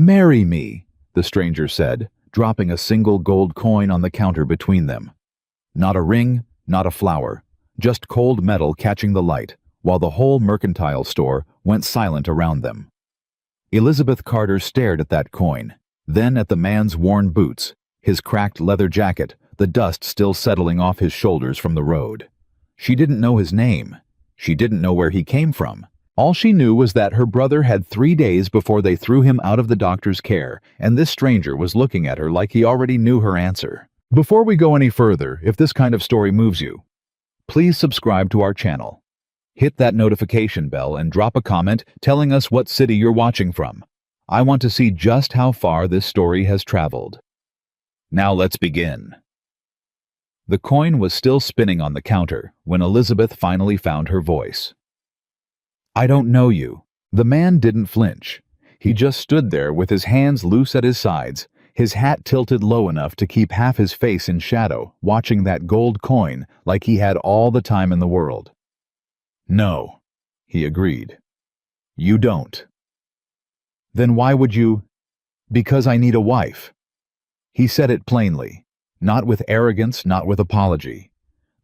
"Marry me," the stranger said, dropping a single gold coin on the counter between them. Not a ring, not a flower, just cold metal catching the light, while the whole mercantile store went silent around them. Elizabeth Carter stared at that coin, then at the man's worn boots, his cracked leather jacket, the dust still settling off his shoulders from the road. She didn't know his name. She didn't know where he came from. All she knew was that her brother had 3 days before they threw him out of the doctor's care, and this stranger was looking at her like he already knew her answer. Before we go any further, if this kind of story moves you, please subscribe to our channel. Hit that notification bell and drop a comment telling us what city you're watching from. I want to see just how far this story has traveled. Now let's begin. The coin was still spinning on the counter when Elizabeth finally found her voice. "I don't know you." The man didn't flinch. He just stood there with his hands loose at his sides, his hat tilted low enough to keep half his face in shadow, watching that gold coin like he had all the time in the world. "No," he agreed. "You don't." "Then why would you?" "Because I need a wife." He said it plainly, not with arrogance, not with apology.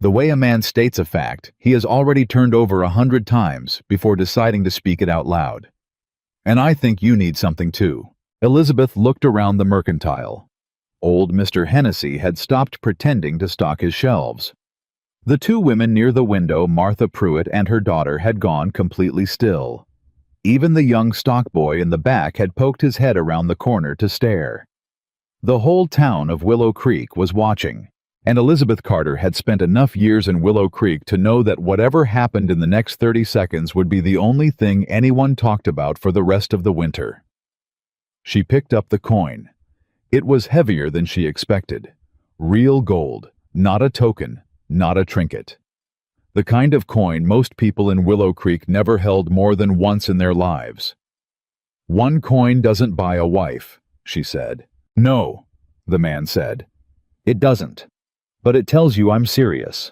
The way a man states a fact, he has already turned over 100 times before deciding to speak it out loud. "And I think you need something too." Elizabeth looked around the mercantile. Old Mr. Hennessy had stopped pretending to stock his shelves. The 2 women near the window, Martha Pruitt and her daughter, had gone completely still. Even the young stock boy in the back had poked his head around the corner to stare. The whole town of Willow Creek was watching, and Elizabeth Carter had spent enough years in Willow Creek to know that whatever happened in the next 30 seconds would be the only thing anyone talked about for the rest of the winter. She picked up the coin. It was heavier than she expected. Real gold, not a token, not a trinket. The kind of coin most people in Willow Creek never held more than once in their lives. "One coin doesn't buy a wife," she said. "No," the man said. "It doesn't. But it tells you I'm serious."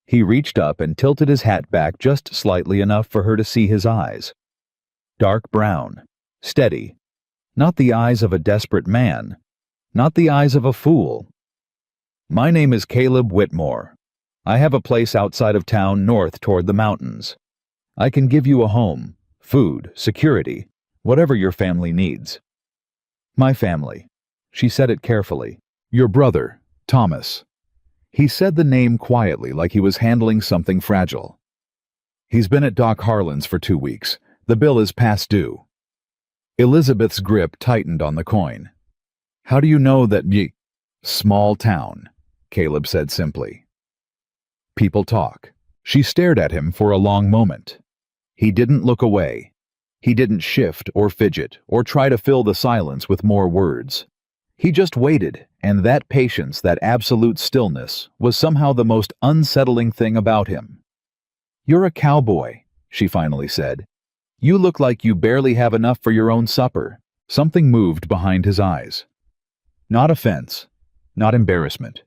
He reached up and tilted his hat back just slightly enough for her to see his eyes. Dark brown, steady. Not the eyes of a desperate man. Not the eyes of a fool. "My name is Caleb Whitmore. I have a place outside of town north toward the mountains. I can give you a home, food, security, whatever your family needs." "My family." She said it carefully. "Your brother, Thomas." He said the name quietly like he was handling something fragile. "He's been at Doc Harlan's for 2 weeks. The bill is past due." Elizabeth's grip tightened on the coin. "How do you know that ye—" "Small town," Caleb said simply. "People talk." She stared at him for a long moment. He didn't look away. He didn't shift or fidget or try to fill the silence with more words. He just waited, and that patience, that absolute stillness, was somehow the most unsettling thing about him. "You're a cowboy," she finally said. "You look like you barely have enough for your own supper." Something moved behind his eyes. Not offense, not embarrassment.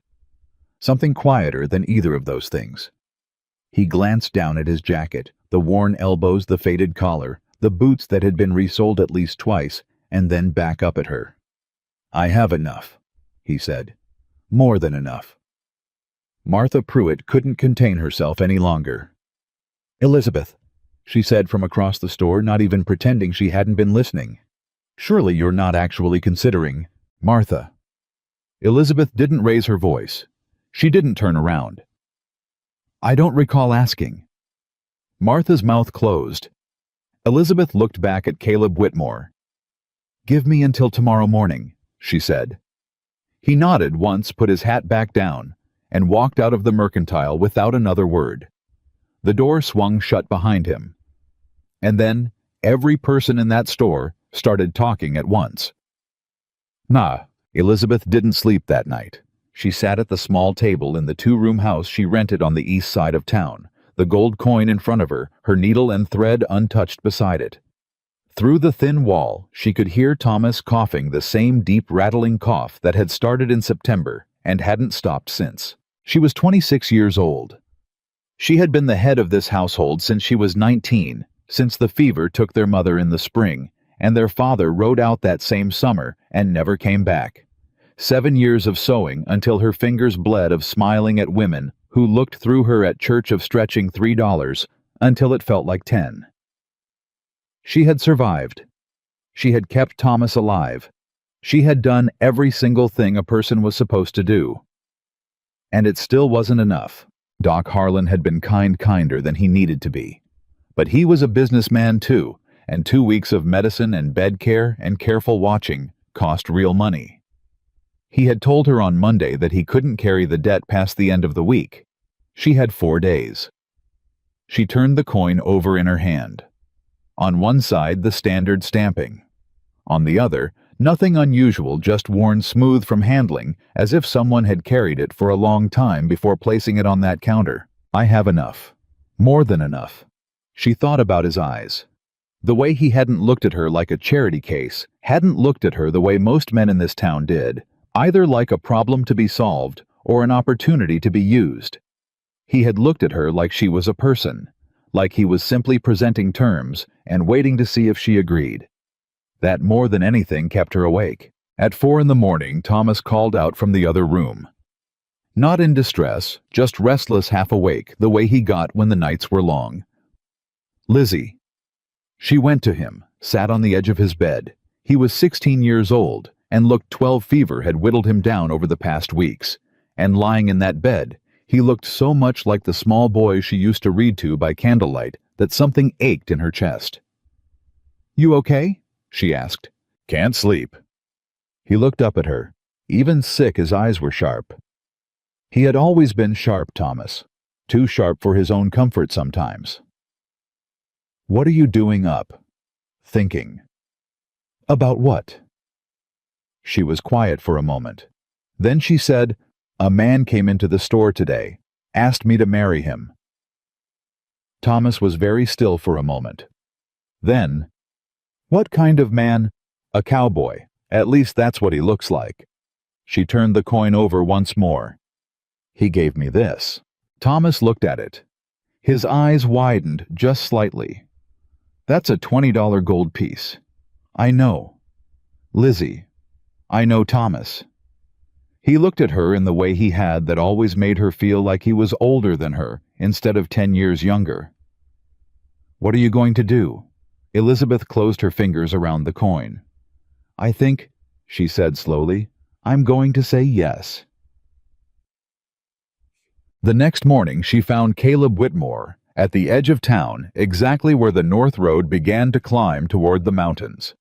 Something quieter than either of those things. He glanced down at his jacket, the worn elbows, the faded collar, the boots that had been resoled at least twice, and then back up at her. "I have enough," he said. "More than enough." Martha Pruitt couldn't contain herself any longer. "Elizabeth," she said from across the store, not even pretending she hadn't been listening. "Surely you're not actually considering—" "Martha." Elizabeth didn't raise her voice. She didn't turn around. "I don't recall asking." Martha's mouth closed. Elizabeth looked back at Caleb Whitmore. "Give me until tomorrow morning," she said. He nodded once, put his hat back down, and walked out of the mercantile without another word. The door swung shut behind him. And then every person in that store started talking at once. Elizabeth didn't sleep that night. She sat at the small table in the 2-room house she rented on the east side of town, the gold coin in front of her, her needle and thread untouched beside it. Through the thin wall, she could hear Thomas coughing the same deep rattling cough that had started in September and hadn't stopped since. She was 26 years old. She had been the head of this household since she was 19, since the fever took their mother in the spring, and their father rode out that same summer and never came back. 7 years of sewing until her fingers bled of smiling at women who looked through her at church of stretching $3 until it felt like 10. She had survived. She had kept Thomas alive. She had done every single thing a person was supposed to do. And it still wasn't enough. Doc Harlan had been kinder than he needed to be. But he was a businessman too, and 2 weeks of medicine and bed care and careful watching cost real money. He had told her on Monday that he couldn't carry the debt past the end of the week. She had 4 days. She turned the coin over in her hand. On one side, the standard stamping. On the other, nothing unusual, just worn smooth from handling, as if someone had carried it for a long time before placing it on that counter. I have enough. More than enough. She thought about his eyes. The way he hadn't looked at her like a charity case, hadn't looked at her the way most men in this town did, either like a problem to be solved or an opportunity to be used. He had looked at her like she was a person, like he was simply presenting terms and waiting to see if she agreed. That more than anything kept her awake. At 4 in the morning, Thomas called out from the other room. Not in distress, just restless, half awake, the way he got when the nights were long. Lizzie. She went to him, sat on the edge of his bed. He was 16 years old, and looked 12. Fever had whittled him down over the past weeks. And lying in that bed, he looked so much like the small boy she used to read to by candlelight that something ached in her chest. "You okay?" she asked. "Can't sleep." He looked up at her. Even sick, his eyes were sharp. He had always been sharp, Thomas. Too sharp for his own comfort sometimes. "What are you doing up?" "Thinking." "About what?" She was quiet for a moment. Then she said, "A man came into the store today, asked me to marry him." Thomas was very still for a moment. Then, "What kind of man?" "A cowboy. At least that's what he looks like." She turned the coin over once more. "He gave me this." Thomas looked at it. His eyes widened just slightly. "That's a $20 gold piece." "I know." "Lizzie." "I know Thomas." He looked at her in the way he had that always made her feel like he was older than her instead of 10 years younger. "What are you going to do?" Elizabeth closed her fingers around the coin. "I think," she said slowly, "I'm going to say yes." The next morning she found Caleb Whitmore at the edge of town, exactly where the north road began to climb toward the mountains.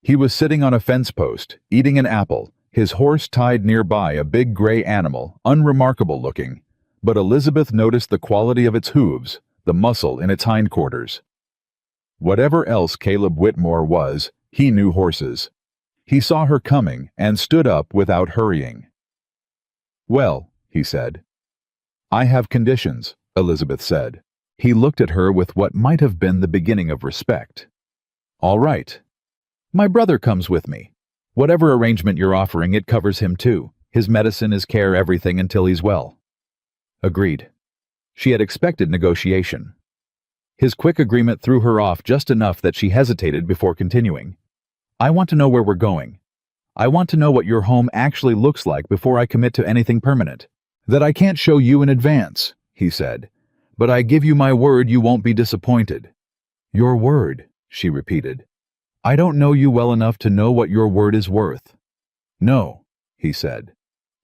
He was sitting on a fence post, eating an apple, his horse tied nearby, a big gray animal, unremarkable looking, but Elizabeth noticed the quality of its hooves, the muscle in its hindquarters. Whatever else Caleb Whitmore was, he knew horses. He saw her coming and stood up without hurrying. "Well," he said. "I have conditions," Elizabeth said. He looked at her with what might have been the beginning of respect. "All right. My brother comes with me. Whatever arrangement you're offering, it covers him too. His medicine, his care, everything until he's well." Agreed. She had expected negotiation. His quick agreement threw her off just enough that she hesitated before continuing. "I want to know where we're going. I want to know what your home actually looks like before I commit to anything permanent. That I can't show you in advance," he said. "But I give you my word you won't be disappointed." "Your word," she repeated. "I don't know you well enough to know what your word is worth." "No," he said.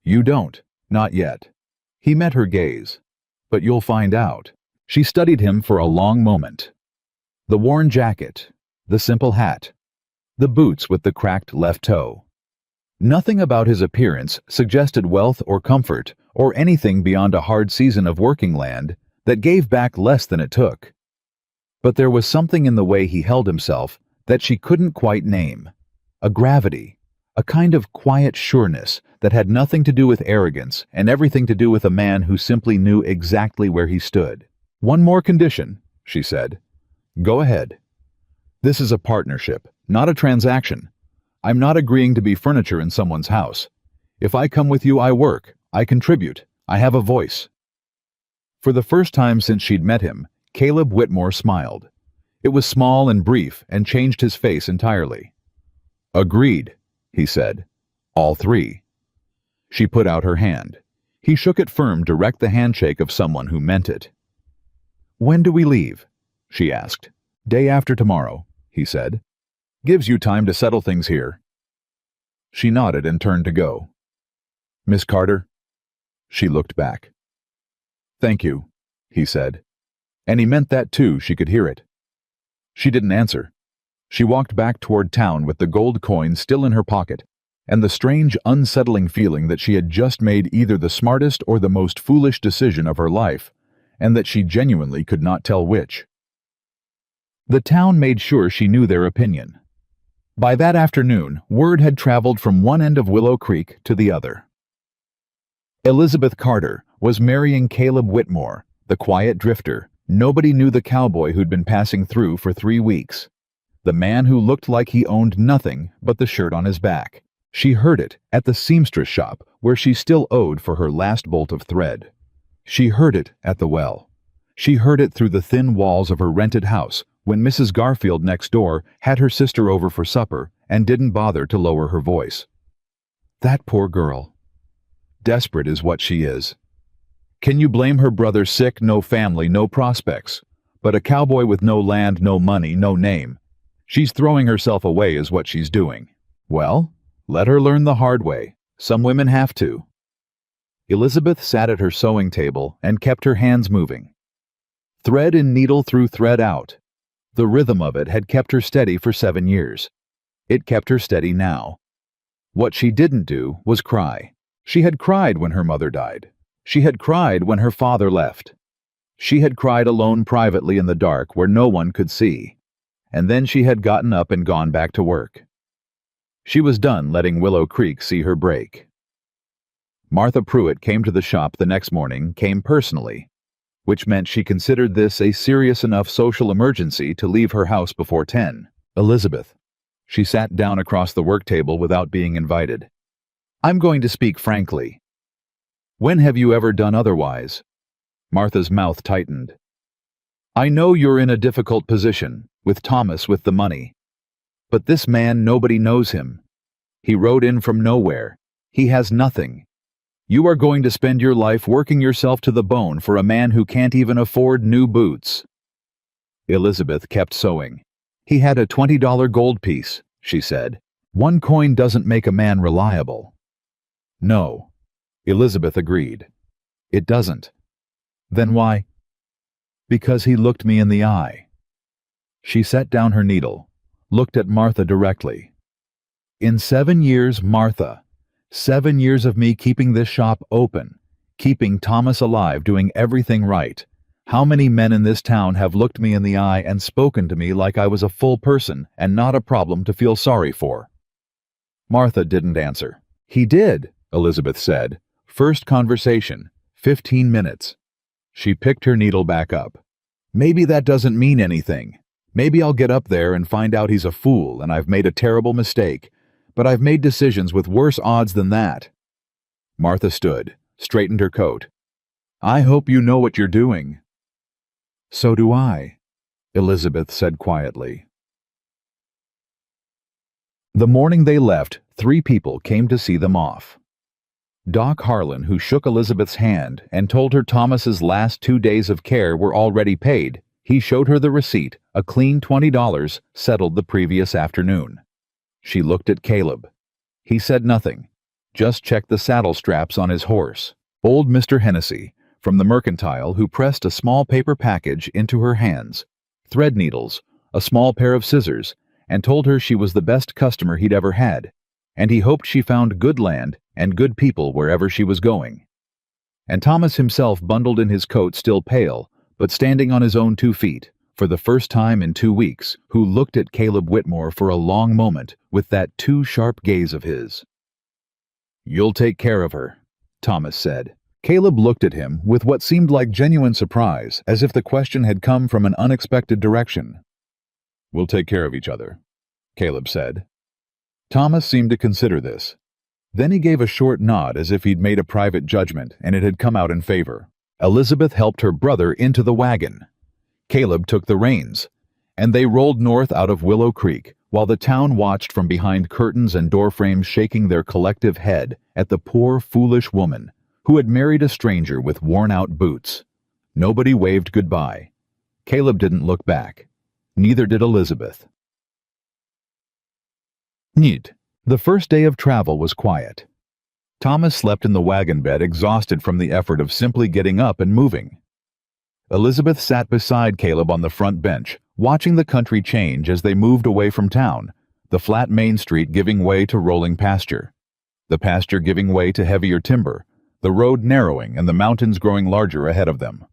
"You don't, not yet." He met her gaze. "But you'll find out." She studied him for a long moment. The worn jacket, the simple hat, the boots with the cracked left toe. Nothing about his appearance suggested wealth or comfort or anything beyond a hard season of working land that gave back less than it took. But there was something in the way he held himself that she couldn't quite name. A gravity, a kind of quiet sureness that had nothing to do with arrogance and everything to do with a man who simply knew exactly where he stood. "One more condition," she said. "Go ahead. This is a partnership, not a transaction. I'm not agreeing to be furniture in someone's house. If I come with you, I work, I contribute, I have a voice." For the first time since she'd met him, Caleb Whitmore smiled. It was small and brief and changed his face entirely. "Agreed," he said. "All three." She put out her hand. He shook it firm, direct, the handshake of someone who meant it. "When do we leave?" she asked. "Day after tomorrow," he said. "Gives you time to settle things here." She nodded and turned to go. "Miss Carter?" She looked back. "Thank you," he said. And he meant that too, she could hear it. She didn't answer. She walked back toward town with the gold coin still in her pocket, and the strange, unsettling feeling that she had just made either the smartest or the most foolish decision of her life, and that she genuinely could not tell which. The town made sure she knew their opinion. By that afternoon, word had traveled from one end of Willow Creek to the other. Elizabeth Carter was marrying Caleb Whitmore, the quiet drifter. Nobody knew the cowboy who'd been passing through for 3 weeks. The man who looked like he owned nothing but the shirt on his back. She heard it at the seamstress shop where she still owed for her last bolt of thread. She heard it at the well. She heard it through the thin walls of her rented house when Mrs. Garfield next door had her sister over for supper and didn't bother to lower her voice. That poor girl. Desperate is what she is. Can you blame her brother sick, no family, no prospects? But a cowboy with no land, no money, no name. She's throwing herself away is what she's doing. Well, let her learn the hard way. Some women have to. Elizabeth sat at her sewing table and kept her hands moving. Thread in needle through thread out. The rhythm of it had kept her steady for 7 years. It kept her steady now. What she didn't do was cry. She had cried when her mother died. She had cried when her father left. She had cried alone privately in the dark where no one could see. And then she had gotten up and gone back to work. She was done letting Willow Creek see her break. Martha Pruitt came to the shop the next morning, came personally, which meant she considered this a serious enough social emergency to leave her house before 10. Elizabeth. She sat down across the work table without being invited. I'm going to speak frankly. When have you ever done otherwise? Martha's mouth tightened. I know you're in a difficult position, with Thomas with the money. But this man, nobody knows him. He rode in from nowhere. He has nothing. You are going to spend your life working yourself to the bone for a man who can't even afford new boots. Elizabeth kept sewing. He had a $20 gold piece, she said. One coin doesn't make a man reliable. No. Elizabeth agreed. It doesn't. Then why? Because he looked me in the eye. She set down her needle, looked at Martha directly. In 7 years, Martha, 7 years of me keeping this shop open, keeping Thomas alive, doing everything right, how many men in this town have looked me in the eye and spoken to me like I was a full person and not a problem to feel sorry for? Martha didn't answer. He did, Elizabeth said. First conversation, 15 minutes. She picked her needle back up. Maybe that doesn't mean anything. Maybe I'll get up there and find out he's a fool and I've made a terrible mistake, but I've made decisions with worse odds than that. Martha stood, straightened her coat. I hope you know what you're doing. So do I, Elizabeth said quietly. The morning they left, 3 people came to see them off. Doc Harlan, who shook Elizabeth's hand and told her Thomas's last 2 days of care were already paid. He showed her the receipt, a clean $20, settled the previous afternoon. She looked at Caleb. He said nothing, just checked the saddle straps on his horse. Old Mr. Hennessy, from the mercantile, who pressed a small paper package into her hands, thread needles, a small pair of scissors, and told her she was the best customer he'd ever had, and he hoped she found good land and good people wherever she was going. And Thomas himself, bundled in his coat, still pale, but standing on his own 2 feet, for the first time in 2 weeks, who looked at Caleb Whitmore for a long moment with that too sharp gaze of his. You'll take care of her, Thomas said. Caleb looked at him with what seemed like genuine surprise, as if the question had come from an unexpected direction. We'll take care of each other, Caleb said. Thomas seemed to consider this. Then he gave a short nod as if he'd made a private judgment and it had come out in favor. Elizabeth helped her brother into the wagon. Caleb took the reins, and they rolled north out of Willow Creek, while the town watched from behind curtains and doorframes, shaking their collective head at the poor, foolish woman who had married a stranger with worn-out boots. Nobody waved goodbye. Caleb didn't look back. Neither did Elizabeth. Neat. The first day of travel was quiet. Thomas slept in the wagon bed, exhausted from the effort of simply getting up and moving. Elizabeth sat beside Caleb on the front bench, watching the country change as they moved away from town, the flat main street giving way to rolling pasture, the pasture giving way to heavier timber, the road narrowing and the mountains growing larger ahead of them.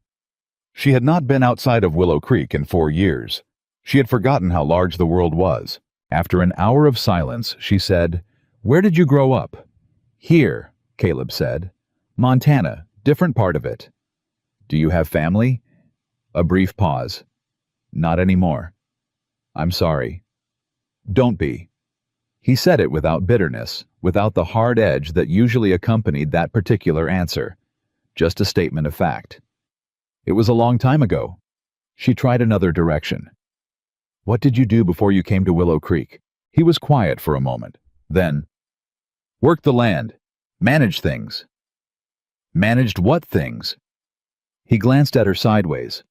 She had not been outside of Willow Creek in 4 years. She had forgotten how large the world was. After an hour of silence, she said, "Where did you grow up?" "Here," Caleb said. "Montana, different part of it." "Do you have family?" A brief pause. "Not anymore." "I'm sorry." "Don't be." He said it without bitterness, without the hard edge that usually accompanied that particular answer. Just a statement of fact. It was a long time ago. She tried another direction. "What did you do before you came to Willow Creek?" He was quiet for a moment. Then, "Worked the land. Managed things." "Managed what things?" He glanced at her sideways.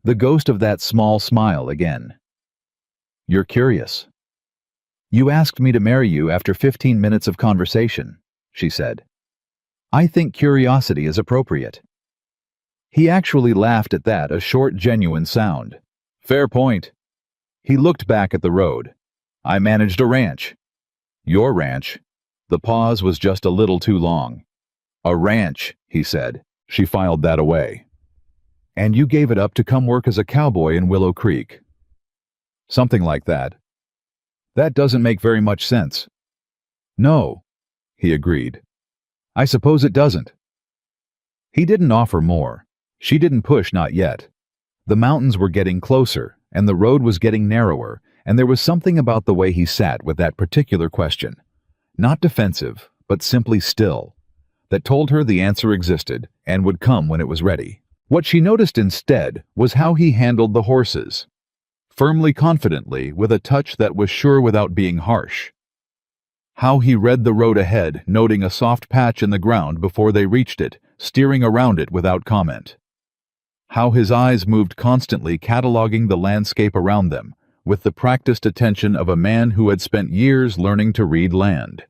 The ghost of that small smile again. "You're curious." "You asked me to marry you after 15 minutes of conversation," she said. "I think curiosity is appropriate." He actually laughed at that, a short, genuine sound. "Fair point." He looked back at the road. "I managed a ranch." "Your ranch?" The pause was just a little too long. "A ranch," he said. She filed that away. "And you gave it up to come work as a cowboy in Willow Creek." "Something like that." "That doesn't make very much sense." "No," he agreed. "I suppose it doesn't." He didn't offer more. She didn't push, not yet. The mountains were getting closer, and the road was getting narrower, and there was something about the way he sat with that particular question, not defensive, but simply still, that told her the answer existed and would come when it was ready. What she noticed instead was how he handled the horses. Firmly, confidently, with a touch that was sure without being harsh. How he read the road ahead, noting a soft patch in the ground before they reached it, steering around it without comment. How his eyes moved constantly, cataloging the landscape around them, with the practiced attention of a man who had spent years learning to read land.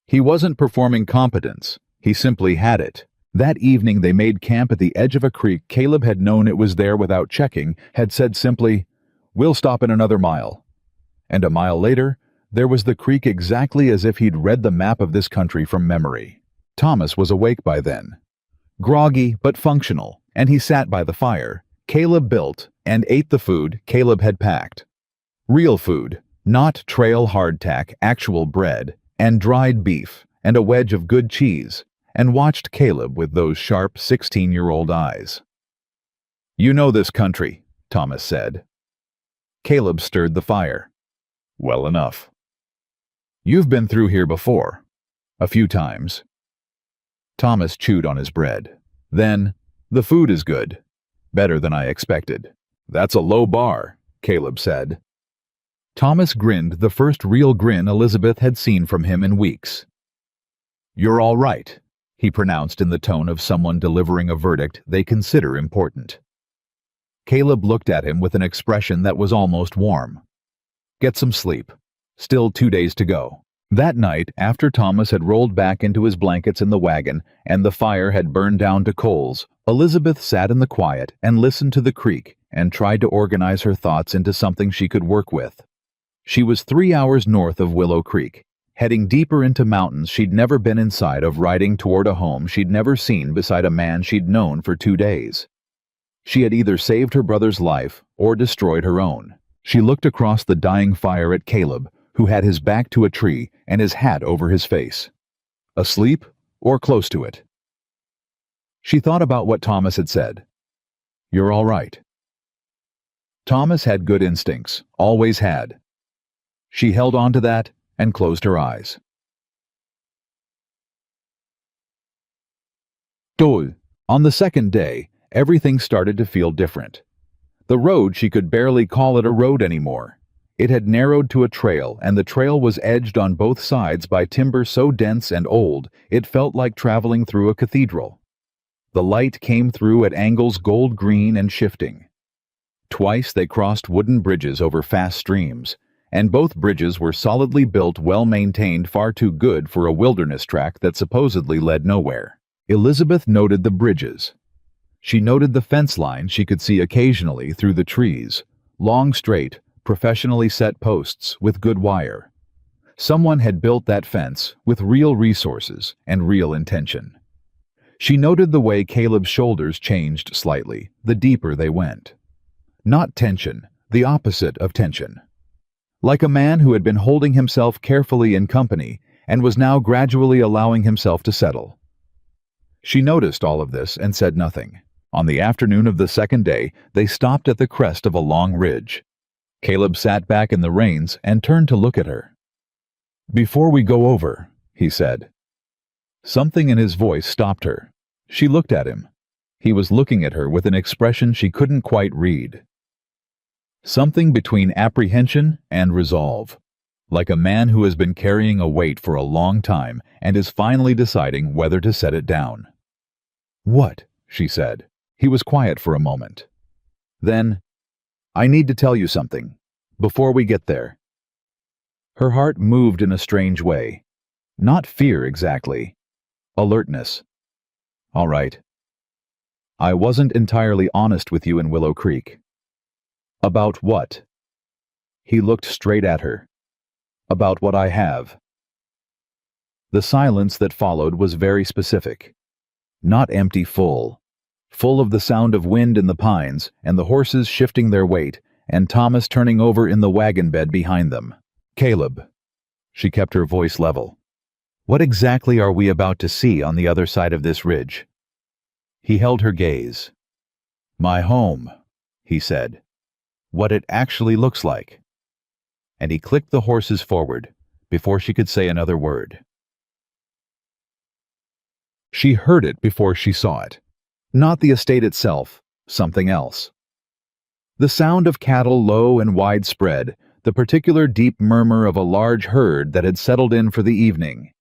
He wasn't performing competence, he simply had it. That evening they made camp at the edge of a creek. Caleb had known it was there without checking, had said simply, "We'll stop in another mile." And a mile later, there was the creek exactly as if he'd read the map of this country from memory. Thomas was awake by then. Groggy but functional, and he sat by the fire. Caleb built and ate the food Caleb had packed. Real food, not trail hardtack, actual bread, and dried beef, and a wedge of good cheese, and watched Caleb with those sharp 16-year-old eyes. "You know this country," Thomas said. Caleb stirred the fire. "Well enough." "You've been through here before." "A few times." Thomas chewed on his bread. Then, "The food is good. Better than I expected." "That's a low bar," Caleb said. Thomas grinned, the first real grin Elizabeth had seen from him in weeks. "You're all right," he pronounced in the tone of someone delivering a verdict they consider important. Caleb looked at him with an expression that was almost warm. "Get some sleep. Still 2 days to go." That night, after Thomas had rolled back into his blankets in the wagon and the fire had burned down to coals, Elizabeth sat in the quiet and listened to the creek and tried to organize her thoughts into something she could work with. She was 3 hours north of Willow Creek, heading deeper into mountains she'd never been inside of, riding toward a home she'd never seen beside a man she'd known for 2 days. She had either saved her brother's life or destroyed her own. She looked across the dying fire at Caleb, who had his back to a tree and his hat over his face. Asleep or close to it? She thought about what Thomas had said. "You're all right." Thomas had good instincts, always had. She held on to that and closed her eyes. Dole. On the second day, everything started to feel different. The road, she could barely call it a road anymore. It had narrowed to a trail, and the trail was edged on both sides by timber so dense and old it felt like traveling through a cathedral. The light came through at angles gold-green and shifting. Twice they crossed wooden bridges over fast streams, and both bridges were solidly built, well-maintained, far too good for a wilderness track that supposedly led nowhere. Elizabeth noted the bridges. She noted the fence line she could see occasionally through the trees, long, straight, professionally set posts with good wire. Someone had built that fence with real resources and real intention. She noted the way Caleb's shoulders changed slightly, the deeper they went. Not tension, the opposite of tension. Like a man who had been holding himself carefully in company and was now gradually allowing himself to settle. She noticed all of this and said nothing. On the afternoon of the second day, they stopped at the crest of a long ridge. Caleb sat back in the reins and turned to look at her. "Before we go over," he said. Something in his voice stopped her. She looked at him. He was looking at her with an expression she couldn't quite read. Something between apprehension and resolve, like a man who has been carrying a weight for a long time and is finally deciding whether to set it down. "What?" she said. He was quiet for a moment. Then, "I need to tell you something, before we get there." Her heart moved in a strange way. Not fear exactly. Alertness. "All right. I wasn't entirely honest with you in Willow Creek." "About what?" He looked straight at her. "About what I have." The silence that followed was very specific. Not empty, full of the sound of wind in the pines and the horses shifting their weight and Thomas turning over in the wagon bed behind them. "Caleb." She kept her voice level. "What exactly are we about to see on the other side of this ridge?" He held her gaze. "My home," he said. "What it actually looks like." And he clicked the horses forward before she could say another word. She heard it before she saw it. Not the estate itself, something else. The sound of cattle, low and widespread, the particular deep murmur of a large herd that had settled in for the evening.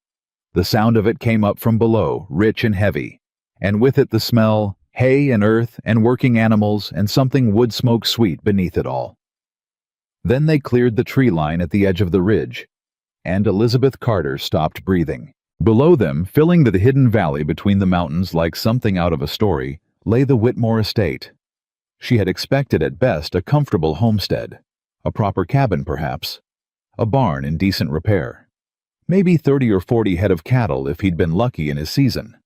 The sound of it came up from below, rich and heavy, and with it the smell, hay and earth and working animals and something wood smoke sweet beneath it all. Then they cleared the tree line at the edge of the ridge, and Elizabeth Carter stopped breathing. Below them, filling the hidden valley between the mountains like something out of a story, lay the Whitmore estate. She had expected at best a comfortable homestead, a proper cabin perhaps, a barn in decent repair, maybe 30 or 40 head of cattle if he'd been lucky in his season.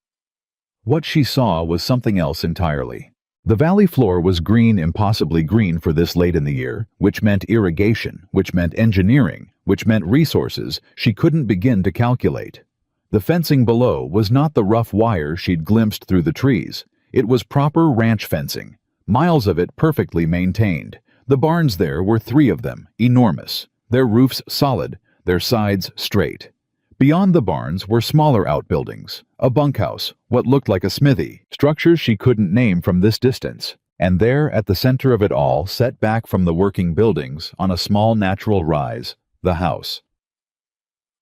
What she saw was something else entirely. The valley floor was green, impossibly green for this late in the year, which meant irrigation, which meant engineering, which meant resources she couldn't begin to calculate. The fencing below was not the rough wire she'd glimpsed through the trees. It was proper ranch fencing, miles of it perfectly maintained. The barns there were 3 of them, enormous, their roofs solid, their sides straight. Beyond the barns were smaller outbuildings, a bunkhouse, what looked like a smithy, structures she couldn't name from this distance. And there, at the center of it all, set back from the working buildings, on a small natural rise, the house.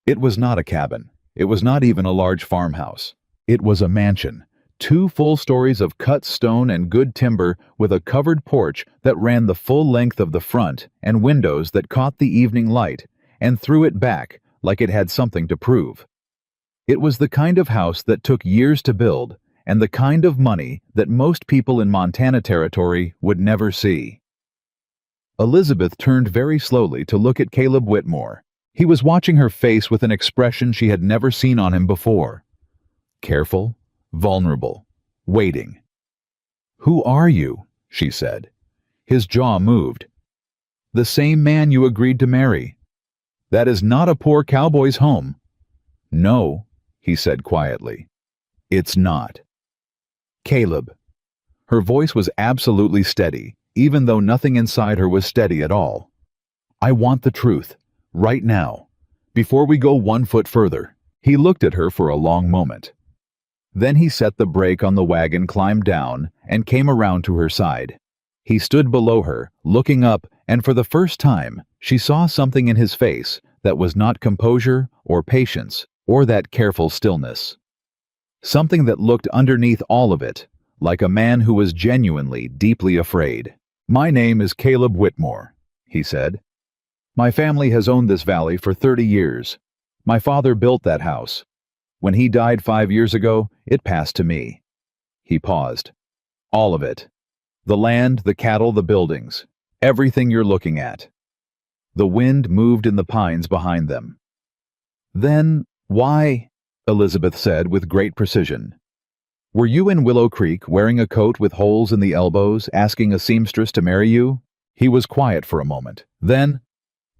It was not a cabin. It was not even a large farmhouse. It was a mansion, 2 full stories of cut stone and good timber with a covered porch that ran the full length of the front and windows that caught the evening light and threw it back like it had something to prove. It was the kind of house that took years to build and the kind of money that most people in Montana Territory would never see. Elizabeth turned very slowly to look at Caleb Whitmore. He was watching her face with an expression she had never seen on him before. Careful, vulnerable, waiting. "Who are you?" she said. His jaw moved. "The same man you agreed to marry. That is not a poor cowboy's home." "No," he said quietly. "It's not." "Caleb." Her voice was absolutely steady, even though nothing inside her was steady at all. "I want the truth. Right now, before we go 1 foot further." He looked at her for a long moment. Then he set the brake on the wagon, climbed down, and came around to her side. He stood below her, looking up, and for the first time, she saw something in his face that was not composure or patience or that careful stillness. Something that looked underneath all of it, like a man who was genuinely, deeply afraid. "My name is Caleb Whitmore," he said. "My family has owned this valley for 30 years. My father built that house. When he died 5 years ago, it passed to me." He paused. "All of it. The land, the cattle, the buildings. Everything you're looking at." The wind moved in the pines behind them. "Then, why?" Elizabeth said with great precision. "Were you in Willow Creek wearing a coat with holes in the elbows, asking a seamstress to marry you?" He was quiet for a moment. Then,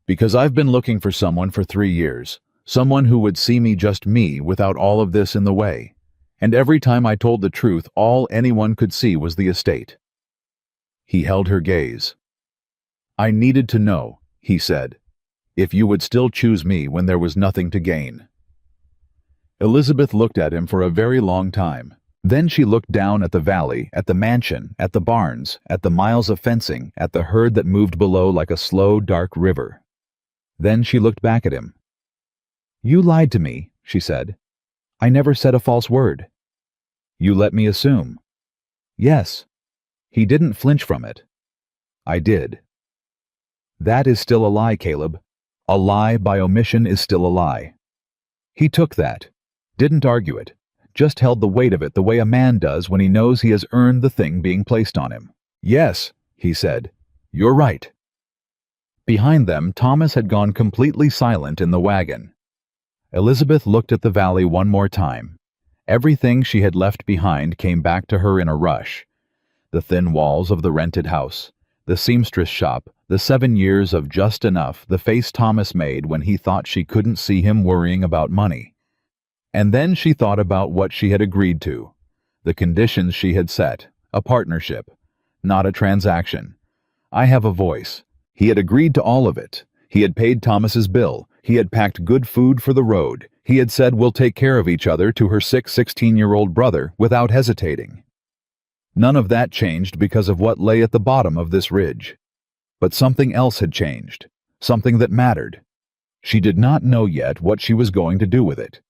"Because I've been looking for someone for 3 years. Someone who would see me just me without all of this in the way. And every time I told the truth, all anyone could see was the estate." He held her gaze. "I needed to know," he said, "if you would still choose me when there was nothing to gain." Elizabeth looked at him for a very long time. Then she looked down at the valley, at the mansion, at the barns, at the miles of fencing, at the herd that moved below like a slow, dark river. Then she looked back at him. "You lied to me," she said. "I never said a false word." "You let me assume." "Yes." He didn't flinch from it. "I did." "That is still a lie, Caleb. A lie by omission is still a lie." He took that, didn't argue it, just held the weight of it the way a man does when he knows he has earned the thing being placed on him. "Yes," he said, "you're right." Behind them, Thomas had gone completely silent in the wagon. Elizabeth looked at the valley one more time. Everything she had left behind came back to her in a rush. The thin walls of the rented house, the seamstress shop, the 7 years of just enough, the face Thomas made when he thought she couldn't see him worrying about money. And then she thought about what she had agreed to, the conditions she had set, a partnership, not a transaction. I have a voice. He had agreed to all of it. He had paid Thomas's bill. He had packed good food for the road. He had said we'll take care of each other to her sick 16-year-old brother without hesitating. None of that changed because of what lay at the bottom of this ridge. But something else had changed, something that mattered. She did not know yet what she was going to do with it.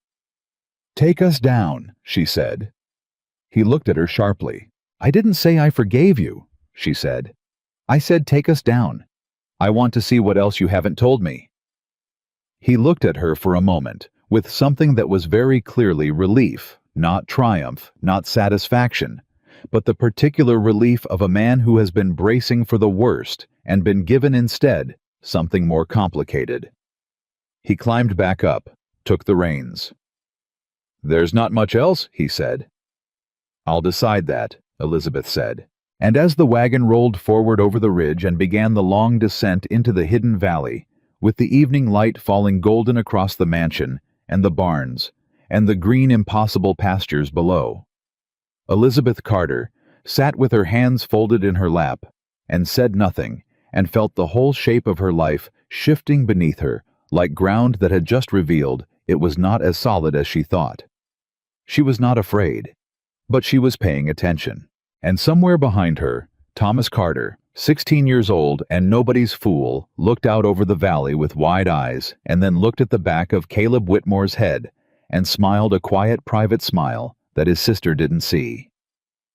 "Take us down," she said. He looked at her sharply. "I didn't say I forgave you," she said. "I said take us down. I want to see what else you haven't told me." He looked at her for a moment, with something that was very clearly relief, not triumph, not satisfaction, but the particular relief of a man who has been bracing for the worst and been given instead something more complicated. He climbed back up, took the reins. "There's not much else," he said. "I'll decide that," Elizabeth said. And as the wagon rolled forward over the ridge and began the long descent into the hidden valley, with the evening light falling golden across the mansion and the barns and the green impossible pastures below, Elizabeth Carter sat with her hands folded in her lap and said nothing and felt the whole shape of her life shifting beneath her like ground that had just revealed it was not as solid as she thought. She was not afraid, but she was paying attention. And somewhere behind her, Thomas Carter, 16 years old and nobody's fool, looked out over the valley with wide eyes and then looked at the back of Caleb Whitmore's head and smiled a quiet private smile that his sister didn't see.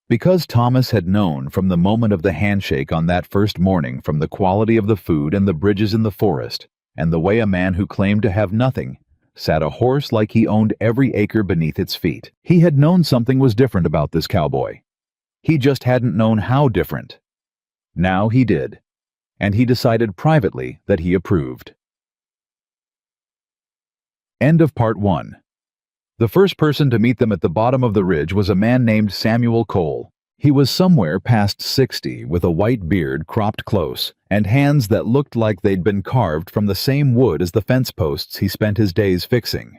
Because Thomas had known from the moment of the handshake on that first morning, from the quality of the food and the bridges in the forest, and the way a man who claimed to have nothing sat a horse like he owned every acre beneath its feet. He had known something was different about this cowboy. He just hadn't known how different. Now he did, and he decided privately that he approved. End of Part 1. The first person to meet them at the bottom of the ridge was a man named Samuel Cole. He was somewhere past 60, with a white beard cropped close, and hands that looked like they'd been carved from the same wood as the fence posts he spent his days fixing.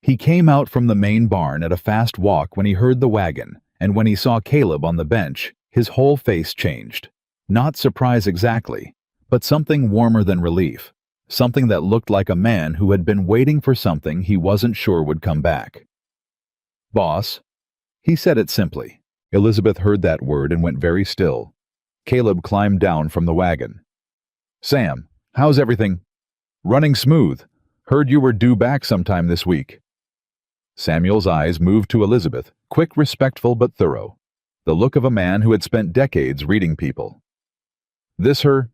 He came out from the main barn at a fast walk when he heard the wagon, and when he saw Caleb on the bench, his whole face changed. Not surprise exactly, but something warmer than relief, something that looked like a man who had been waiting for something he wasn't sure would come back. "Boss." He said it simply. Elizabeth heard that word and went very still. Caleb climbed down from the wagon. "Sam, how's everything?" "Running smooth. Heard you were due back sometime this week." Samuel's eyes moved to Elizabeth, quick, respectful, but thorough. The look of a man who had spent decades reading people. "This her?"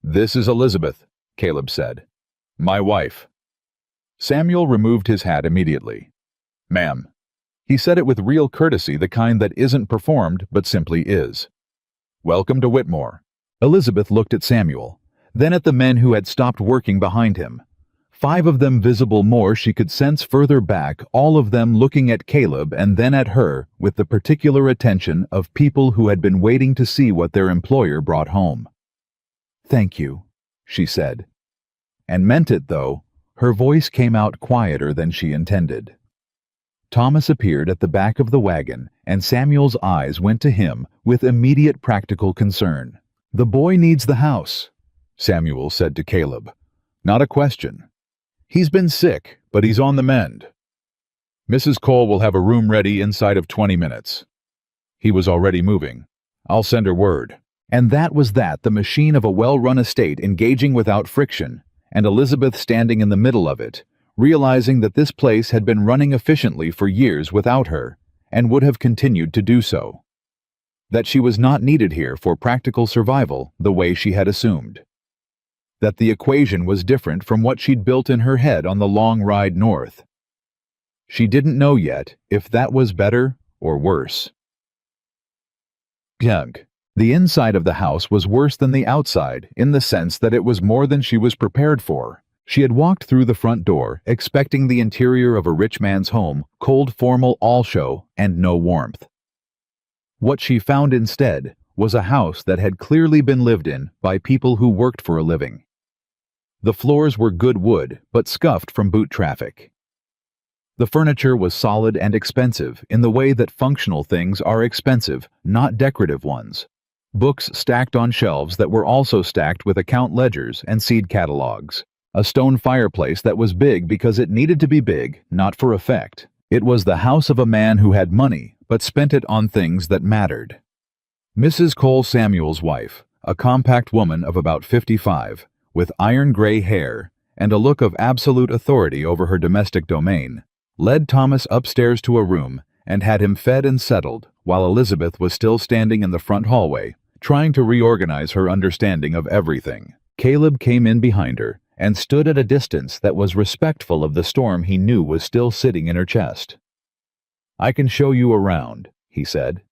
"This is Elizabeth," Caleb said. "My wife." Samuel removed his hat immediately. "Ma'am." He said it with real courtesy, the kind that isn't performed but simply is. "Welcome to Whitmore." Elizabeth looked at Samuel, then at the men who had stopped working behind him. 5 of them visible more she could sense further back, all of them looking at Caleb and then at her with the particular attention of people who had been waiting to see what their employer brought home. "Thank you," she said. And meant it, though. Her voice came out quieter than she intended. Thomas appeared at the back of the wagon, and Samuel's eyes went to him with immediate practical concern. "The boy needs the house," Samuel said to Caleb. "Not a question. He's been sick, but he's on the mend. Mrs. Cole will have a room ready inside of 20 minutes. He was already moving. I'll send her word." And that was that, the machine of a well-run estate engaging without friction, and Elizabeth standing in the middle of it, realizing that this place had been running efficiently for years without her, and would have continued to do so. That she was not needed here for practical survival the way she had assumed. That the equation was different from what she'd built in her head on the long ride north. She didn't know yet if that was better or worse. Yug. The inside of the house was worse than the outside, in the sense that it was more than she was prepared for. She had walked through the front door, expecting the interior of a rich man's home, cold, formal, all show, and no warmth. What she found instead was a house that had clearly been lived in by people who worked for a living. The floors were good wood, but scuffed from boot traffic. The furniture was solid and expensive in the way that functional things are expensive, not decorative ones. Books stacked on shelves that were also stacked with account ledgers and seed catalogs. A stone fireplace that was big because it needed to be big, not for effect. It was the house of a man who had money, but spent it on things that mattered. Mrs. Cole Samuel's wife, a compact woman of about 55, with iron-gray hair and a look of absolute authority over her domestic domain, led Thomas upstairs to a room and had him fed and settled while Elizabeth was still standing in the front hallway, trying to reorganize her understanding of everything. Caleb came in behind her and stood at a distance that was respectful of the storm he knew was still sitting in her chest. "I can show you around," he said,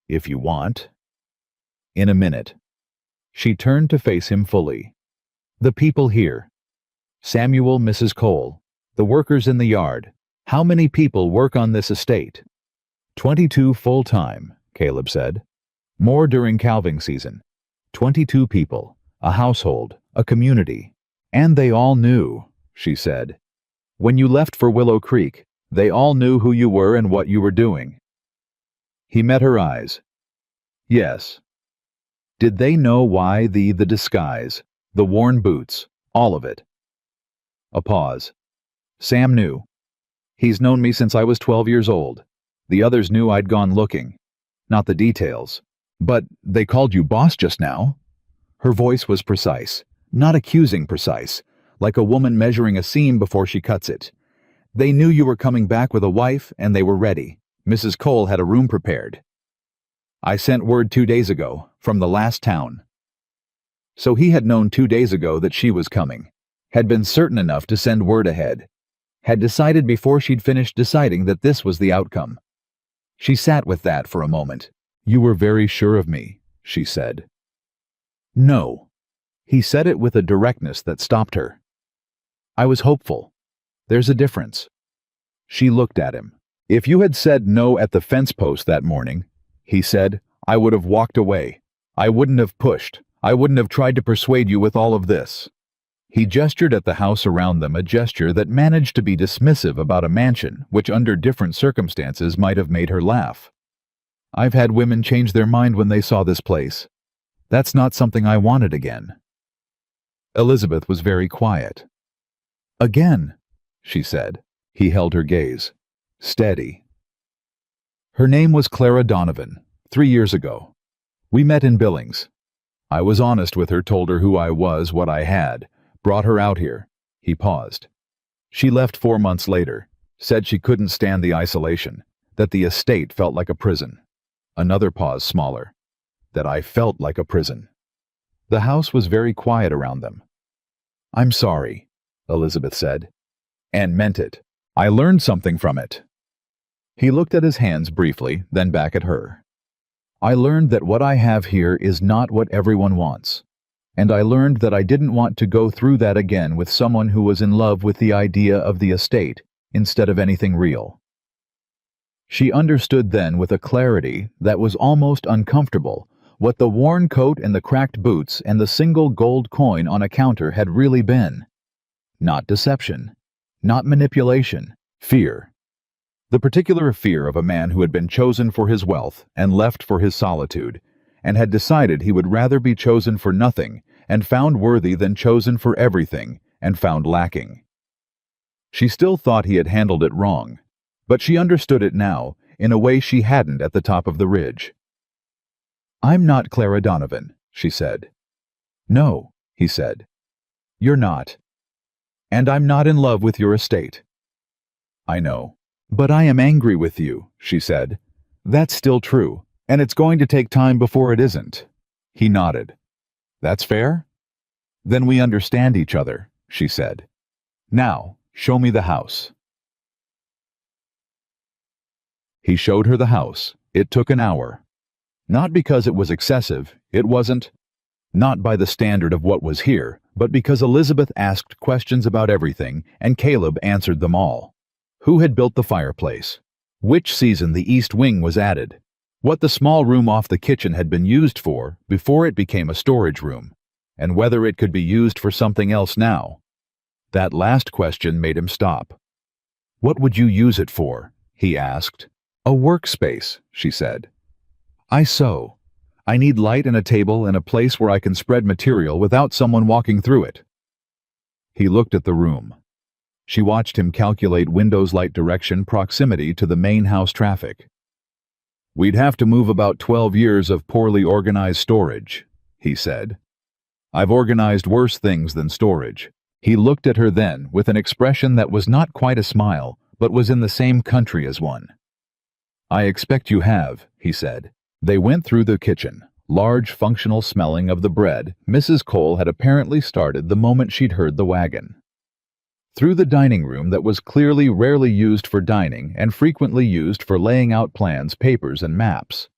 "if you want." "In a minute." She turned to face him fully. "The people here. Samuel, Mrs. Cole, the workers in the yard. How many people work on this estate?" 22 full-time, Caleb said. "More during calving season. 22 people, a household, a community. And they all knew," she said. "When you left for Willow Creek, they all knew who you were and what you were doing." He met her eyes. "Yes." "Did they know why the disguise, the worn boots, all of it?" A pause. "Sam knew. He's known me since I was 12 years old. The others knew I'd gone looking. Not the details. But they called you boss just now." Her voice was precise, not accusing precise, like a woman measuring a seam before she cuts it. "They knew you were coming back with a wife, and they were ready. Mrs. Cole had a room prepared. I sent word 2 days ago, from the last town." So he had known 2 days ago that she was coming, had been certain enough to send word ahead, had decided before she'd finished deciding that this was the outcome. She sat with that for a moment. "You were very sure of me," she said. "No." He said it with a directness that stopped her. "I was hopeful. There's a difference." She looked at him. "If you had said no at the fence post that morning," he said, "I would have walked away. I wouldn't have pushed. I wouldn't have tried to persuade you with all of this." He gestured at the house around them, a gesture that managed to be dismissive about a mansion, which under different circumstances might have made her laugh. "I've had women change their mind when they saw this place. That's not something I wanted again." Elizabeth was very quiet. "Again," she said. He held her gaze. "Steady." Her name was Clara Donovan, 3 years ago. We met in Billings. I was honest with her, told her who I was, what I had, brought her out here." He paused. "She left 4 months later, said she couldn't stand the isolation, that the estate felt like a prison." Another pause, smaller. "That I felt like a prison." The house was very quiet around them. "I'm sorry," Elizabeth said, "and meant it. I learned something from it." He looked at his hands briefly, then back at her. "I learned that what I have here is not what everyone wants. And I learned that I didn't want to go through that again with someone who was in love with the idea of the estate instead of anything real." She understood then with a clarity that was almost uncomfortable what the worn coat and the cracked boots and the single gold coin on a counter had really been. Not deception, not manipulation, fear. The particular fear of a man who had been chosen for his wealth and left for his solitude, and had decided he would rather be chosen for nothing and found worthy than chosen for everything and found lacking. She still thought he had handled it wrong, but she understood it now in a way she hadn't at the top of the ridge. "I'm not Clara Donovan," she said. "No," he said. "You're not. And I'm not in love with your estate." "I know. But I am angry with you," she said. "That's still true, and it's going to take time before it isn't." He nodded. "That's fair?" "Then we understand each other," she said. "Now, show me the house." He showed her the house. It took an hour. Not because it was excessive, it wasn't. Not by the standard of what was here, but because Elizabeth asked questions about everything and Caleb answered them all. Who had built the fireplace? Which season the east wing was added? What the small room off the kitchen had been used for before it became a storage room, and whether it could be used for something else now. That last question made him stop. "What would you use it for?" he asked. "A workspace," she said. "I sew. I need light and a table and a place where I can spread material without someone walking through it." He looked at the room. She watched him calculate windows' light direction proximity to the main house traffic. "We'd have to move about 12 years of poorly organized storage," he said. "I've organized worse things than storage." He looked at her then with an expression that was not quite a smile, but was in the same country as one. "I expect you have," he said. They went through the kitchen, large functional smelling of the bread Mrs. Cole had apparently started the moment she'd heard the wagon. Through the dining room that was clearly rarely used for dining and frequently used for laying out plans, papers, and maps.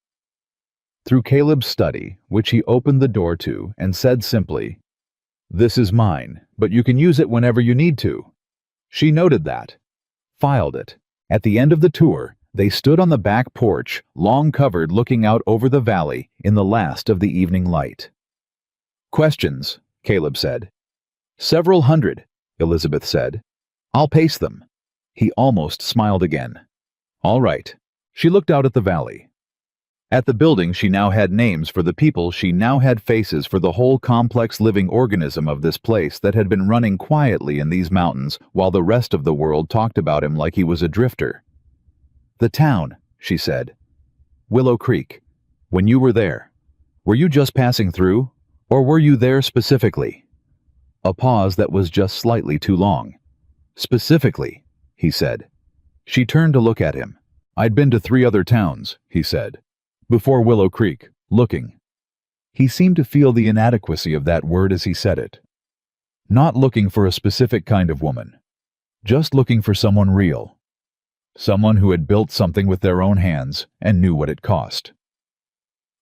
Through Caleb's study, which he opened the door to and said simply, "This is mine, but you can use it whenever you need to." She noted that, filed it. At the end of the tour, they stood on the back porch, long covered, looking out over the valley in the last of the evening light. "Questions," Caleb said. "Several hundred," Elizabeth said. "I'll pace them." He almost smiled again. "All right." She looked out at the valley. At the building she now had names for the people, she now had faces for the whole complex living organism of this place that had been running quietly in these mountains while the rest of the world talked about him like he was a drifter. "The town," she said. "Willow Creek. When you were there, were you just passing through, or were you there specifically?" A pause that was just slightly too long. "Specifically," he said. She turned to look at him. "I'd been to 3 other towns," he said, "before Willow Creek, looking." He seemed to feel the inadequacy of that word as he said it. Not looking for a specific kind of woman. Just looking for someone real. Someone who had built something with their own hands and knew what it cost.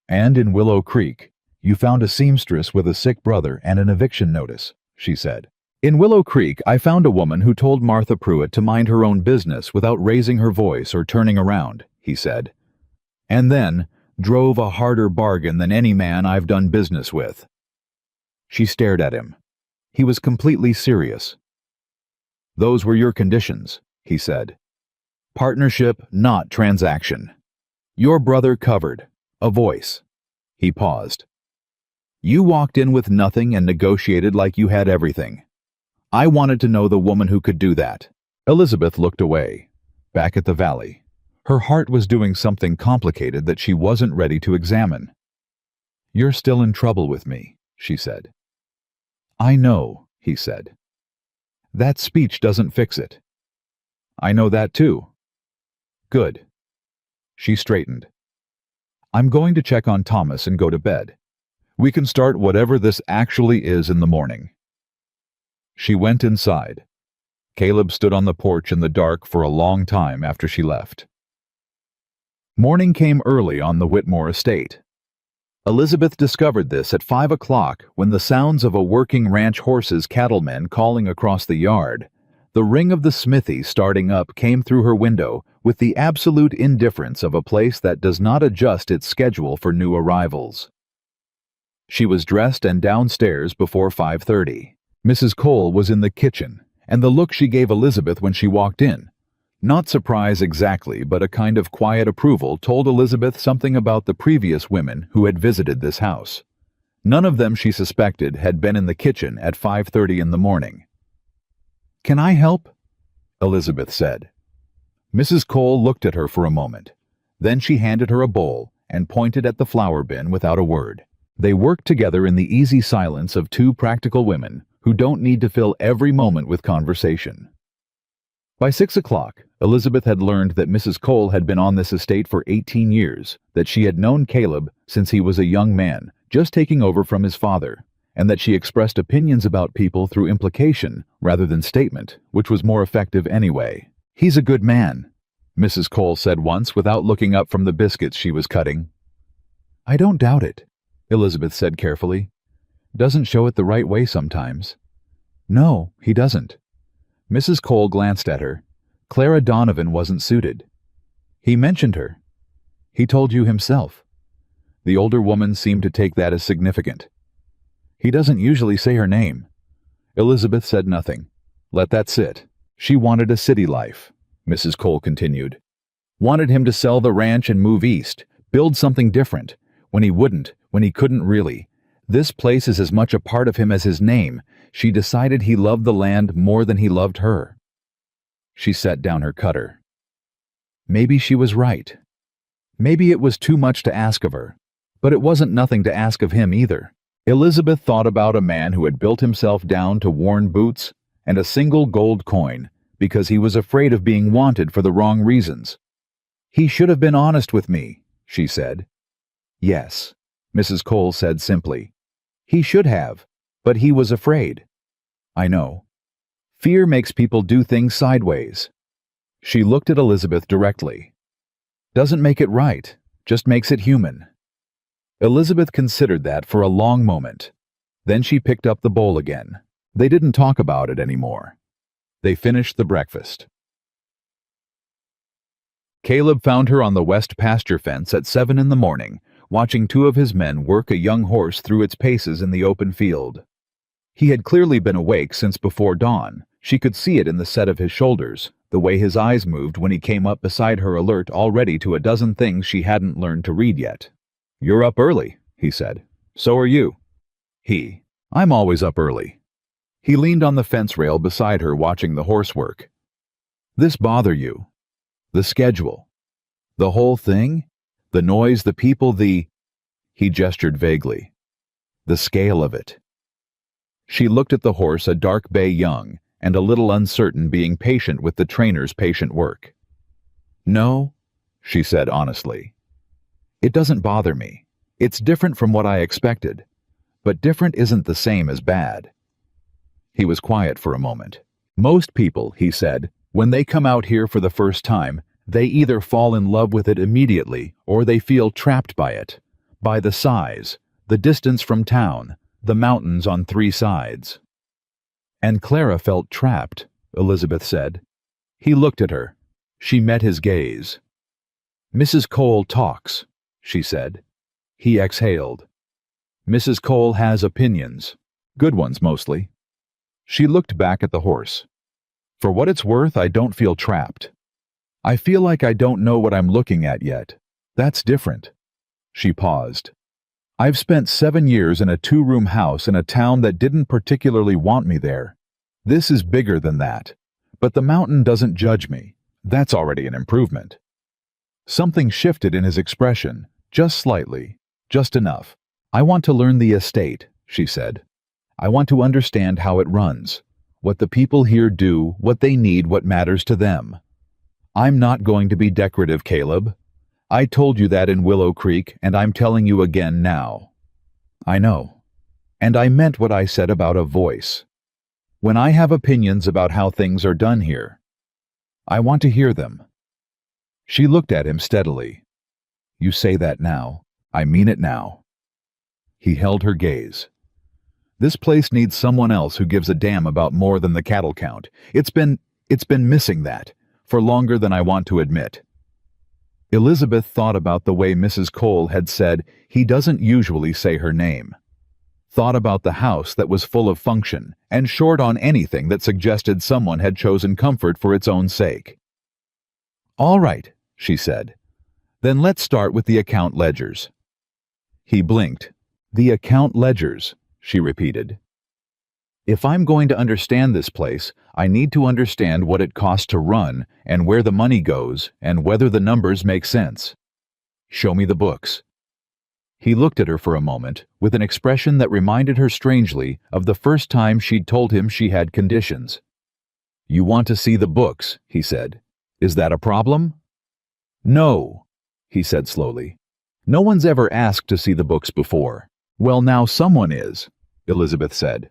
"And in Willow Creek, you found a seamstress with a sick brother and an eviction notice," she said. "In Willow Creek, I found a woman who told Martha Pruitt to mind her own business without raising her voice or turning around," he said. "And then drove a harder bargain than any man I've done business with." She stared at him. He was completely serious. "Those were your conditions," he said. "Partnership, not transaction. Your brother covered. A voice." He paused. "You walked in with nothing and negotiated like you had everything. I wanted to know the woman who could do that." Elizabeth looked away, back at the valley. Her heart was doing something complicated that she wasn't ready to examine. "You're still in trouble with me," she said. "I know," he said. "That speech doesn't fix it." "I know that too." "Good." She straightened. "I'm going to check on Thomas and go to bed. We can start whatever this actually is in the morning." She went inside. Caleb stood on the porch in the dark for a long time after she left. Morning came early on the Whitmore estate. Elizabeth discovered this at 5 o'clock when the sounds of a working ranch horse's cattlemen calling across the yard, the ring of the smithy starting up came through her window with the absolute indifference of a place that does not adjust its schedule for new arrivals. She was dressed and downstairs before 5:30. Mrs. Cole was in the kitchen, and the look she gave Elizabeth when she walked in, not surprise exactly, but a kind of quiet approval, told Elizabeth something about the previous women who had visited this house. None of them, she suspected, had been in the kitchen at 5:30 in the morning. "Can I help?" Elizabeth said. Mrs. Cole looked at her for a moment. Then she handed her a bowl and pointed at the flour bin without a word. They worked together in the easy silence of two practical women who don't need to fill every moment with conversation. By 6 o'clock, Elizabeth had learned that Mrs. Cole had been on this estate for 18 years, that she had known Caleb since he was a young man, just taking over from his father, and that she expressed opinions about people through implication rather than statement, which was more effective anyway. "He's a good man," Mrs. Cole said once without looking up from the biscuits she was cutting. "I don't doubt it," Elizabeth said carefully. "Doesn't show it the right way sometimes." "No, he doesn't." Mrs. Cole glanced at her. "Clara Donovan wasn't suited." "He mentioned her." "He told you himself." The older woman seemed to take that as significant. "He doesn't usually say her name." Elizabeth said nothing. Let that sit. She wanted a city life, Mrs. Cole continued. Wanted him to sell the ranch and move east, build something different, when he wouldn't, when he couldn't really. This place is as much a part of him as his name. She decided he loved the land more than he loved her. She set down her cutter. Maybe she was right. Maybe it was too much to ask of her, but it wasn't nothing to ask of him either. Elizabeth thought about a man who had built himself down to worn boots and a single gold coin because he was afraid of being wanted for the wrong reasons. "He should have been honest with me," she said. "Yes," Mrs. Cole said simply. "He should have, but he was afraid." "I know. Fear makes people do things sideways." She looked at Elizabeth directly. "Doesn't make it right, just makes it human." Elizabeth considered that for a long moment. Then she picked up the bowl again. They didn't talk about it anymore. They finished the breakfast. Caleb found her on the west pasture fence at 7 in the morning, watching two of his men work a young horse through its paces in the open field. He had clearly been awake since before dawn. She could see it in the set of his shoulders, the way his eyes moved when he came up beside her, alert already to a dozen things she hadn't learned to read yet. "You're up early," he said. "So are you." "I'm always up early." He leaned on the fence rail beside her, watching the horse work. "This bother you? The schedule? The whole thing? The noise, the people, He gestured vaguely. "The scale of it." She looked at the horse, a dark bay young, and a little uncertain, being patient with the trainer's patient work. "No," she said honestly. "It doesn't bother me. It's different from what I expected. But different isn't the same as bad." He was quiet for a moment. "Most people," he said, "when they come out here for the first time, they either fall in love with it immediately or they feel trapped by it. By the size, the distance from town, the mountains on three sides." "And Clara felt trapped," Elizabeth said. He looked at her. She met his gaze. "Mrs. Cole talks," she said. He exhaled. "Mrs. Cole has opinions. Good ones, mostly." She looked back at the horse. "For what it's worth, I don't feel trapped. I feel like I don't know what I'm looking at yet. That's different." She paused. "I've spent 7 years in a 2-room house in a town that didn't particularly want me there. This is bigger than that. But the mountain doesn't judge me. That's already an improvement." Something shifted in his expression, just slightly, just enough. I want to learn the estate, she said. I want to understand how it runs, what the people here do, what they need, what matters to them. I'm not going to be decorative, Caleb. I told you that in Willow Creek, and I'm telling you again now. I know. And I meant what I said about a voice. When I have opinions about how things are done here, I want to hear them. She looked at him steadily. You say that now. I mean it now. He held her gaze. This place needs someone else who gives a damn about more than the cattle count. It's been missing that, for longer than I want to admit. Elizabeth thought about the way Mrs. Cole had said he doesn't usually say her name. Thought about the house that was full of function and short on anything that suggested someone had chosen comfort for its own sake. All right, she said. Then let's start with the account ledgers. He blinked. The account ledgers, she repeated. If I'm going to understand this place, I need to understand what it costs to run and where the money goes and whether the numbers make sense. Show me the books. He looked at her for a moment with an expression that reminded her strangely of the first time she'd told him she had conditions. You want to see the books, he said. Is that a problem? No, he said slowly. No one's ever asked to see the books before. Well, now someone is, Elizabeth said.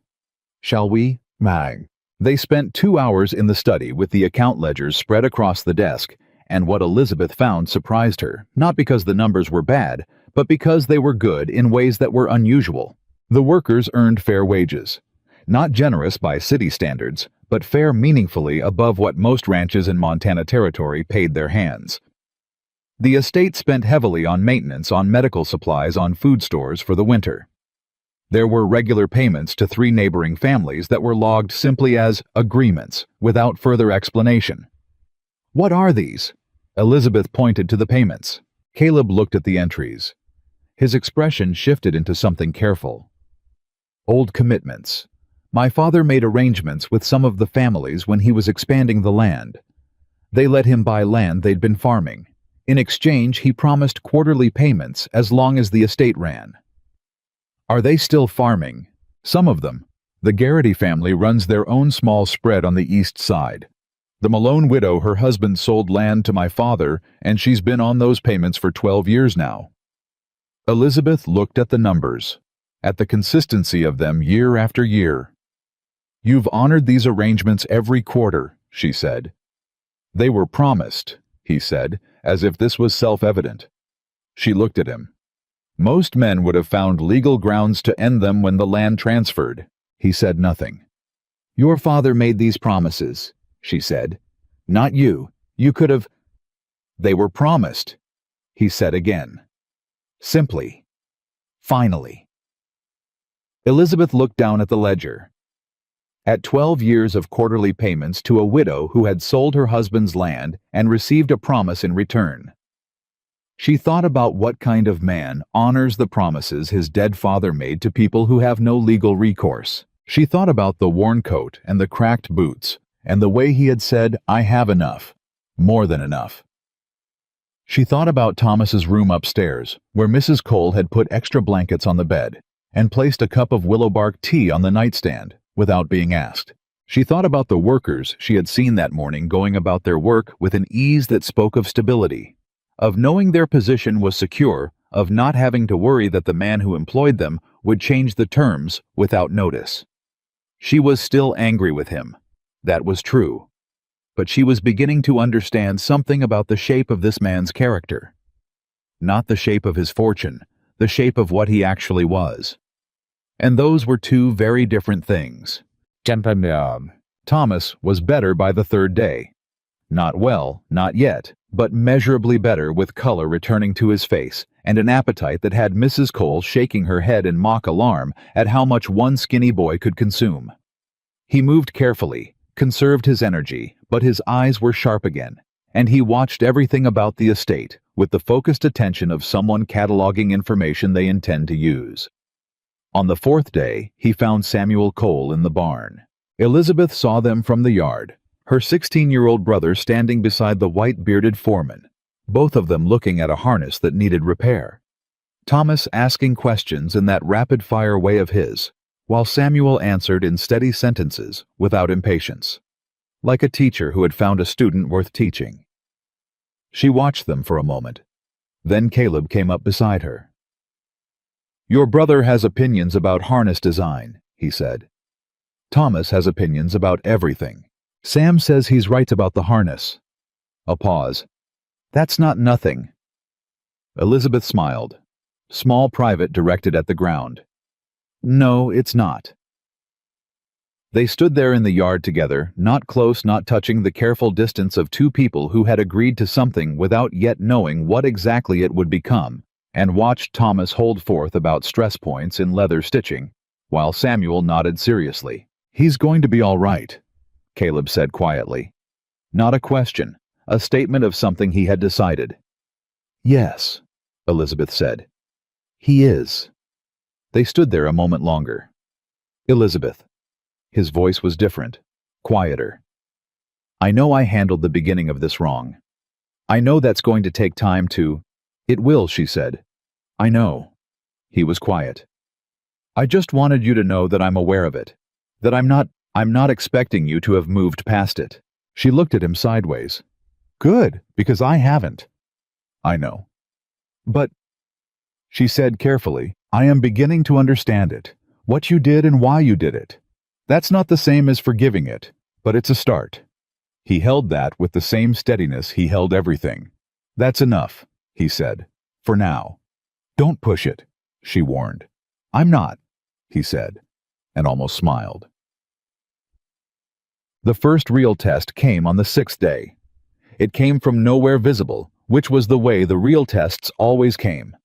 Shall we? Mag. They spent 2 hours in the study with the account ledgers spread across the desk, and what Elizabeth found surprised her, not because the numbers were bad, but because they were good in ways that were unusual. The workers earned fair wages. Not generous by city standards, but fair meaningfully above what most ranches in Montana Territory paid their hands. The estate spent heavily on maintenance, on medical supplies, on food stores for the winter. There were regular payments to 3 neighboring families that were logged simply as agreements, without further explanation. What are these? Elizabeth pointed to the payments. Caleb looked at the entries. His expression shifted into something careful. Old commitments. My father made arrangements with some of the families when he was expanding the land. They let him buy land they'd been farming. In exchange, he promised quarterly payments as long as the estate ran. Are they still farming? Some of them. The Garrity family runs their own small spread on the east side. The Malone widow, her husband sold land to my father, and she's been on those payments for 12 years now. Elizabeth looked at the numbers, at the consistency of them year after year. You've honored these arrangements every quarter, she said. They were promised, he said, as if this was self-evident. She looked at him. Most men would have found legal grounds to end them when the land transferred. He said nothing. Your father made these promises, she said. Not you. You could have... They were promised, he said again. Simply. Finally. Elizabeth looked down at the ledger. At 12 years of quarterly payments to a widow who had sold her husband's land and received a promise in return. She thought about what kind of man honors the promises his dead father made to people who have no legal recourse. She thought about the worn coat and the cracked boots, and the way he had said, I have enough, more than enough. She thought about Thomas's room upstairs, where Mrs. Cole had put extra blankets on the bed, and placed a cup of willowbark tea on the nightstand, without being asked. She thought about the workers she had seen that morning going about their work with an ease that spoke of stability, of knowing their position was secure, of not having to worry that the man who employed them would change the terms without notice. She was still angry with him. That was true. But she was beginning to understand something about the shape of this man's character. Not the shape of his fortune, the shape of what he actually was. And those were 2 very different things. Thomas was better by the 3rd day. Not well, not yet, but measurably better, with color returning to his face and an appetite that had Mrs. Cole shaking her head in mock alarm at how much one skinny boy could consume. He moved carefully, conserved his energy, but his eyes were sharp again, and he watched everything about the estate with the focused attention of someone cataloging information they intend to use. On the 4th day, he found Samuel Cole in the barn. Elizabeth saw them from the yard, her 16-year-old brother standing beside the white-bearded foreman, both of them looking at a harness that needed repair. Thomas asking questions in that rapid-fire way of his, while Samuel answered in steady sentences without impatience, like a teacher who had found a student worth teaching. She watched them for a moment. Then Caleb came up beside her. "Your brother has opinions about harness design," he said. "Thomas has opinions about everything. Sam says he's right about the harness." A pause. "That's not nothing." Elizabeth smiled. Small private directed at the ground. "No, it's not." They stood there in the yard together, not close, not touching, the careful distance of two people who had agreed to something without yet knowing what exactly it would become, and watched Thomas hold forth about stress points in leather stitching, while Samuel nodded seriously. "He's going to be all right," Caleb said quietly. Not a question, a statement of something he had decided. "Yes," Elizabeth said. "He is." They stood there a moment longer. "Elizabeth." His voice was different, quieter. "I know I handled the beginning of this wrong. I know that's going to take time to—" "It will," she said. "I know." He was quiet. "I just wanted you to know that I'm aware of it. That I'm not expecting you to have moved past it." She looked at him sideways. "Good, because I haven't." "I know." "But," she said carefully, "I am beginning to understand it. What you did and why you did it. That's not the same as forgiving it, but it's a start." He held that with the same steadiness he held everything. "That's enough," he said. "For now." "Don't push it," she warned. "I'm not," he said, and almost smiled. The first real test came on the 6th day. It came from nowhere visible, which was the way the real tests always came.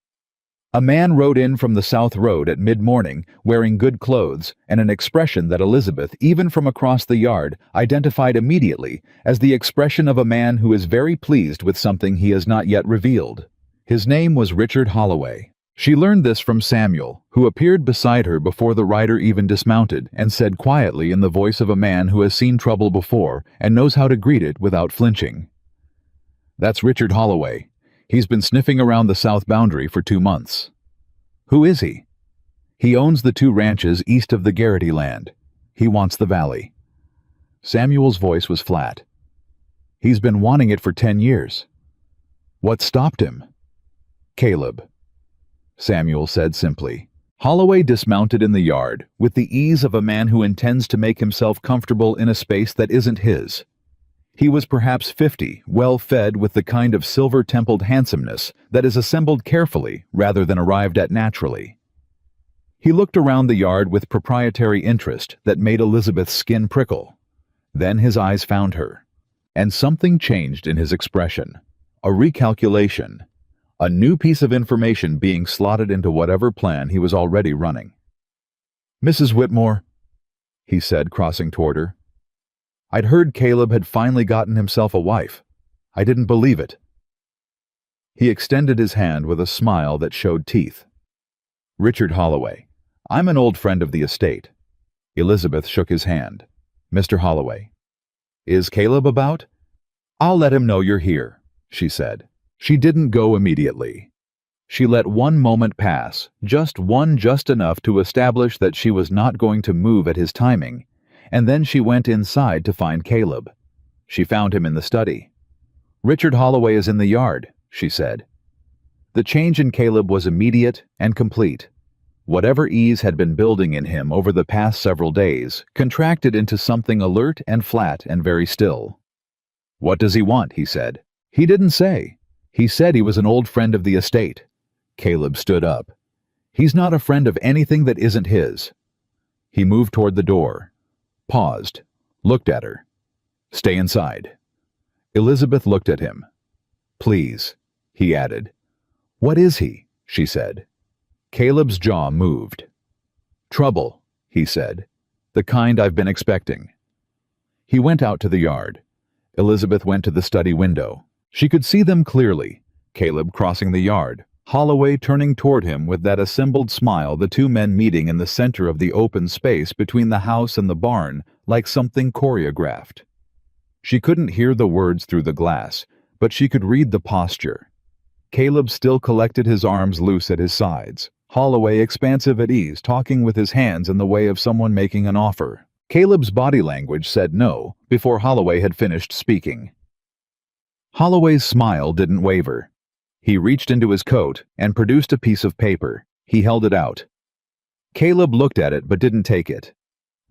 A man rode in from the South Road at mid-morning, wearing good clothes, and an expression that Elizabeth, even from across the yard, identified immediately as the expression of a man who is very pleased with something he has not yet revealed. His name was Richard Holloway. She learned this from Samuel, who appeared beside her before the rider even dismounted, and said quietly in the voice of a man who has seen trouble before and knows how to greet it without flinching. "That's Richard Holloway. He's been sniffing around the south boundary for 2 months." "Who is he?" "He owns the 2 ranches east of the Garrity land. He wants the valley." Samuel's voice was flat. "He's been wanting it for 10 years. What stopped him?" "Caleb," Samuel said simply. Holloway dismounted in the yard, with the ease of a man who intends to make himself comfortable in a space that isn't his. He was perhaps 50, well-fed, with the kind of silver-templed handsomeness that is assembled carefully rather than arrived at naturally. He looked around the yard with proprietary interest that made Elizabeth's skin prickle. Then his eyes found her, and something changed in his expression. A recalculation. A new piece of information being slotted into whatever plan he was already running. "Mrs. Whitmore," he said, crossing toward her. "I'd heard Caleb had finally gotten himself a wife. I didn't believe it." He extended his hand with a smile that showed teeth. "Richard Holloway. I'm an old friend of the estate." Elizabeth shook his hand. "Mr. Holloway. Is Caleb about?" "I'll let him know you're here," she said. She didn't go immediately. She let one moment pass, just enough to establish that she was not going to move at his timing, and then she went inside to find Caleb. She found him in the study. "Richard Holloway is in the yard," she said. The change in Caleb was immediate and complete. Whatever ease had been building in him over the past several days contracted into something alert and flat and very still. "What does he want?" he said. "He didn't say. He said he was an old friend of the estate." Caleb stood up. "He's not a friend of anything that isn't his." He moved toward the door, paused, looked at her. "Stay inside." Elizabeth looked at him. "Please," he added. "What is he?" she said. Caleb's jaw moved. "Trouble," he said. "The kind I've been expecting." He went out to the yard. Elizabeth went to the study window. She could see them clearly, Caleb crossing the yard, Holloway turning toward him with that assembled smile, the 2 men meeting in the center of the open space between the house and the barn like something choreographed. She couldn't hear the words through the glass, but she could read the posture. Caleb still collected, his arms loose at his sides. Holloway expansive at ease, talking with his hands in the way of someone making an offer. Caleb's body language said no before Holloway had finished speaking. Holloway's smile didn't waver. He reached into his coat and produced a piece of paper. He held it out. Caleb looked at it but didn't take it.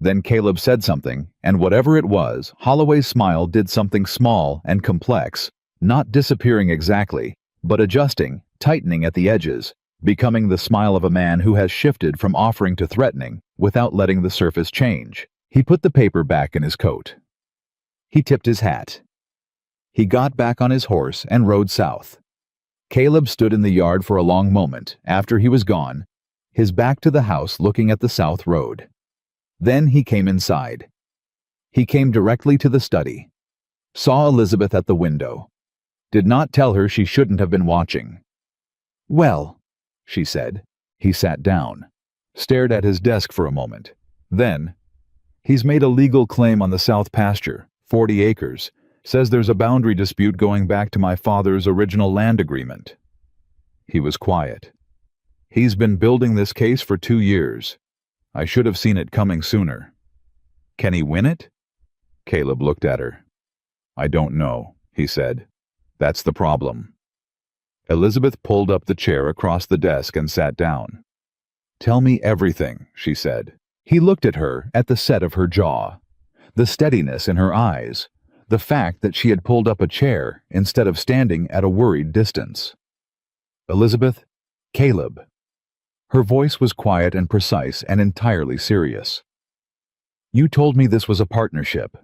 Then Caleb said something, and whatever it was, Holloway's smile did something small and complex, not disappearing exactly, but adjusting, tightening at the edges, becoming the smile of a man who has shifted from offering to threatening without letting the surface change. He put the paper back in his coat. He tipped his hat. He got back on his horse and rode south. Caleb stood in the yard for a long moment after he was gone, his back to the house looking at the south road. Then he came inside. He came directly to the study. Saw Elizabeth at the window. Did not tell her she shouldn't have been watching. "Well," she said. He sat down, stared at his desk for a moment. Then, "He's made a legal claim on the south pasture, 40 acres. Says there's a boundary dispute going back to my father's original land agreement." He was quiet. "He's been building this case for 2 years. I should have seen it coming sooner." "Can he win it?" Caleb looked at her. "I don't know," he said. "That's the problem." Elizabeth pulled up the chair across the desk and sat down. "Tell me everything," she said. He looked at her, at the set of her jaw, the steadiness in her eyes, the fact that she had pulled up a chair instead of standing at a worried distance. "Elizabeth, Caleb." Her voice was quiet and precise and entirely serious. "You told me this was a partnership.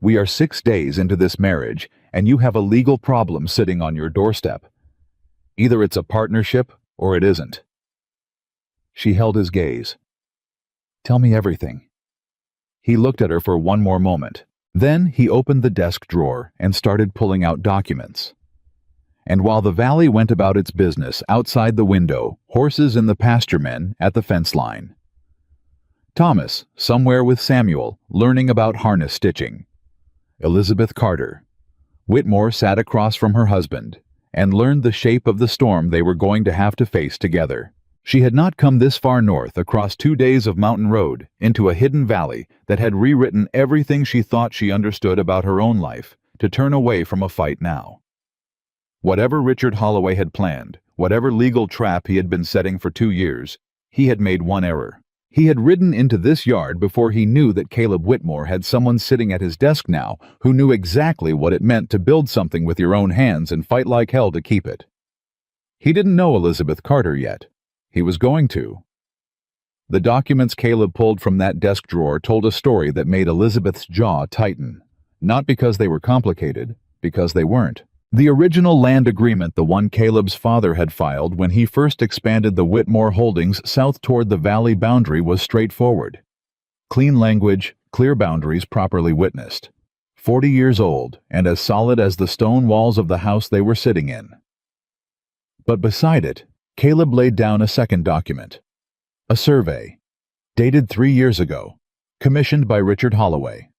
We are 6 days into this marriage, and you have a legal problem sitting on your doorstep. Either it's a partnership or it isn't." She held his gaze. "Tell me everything." He looked at her for one more moment. Then he opened the desk drawer and started pulling out documents. And while the valley went about its business, outside the window, horses in the pasture, men at the fence line. Thomas, somewhere with Samuel, learning about harness stitching. Elizabeth Carter. Whitmore sat across from her husband and learned the shape of the storm they were going to have to face together. She had not come this far north across 2 days of mountain road into a hidden valley that had rewritten everything she thought she understood about her own life to turn away from a fight now. Whatever Richard Holloway had planned, whatever legal trap he had been setting for 2 years, he had made one error. He had ridden into this yard before he knew that Caleb Whitmore had someone sitting at his desk now who knew exactly what it meant to build something with your own hands and fight like hell to keep it. He didn't know Elizabeth Carter yet. He was going to. The documents Caleb pulled from that desk drawer told a story that made Elizabeth's jaw tighten. Not because they were complicated, because they weren't. The original land agreement, the one Caleb's father had filed when he first expanded the Whitmore holdings south toward the valley boundary, was straightforward. Clean language, clear boundaries properly witnessed. 40 years old and as solid as the stone walls of the house they were sitting in. But beside it, Caleb laid down a second document. A survey, dated 3 years ago, commissioned by Richard Holloway.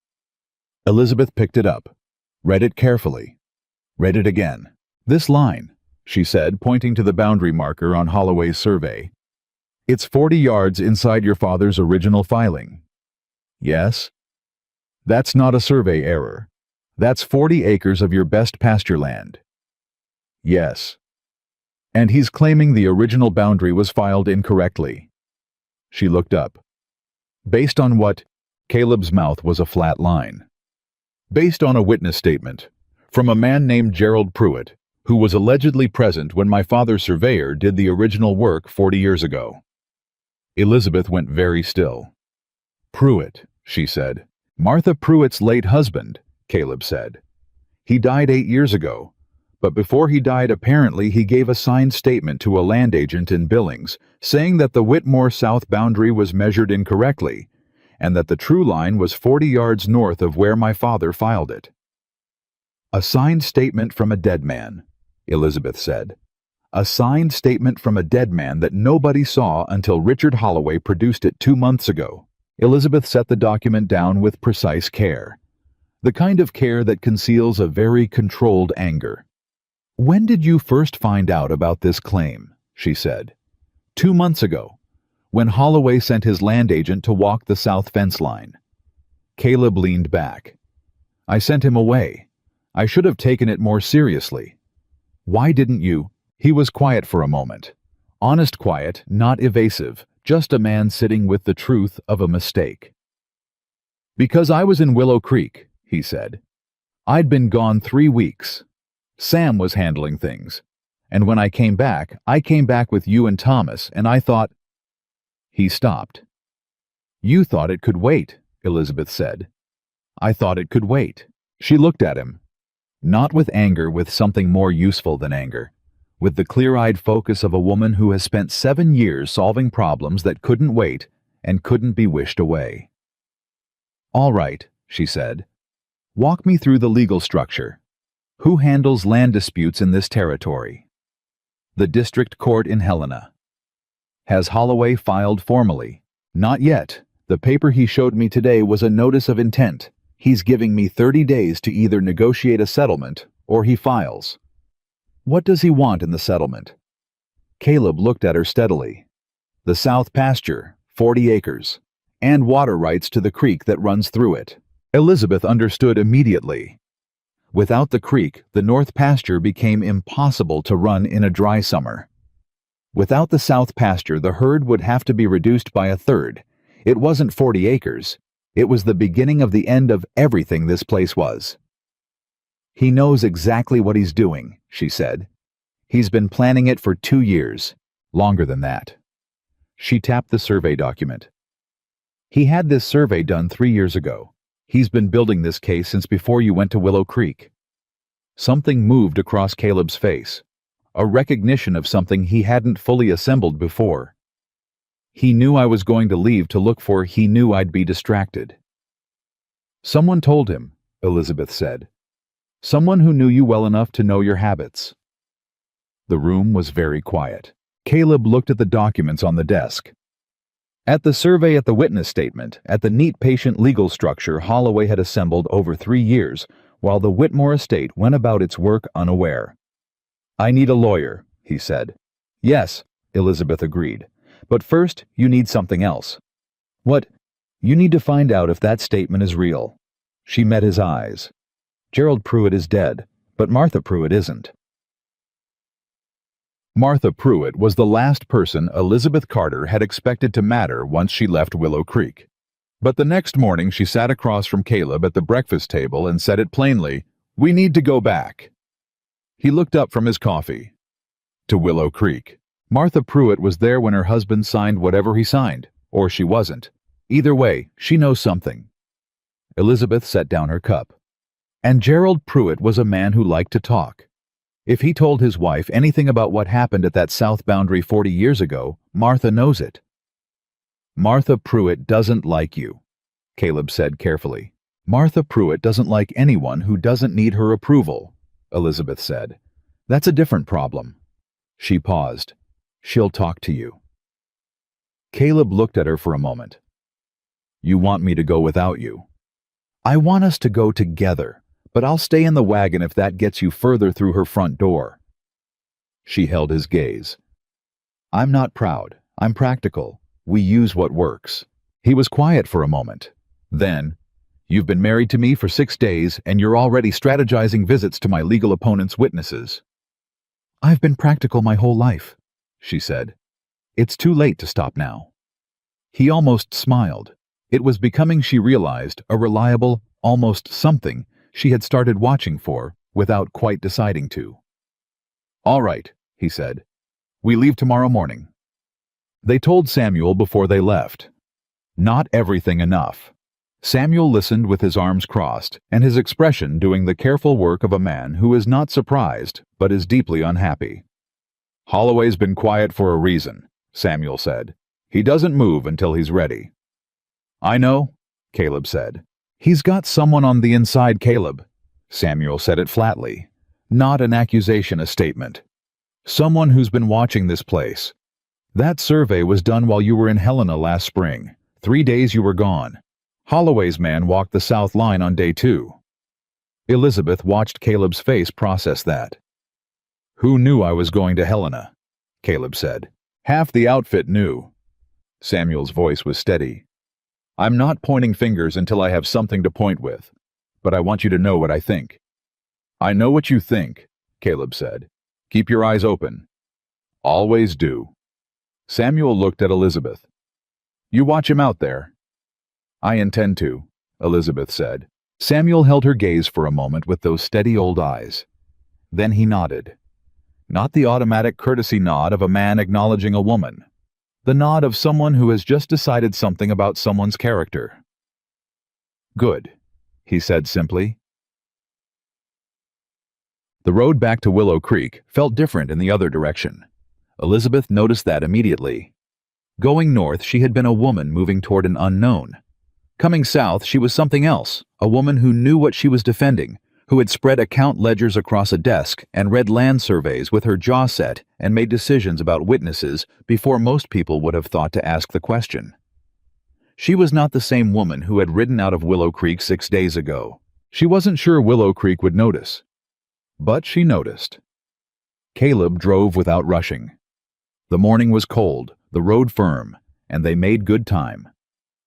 Elizabeth picked it up, read it carefully, read it again. "This line," she said, pointing to the boundary marker on Holloway's survey. "It's 40 yards inside your father's original filing." "Yes." "That's not a survey error. That's 40 acres of your best pasture land." "Yes." "And he's claiming the original boundary was filed incorrectly." She looked up. "Based on what?" Caleb's mouth was a flat line. "Based on a witness statement from a man named Gerald Pruitt, who was allegedly present when my father's surveyor did the original work 40 years ago." Elizabeth went very still. "Pruitt," she said. "Martha Pruitt's late husband," Caleb said. "He died 8 years ago, but before he died apparently he gave a signed statement to a land agent in Billings saying that the Whitmore south boundary was measured incorrectly and that the true line was 40 yards north of where my father filed it." "A signed statement from a dead man," Elizabeth said. "A signed statement from a dead man that nobody saw until Richard Holloway produced it 2 months ago." Elizabeth set the document down with precise care. The kind of care that conceals a very controlled anger. "When did you first find out about this claim?" she said. "2 months ago, when Holloway sent his land agent to walk the south fence line." Caleb leaned back. "I sent him away. I should have taken it more seriously." "Why didn't you?" He was quiet for a moment. Honest quiet, not evasive, just a man sitting with the truth of a mistake. "Because I was in Willow Creek," he said. "I'd been gone 3 weeks. Sam was handling things. And when I came back with you and Thomas, and I thought—" He stopped. "You thought it could wait," Elizabeth said. "I thought it could wait." She looked at him. Not with anger, with something more useful than anger. With the clear-eyed focus of a woman who has spent 7 years solving problems that couldn't wait and couldn't be wished away. "All right," she said. "Walk me through the legal structure. Who handles land disputes in this territory?" "The district court in Helena." "Has Holloway filed formally?" "Not yet. The paper he showed me today was a notice of intent. He's giving me 30 days to either negotiate a settlement or he files." "What does he want in the settlement?" Caleb looked at her steadily. "The south pasture, 40 acres, and water rights to the creek that runs through it." Elizabeth understood immediately. Without the creek, the north pasture became impossible to run in a dry summer. Without the south pasture, the herd would have to be reduced by a third. It wasn't 40 acres. It was the beginning of the end of everything this place was. "He knows exactly what he's doing," she said. "He's been planning it for 2 years. Longer than that." She tapped the survey document. "He had this survey done 3 years ago. He's been building this case since before you went to Willow Creek." Something moved across Caleb's face. A recognition of something he hadn't fully assembled before. "He knew I was going to leave to look for he knew I'd be distracted." "Someone told him," Elizabeth said. "Someone who knew you well enough to know your habits." The room was very quiet. Caleb looked at the documents on the desk. At the survey, at the witness statement, at the neat patient legal structure Holloway had assembled over 3 years, while the Whitmore estate went about its work unaware. "I need a lawyer," he said. "Yes," Elizabeth agreed. "But first, you need something else." "What?" "You need to find out if that statement is real." She met his eyes. "Gerald Pruitt is dead, but Martha Pruitt isn't." Martha Pruitt was the last person Elizabeth Carter had expected to matter once she left Willow Creek. But the next morning she sat across from Caleb at the breakfast table and said it plainly, "We need to go back." He looked up from his coffee. "To Willow Creek." Martha Pruitt was there when her husband signed whatever he signed, or she wasn't. Either way, she knows something. Elizabeth set down her cup. And Gerald Pruitt was a man who liked to talk. If he told his wife anything about what happened at that south boundary 40 years ago, Martha knows it. "Martha Pruitt doesn't like you," Caleb said carefully. "Martha Pruitt doesn't like anyone who doesn't need her approval," Elizabeth said. "That's a different problem." She paused. "She'll talk to you." Caleb looked at her for a moment. "You want me to go without you?" "I want us to go together, but I'll stay in the wagon if that gets you further through her front door." She held his gaze. "I'm not proud. I'm practical. We use what works." He was quiet for a moment. Then, "You've been married to me for 6 days, and you're already strategizing visits to my legal opponent's witnesses." "I've been practical my whole life," she said. "It's too late to stop now." He almost smiled. It was becoming, she realized, a reliable, almost something she had started watching for without quite deciding to. "All right," he said. "We leave tomorrow morning." They told Samuel before they left. Not everything enough. Samuel listened with his arms crossed, and his expression doing the careful work of a man who is not surprised but is deeply unhappy. "Holloway's been quiet for a reason," Samuel said. "He doesn't move until he's ready." "I know," Caleb said. "He's got someone on the inside, Caleb." Samuel said it flatly. Not an accusation, a statement. "Someone who's been watching this place. That survey was done while you were in Helena last spring. 3 days you were gone. Holloway's man walked the south line on day 2. Elizabeth watched Caleb's face process that. Who knew I was going to Helena? Caleb said. Half the outfit knew. Samuel's voice was steady. I'm not pointing fingers until I have something to point with, but I want you to know what I think. I know what you think, Caleb said. Keep your eyes open. Always do. Samuel looked at Elizabeth. You watch him out there. I intend to, Elizabeth said. Samuel held her gaze for a moment with those steady old eyes. Then he nodded. Not the automatic courtesy nod of a man acknowledging a woman. The nod of someone who has just decided something about someone's character. Good, he said simply. The road back to Willow Creek felt different in the other direction. Elizabeth noticed that immediately. Going north, she had been a woman moving toward an unknown. Coming south, she was something else, a woman who knew what she was defending, who had spread account ledgers across a desk and read land surveys with her jaw set and made decisions about witnesses before most people would have thought to ask the question. She was not the same woman who had ridden out of Willow Creek 6 days ago. She wasn't sure Willow Creek would notice. But she noticed. Caleb drove without rushing. The morning was cold, the road firm, and they made good time.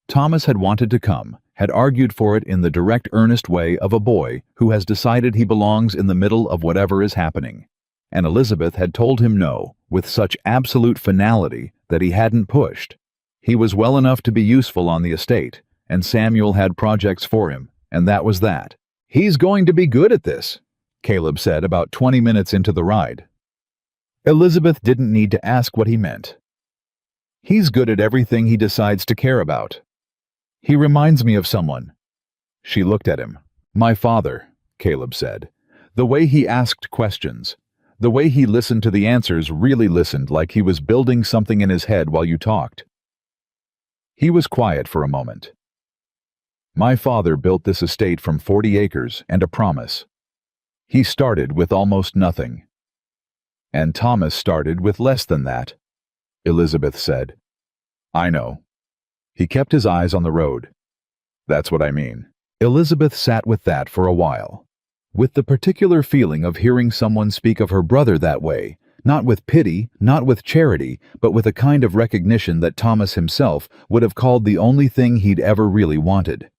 Thomas had wanted to come, had argued for it in the direct, earnest way of a boy who has decided he belongs in the middle of whatever is happening. And Elizabeth had told him no, with such absolute finality that he hadn't pushed. He was well enough to be useful on the estate, and Samuel had projects for him, and that was that. He's going to be good at this, Caleb said about 20 minutes into the ride. Elizabeth didn't need to ask what he meant. He's good at everything he decides to care about. He reminds me of someone. She looked at him. My father, Caleb said. The way he asked questions, the way he listened to the answers, really listened like he was building something in his head while you talked. He was quiet for a moment. My father built this estate from 40 acres and a promise. He started with almost nothing. And Thomas started with less than that, Elizabeth said. I know. He kept his eyes on the road. That's what I mean. Elizabeth sat with that for a while, with the particular feeling of hearing someone speak of her brother that way, not with pity, not with charity, but with a kind of recognition that Thomas himself would have called the only thing he'd ever really wanted.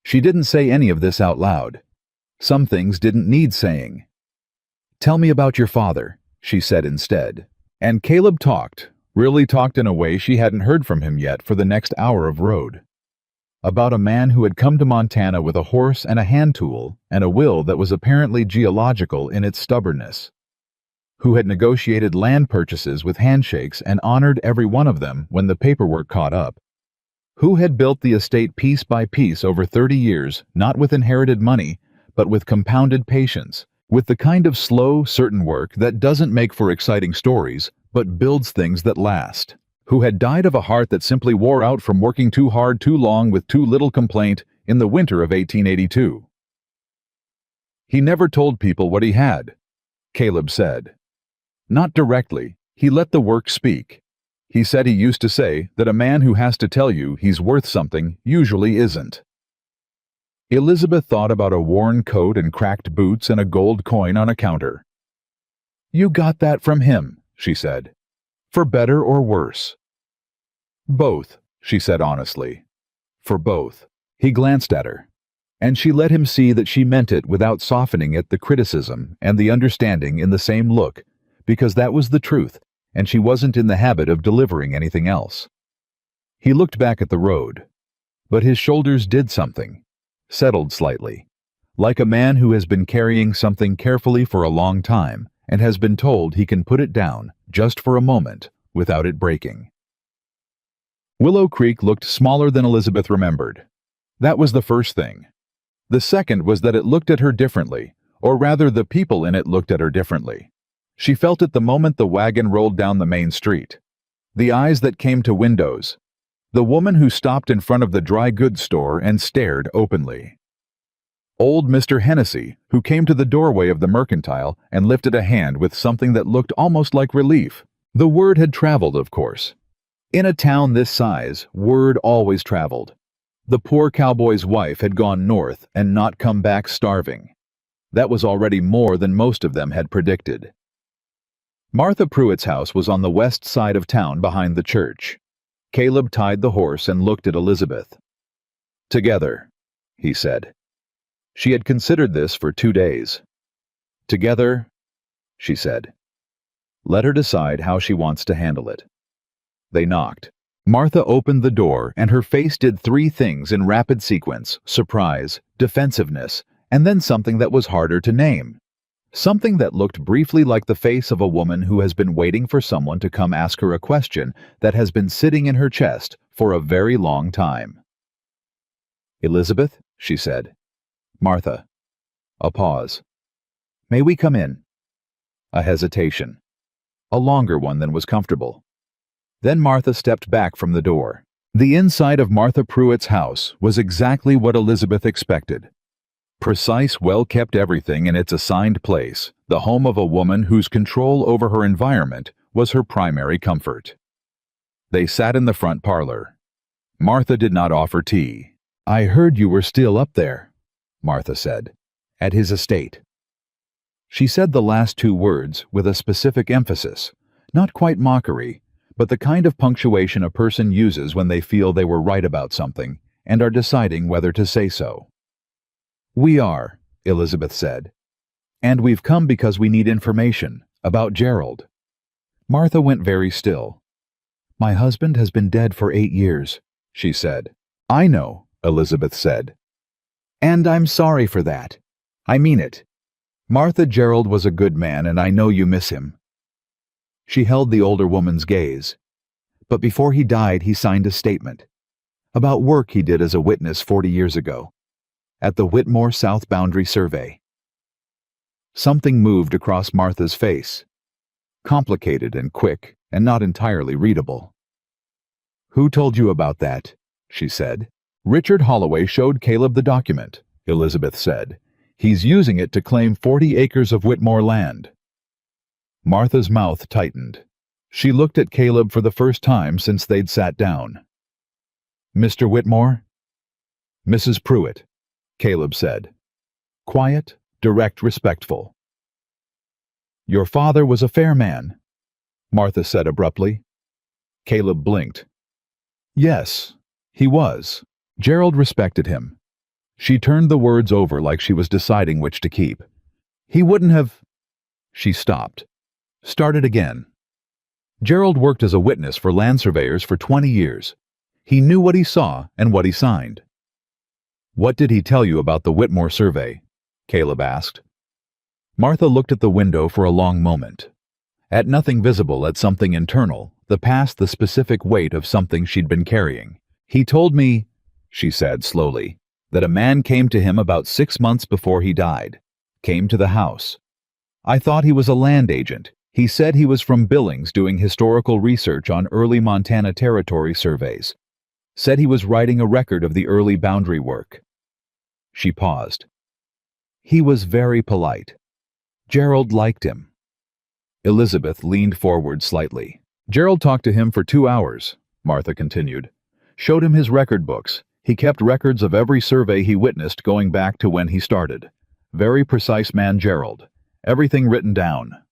She didn't say any of this out loud. Some things didn't need saying. Tell me about your father, she said instead. And Caleb talked, really talked in a way she hadn't heard from him yet for the next hour of road. About a man who had come to Montana with a horse and a hand tool and a will that was apparently geological in its stubbornness. Who had negotiated land purchases with handshakes and honored every one of them when the paperwork caught up. Who had built the estate piece by piece over 30 years, not with inherited money, but with compounded patience, with the kind of slow, certain work that doesn't make for exciting stories, but builds things that last. Who had died of a heart that simply wore out from working too hard too long with too little complaint in the winter of 1882. He never told people what he had, Caleb said. Not directly, he let the work speak. He said he used to say that a man who has to tell you he's worth something usually isn't. Elizabeth thought about a worn coat and cracked boots and a gold coin on a counter. You got that from him, she said. For better or worse? Both, she said honestly. For both. He glanced at her, and she let him see that she meant it without softening it, the criticism and the understanding in the same look, because that was the truth, and she wasn't in the habit of delivering anything else. He looked back at the road, but his shoulders did something, settled slightly, like a man who has been carrying something carefully for a long time and has been told he can put it down just for a moment without it breaking. Willow Creek looked smaller than Elizabeth remembered. That was the first thing. The second was that it looked at her differently, or rather the people in it looked at her differently. She felt it the moment the wagon rolled down the main street. The eyes that came to windows. The woman who stopped in front of the dry goods store and stared openly. Old Mr. Hennessy, who came to the doorway of the mercantile and lifted a hand with something that looked almost like relief. The word had traveled, of course. In a town this size, word always traveled. The poor cowboy's wife had gone north and not come back starving. That was already more than most of them had predicted. Martha Pruitt's house was on the west side of town behind the church. Caleb tied the horse and looked at Elizabeth. "Together," he said. She had considered this for 2 days. "Together," she said. "Let her decide how she wants to handle it." They knocked. Martha opened the door, and her face did 3 things in rapid sequence: surprise, defensiveness, and then something that was harder to name. Something that looked briefly like the face of a woman who has been waiting for someone to come ask her a question that has been sitting in her chest for a very long time. "Elizabeth," she said. "Martha." A pause. "May we come in?" A hesitation. A longer one than was comfortable. Then Martha stepped back from the door. The inside of Martha Pruitt's house was exactly what Elizabeth expected. Precise, well-kept everything in its assigned place, the home of a woman whose control over her environment was her primary comfort. They sat in the front parlor. Martha did not offer tea. "I heard you were still up there," Martha said, "at his estate." She said the last 2 words with a specific emphasis, not quite mockery, but the kind of punctuation a person uses when they feel they were right about something and are deciding whether to say so. "We are," Elizabeth said. "And we've come because we need information about Gerald." Martha went very still. "My husband has been dead for 8 years, she said. "I know," Elizabeth said. "And I'm sorry for that. I mean it. Martha, Gerald was a good man, and I know you miss him." She held the older woman's gaze. "But before he died, he signed a statement about work he did as a witness 40 years ago. At the Whitmore South Boundary Survey." Something moved across Martha's face. Complicated and quick, and not entirely readable. "Who told you about that?" she said. "Richard Holloway showed Caleb the document," Elizabeth said. "He's using it to claim 40 acres of Whitmore land." Martha's mouth tightened. She looked at Caleb for the first time since they'd sat down. "Mr. Whitmore?" "Mrs. Pruitt," Caleb said. Quiet, direct, respectful. "Your father was a fair man," Martha said abruptly. Caleb blinked. "Yes, he was. Gerald respected him." She turned the words over like she was deciding which to keep. "He wouldn't have—" She stopped. Started again. "Gerald worked as a witness for land surveyors for 20 years. He knew what he saw and what he signed." "What did he tell you about the Whitmore survey?" Caleb asked. Martha looked at the window for a long moment. At nothing visible, at something internal, the past, the specific weight of something she'd been carrying. "He told me," she said slowly, "that a man came to him about 6 months before he died. Came to the house. I thought he was a land agent. He said he was from Billings doing historical research on early Montana territory surveys. Said he was writing a record of the early boundary work." She paused. "He was very polite. Gerald liked him." Elizabeth leaned forward slightly. "Gerald talked to him for 2 hours, Martha continued. "Showed him his record books. He kept records of every survey he witnessed going back to when he started. Very precise man, Gerald. Everything written down."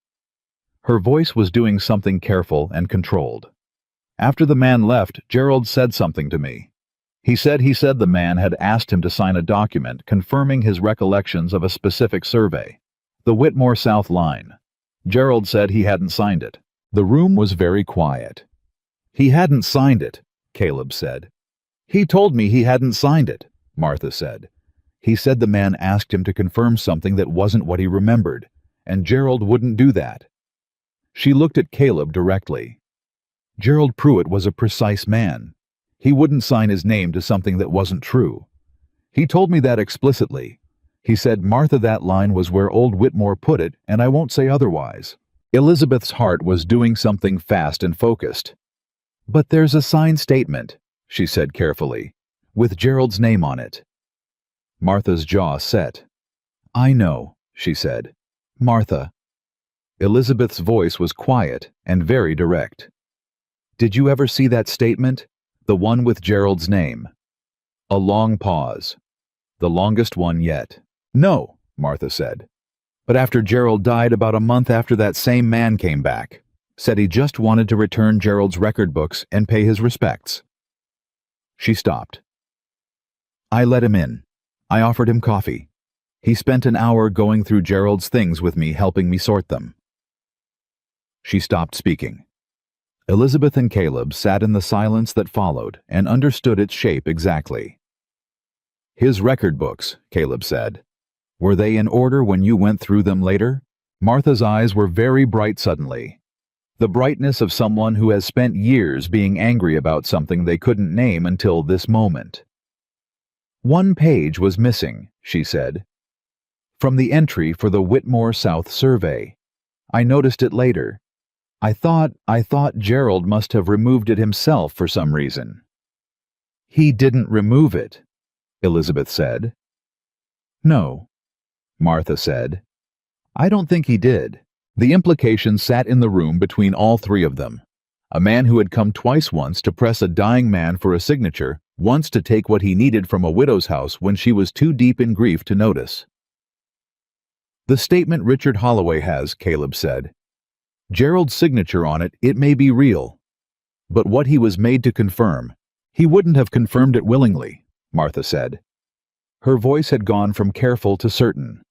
Her voice was doing something careful and controlled. "After the man left, Gerald said something to me. He said the man had asked him to sign a document confirming his recollections of a specific survey, the Whitmore South line. Gerald said he hadn't signed it." The room was very quiet. "He hadn't signed it," Caleb said. "He told me he hadn't signed it," Martha said. "He said the man asked him to confirm something that wasn't what he remembered, and Gerald wouldn't do that." She looked at Caleb directly. Gerald Pruitt was a precise man. He wouldn't sign his name to something that wasn't true. He told me that explicitly. He said, "Martha, that line was where old Whitmore put it, and I won't say otherwise." Elizabeth's heart was doing something fast and focused. "But there's a signed statement," she said carefully, "with Gerald's name on it." Martha's jaw set. "I know," she said. "Martha." Elizabeth's voice was quiet and very direct. "Did you ever see that statement? The one with Gerald's name?" A long pause. The longest one yet. "No," Martha said. But after Gerald died about a month after, that same man came back, said he just wanted to return Gerald's record books and pay his respects. She stopped. I let him in. I offered him coffee. He spent an hour going through Gerald's things with me, helping me sort them. She stopped speaking. Elizabeth and Caleb sat in the silence that followed and understood its shape exactly. His record books, Caleb said. Were they in order when you went through them later? Martha's eyes were very bright suddenly. The brightness of someone who has spent years being angry about something they couldn't name until this moment. One page was missing, she said. From the entry for the Whitmore South survey. I noticed it later. I thought Gerald must have removed it himself for some reason. He didn't remove it, Elizabeth said. No, Martha said. I don't think he did. The implication sat in the room between all three of them. A man who had come twice, once to press a dying man for a signature, once to take what he needed from a widow's house when she was too deep in grief to notice. The statement Richard Holloway has, Caleb said. Gerald's signature on it, it may be real. But what he was made to confirm, he wouldn't have confirmed it willingly, Martha said. Her voice had gone from careful to certain.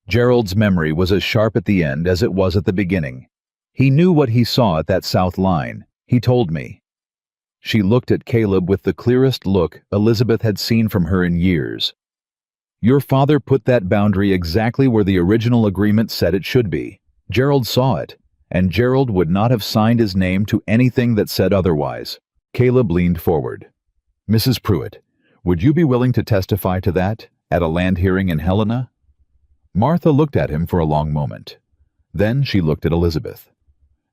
Gerald's memory was as sharp at the end as it was at the beginning. He knew what he saw at that south line. He told me. She looked at Caleb with the clearest look Elizabeth had seen from her in years. Your father put that boundary exactly where the original agreement said it should be. Gerald saw it, and Gerald would not have signed his name to anything that said otherwise. Caleb leaned forward. Mrs. Pruitt, would you be willing to testify to that at a land hearing in Helena? Martha looked at him for a long moment. Then she looked at Elizabeth.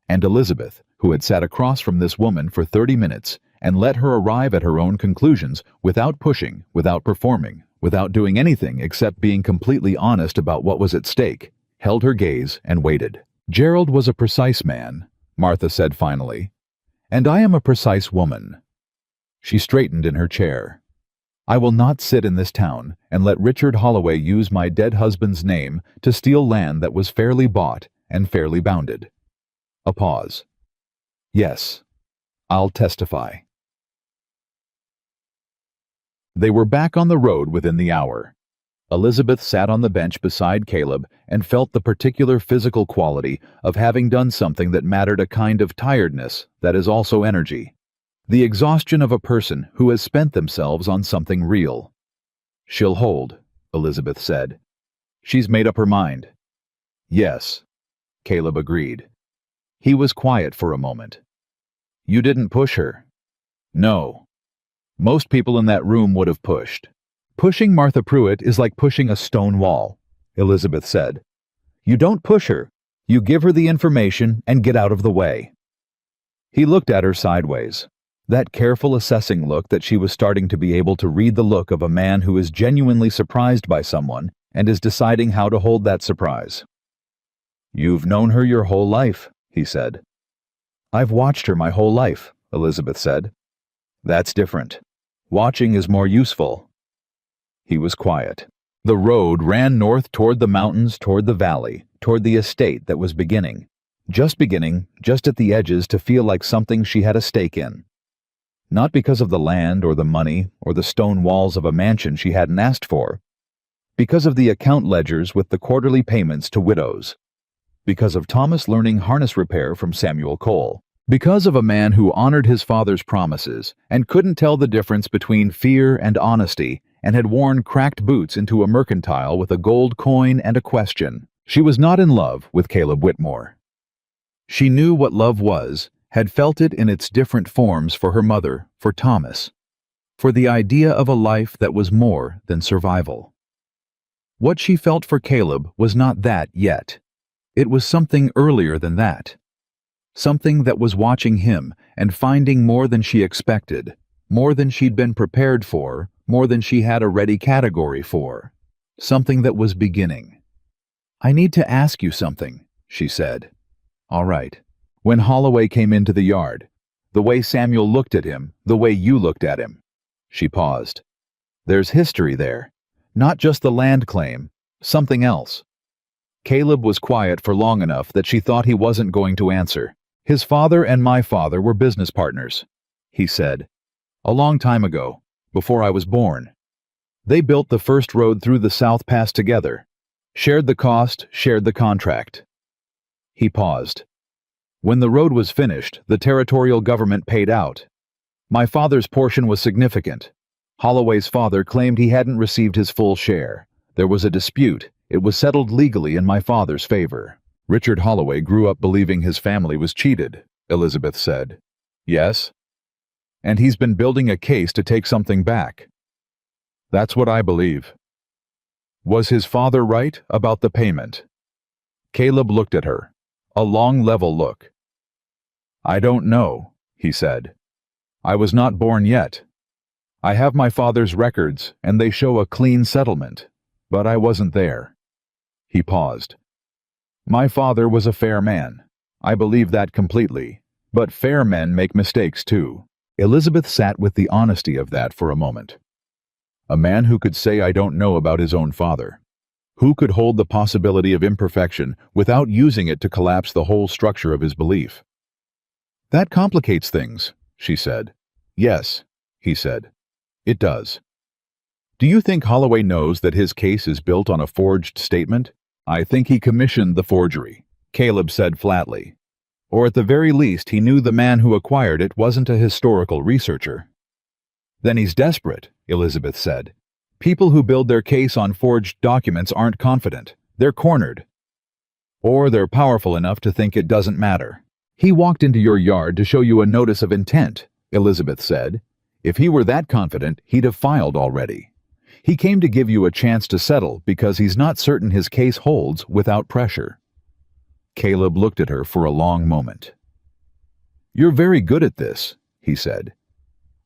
And Elizabeth, who had sat across from this woman for 30 minutes and let her arrive at her own conclusions without pushing, without performing, without doing anything except being completely honest about what was at stake, held her gaze and waited. Gerald was a precise man, Martha said finally, and I am a precise woman. She straightened in her chair. I will not sit in this town and let Richard Holloway use my dead husband's name to steal land that was fairly bought and fairly bounded. A pause. Yes, I'll testify. They were back on the road within the hour. Elizabeth sat on the bench beside Caleb and felt the particular physical quality of having done something that mattered, a kind of tiredness that is also energy. The exhaustion of a person who has spent themselves on something real. She'll hold, Elizabeth said. She's made up her mind. Yes, Caleb agreed. He was quiet for a moment. You didn't push her? No. Most people in that room would have pushed. Pushing Martha Pruitt is like pushing a stone wall, Elizabeth said. You don't push her. You give her the information and get out of the way. He looked at her sideways. That careful assessing look that she was starting to be able to read, the look of a man who is genuinely surprised by someone and is deciding how to hold that surprise. You've known her your whole life, he said. I've watched her my whole life, Elizabeth said. That's different. Watching is more useful. He was quiet. The road ran north toward the mountains, toward the valley, toward the estate that was beginning, just at the edges, to feel like something she had a stake in. Not because of the land or the money or the stone walls of a mansion she hadn't asked for, because of the account ledgers with the quarterly payments to widows, because of Thomas learning harness repair from Samuel Cole, because of a man who honored his father's promises and couldn't tell the difference between fear and honesty and had worn cracked boots into a mercantile with a gold coin and a question. She was not in love with Caleb Whitmore. She knew what love was, had felt it in its different forms for her mother, for Thomas, for the idea of a life that was more than survival. What she felt for Caleb was not that yet. It was something earlier than that. Something that was watching him and finding more than she expected, more than she'd been prepared for, more than she had a ready category for. Something that was beginning. I need to ask you something, she said. All right. When Holloway came into the yard, the way Samuel looked at him, the way you looked at him. She paused. There's history there. Not just the land claim, something else. Caleb was quiet for long enough that she thought he wasn't going to answer. His father and my father were business partners, he said. A long time ago, before I was born. They built the first road through the South Pass together. Shared the cost, shared the contract. He paused. When the road was finished, the territorial government paid out. My father's portion was significant. Holloway's father claimed he hadn't received his full share. There was a dispute. It was settled legally in my father's favor. Richard Holloway grew up believing his family was cheated, Elizabeth said. Yes? And he's been building a case to take something back. That's what I believe. Was his father right about the payment? Caleb looked at her. A long, level look. I don't know, he said. I was not born yet. I have my father's records, and they show a clean settlement, but I wasn't there. He paused. My father was a fair man. I believe that completely. But fair men make mistakes too. Elizabeth sat with the honesty of that for a moment. A man who could say I don't know about his own father. Who could hold the possibility of imperfection without using it to collapse the whole structure of his belief? That complicates things, she said. Yes, he said. It does. Do you think Holloway knows that his case is built on a forged statement? I think he commissioned the forgery, Caleb said flatly. Or at the very least, he knew the man who acquired it wasn't a historical researcher. Then he's desperate, Elizabeth said. People who build their case on forged documents aren't confident. They're cornered. Or they're powerful enough to think it doesn't matter. He walked into your yard to show you a notice of intent, Elizabeth said. If he were that confident, he'd have filed already. He came to give you a chance to settle because he's not certain his case holds without pressure. Caleb looked at her for a long moment. You're very good at this, he said.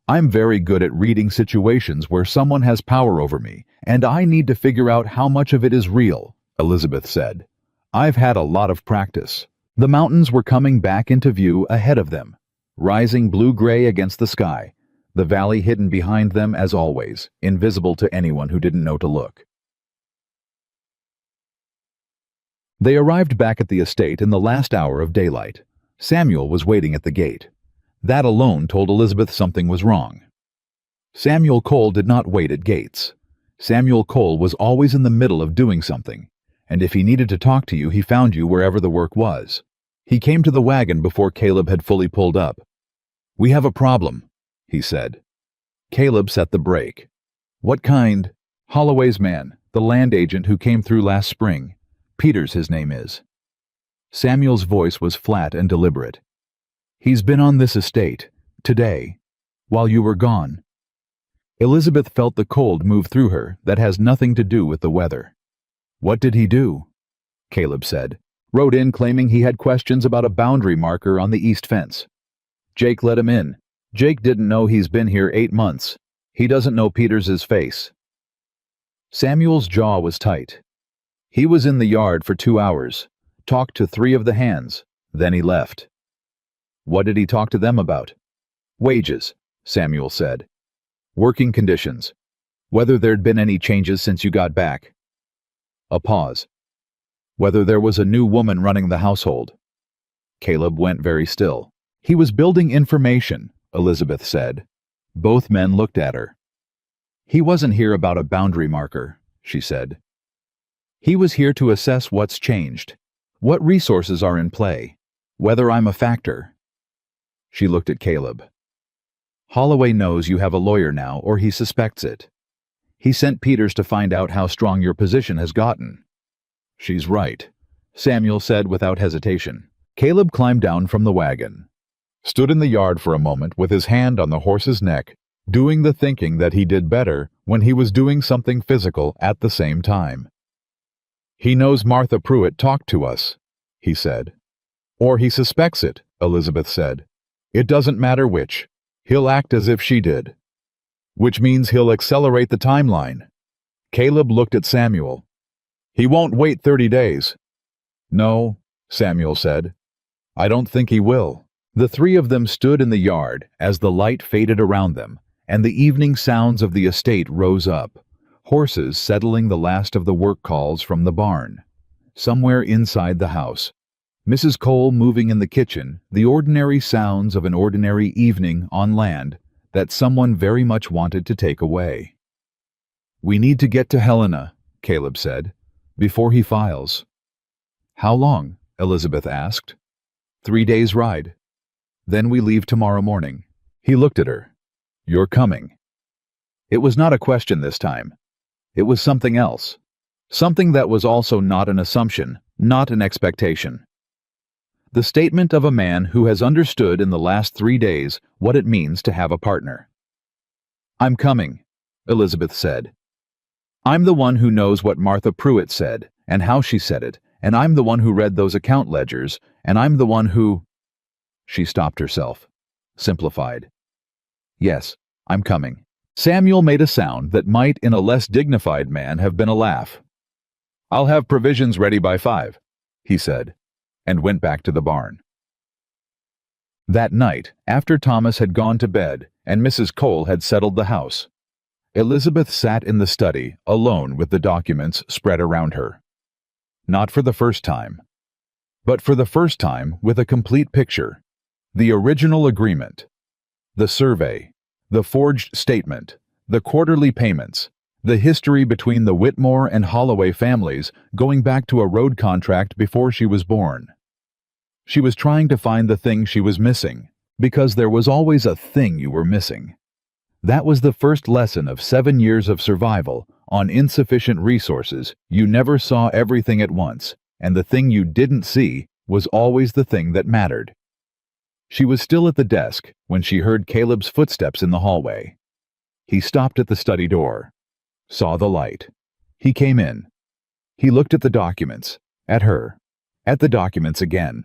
I'm very good at reading situations where someone has power over me, and I need to figure out how much of it is real, Elizabeth said. I've had a lot of practice. The mountains were coming back into view ahead of them, rising blue-gray against the sky, the valley hidden behind them as always, invisible to anyone who didn't know to look. They arrived back at the estate in the last hour of daylight. Samuel was waiting at the gate. That alone told Elizabeth something was wrong. Samuel Cole did not wait at gates. Samuel Cole was always in the middle of doing something, and if he needed to talk to you, he found you wherever the work was. He came to the wagon before Caleb had fully pulled up. We have a problem, he said. Caleb set the brake. What kind? Holloway's man, the land agent who came through last spring. Peters, his name is. Samuel's voice was flat and deliberate. He's been on this estate, today, while you were gone. Elizabeth felt the cold move through her that has nothing to do with the weather. What did he do? Caleb said. Wrote in claiming he had questions about a boundary marker on the east fence. Jake let him in. Jake didn't know he's been here 8 months. He doesn't know Peters's face. Samuel's jaw was tight. He was in the yard for 2 hours, talked to 3 of the hands, then he left. What did he talk to them about? Wages, Samuel said. Working conditions. Whether there'd been any changes since you got back. A pause. Whether there was a new woman running the household. Caleb went very still. He was building information, Elizabeth said. Both men looked at her. He wasn't here about a boundary marker, she said. He was here to assess what's changed, what resources are in play, whether I'm a factor. She looked at Caleb. Holloway knows you have a lawyer now, or he suspects it. He sent Peters to find out how strong your position has gotten. She's right, Samuel said without hesitation. Caleb climbed down from the wagon, stood in the yard for a moment with his hand on the horse's neck, doing the thinking that he did better when he was doing something physical at the same time. He knows Martha Pruitt talked to us, he said. Or he suspects it, Elizabeth said. It doesn't matter which. He'll act as if she did. Which means he'll accelerate the timeline. Caleb looked at Samuel. He won't wait 30 days. No, Samuel said. I don't think he will. The 3 of them stood in the yard as the light faded around them, and the evening sounds of the estate rose up, horses settling the last of the work calls from the barn. somewhere inside the house. Mrs. Cole moving in the kitchen, the ordinary sounds of an ordinary evening on land that someone very much wanted to take away. "We need to get to Helena," Caleb said, "before he files." "How long?" Elizabeth asked. 3 days' ride. Then we leave tomorrow morning. He looked at her. "You're coming." It was not a question this time. It was something else. Something that was also not an assumption, not an expectation. The statement of a man who has understood in the last 3 days what it means to have a partner. "I'm coming," Elizabeth said. "I'm the one who knows what Martha Pruitt said, and how she said it, and I'm the one who read those account ledgers, and I'm the one who—" She stopped herself, simplified. "Yes, I'm coming." Samuel made a sound that might, in a less dignified man, have been a laugh. "I'll have provisions ready by 5, he said, and went back to the barn. That night, after Thomas had gone to bed and Mrs. Cole had settled the house, Elizabeth sat in the study, alone with the documents spread around her. Not for the first time, but for the first time with a complete picture. The original agreement, the survey, the forged statement, the quarterly payments, the history between the Whitmore and Holloway families going back to a road contract before she was born. She was trying to find the thing she was missing, because there was always a thing you were missing. That was the first lesson of 7 years of survival on insufficient resources. You never saw everything at once, and the thing you didn't see was always the thing that mattered. She was still at the desk when she heard Caleb's footsteps in the hallway. He stopped at the study door, saw the light. He came in. He looked at the documents, at her, at the documents again.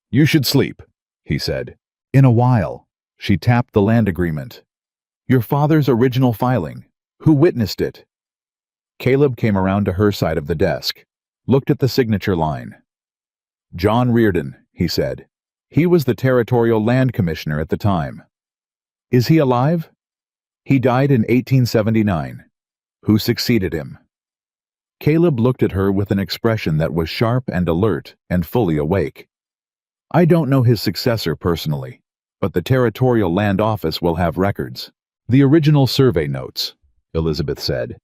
"You should sleep," he said. "In a while." She tapped the land agreement. "Your father's original filing. Who witnessed it?" Caleb came around to her side of the desk, looked at the signature line. "John Reardon," he said. "He was the Territorial Land Commissioner at the time." "Is he alive?" "He died in 1879. Who succeeded him?" Caleb looked at her with an expression that was sharp and alert and fully awake. "I don't know his successor personally, but the Territorial Land Office will have records. The original survey notes," Elizabeth said.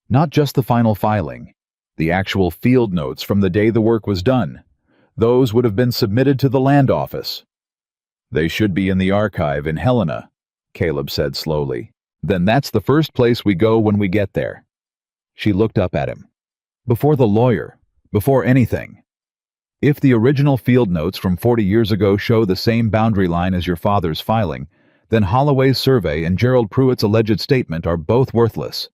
"Not just the final filing. The actual field notes from the day the work was done. Those would have been submitted to the Land Office." "They should be in the archive in Helena," Caleb said slowly. "Then that's the first place we go when we get there." She looked up at him. "Before the lawyer, before anything. If the original field notes from 40 years ago show the same boundary line as your father's filing, then Holloway's survey and Gerald Pruitt's alleged statement are both worthless.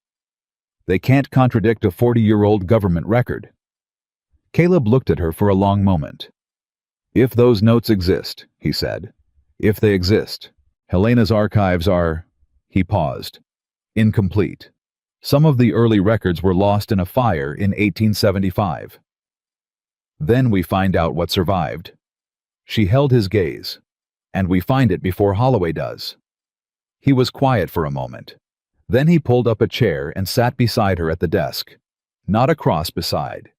They can't contradict a 40-year-old government record." Caleb looked at her for a long moment. "If those notes exist," he said, "if they exist, Helena's archives are—" He paused. "Incomplete. Some of the early records were lost in a fire in 1875. Then we find out what survived." She held his gaze. "And we find it before Holloway does." He was quiet for a moment. Then he pulled up a chair and sat beside her at the desk, not across beside.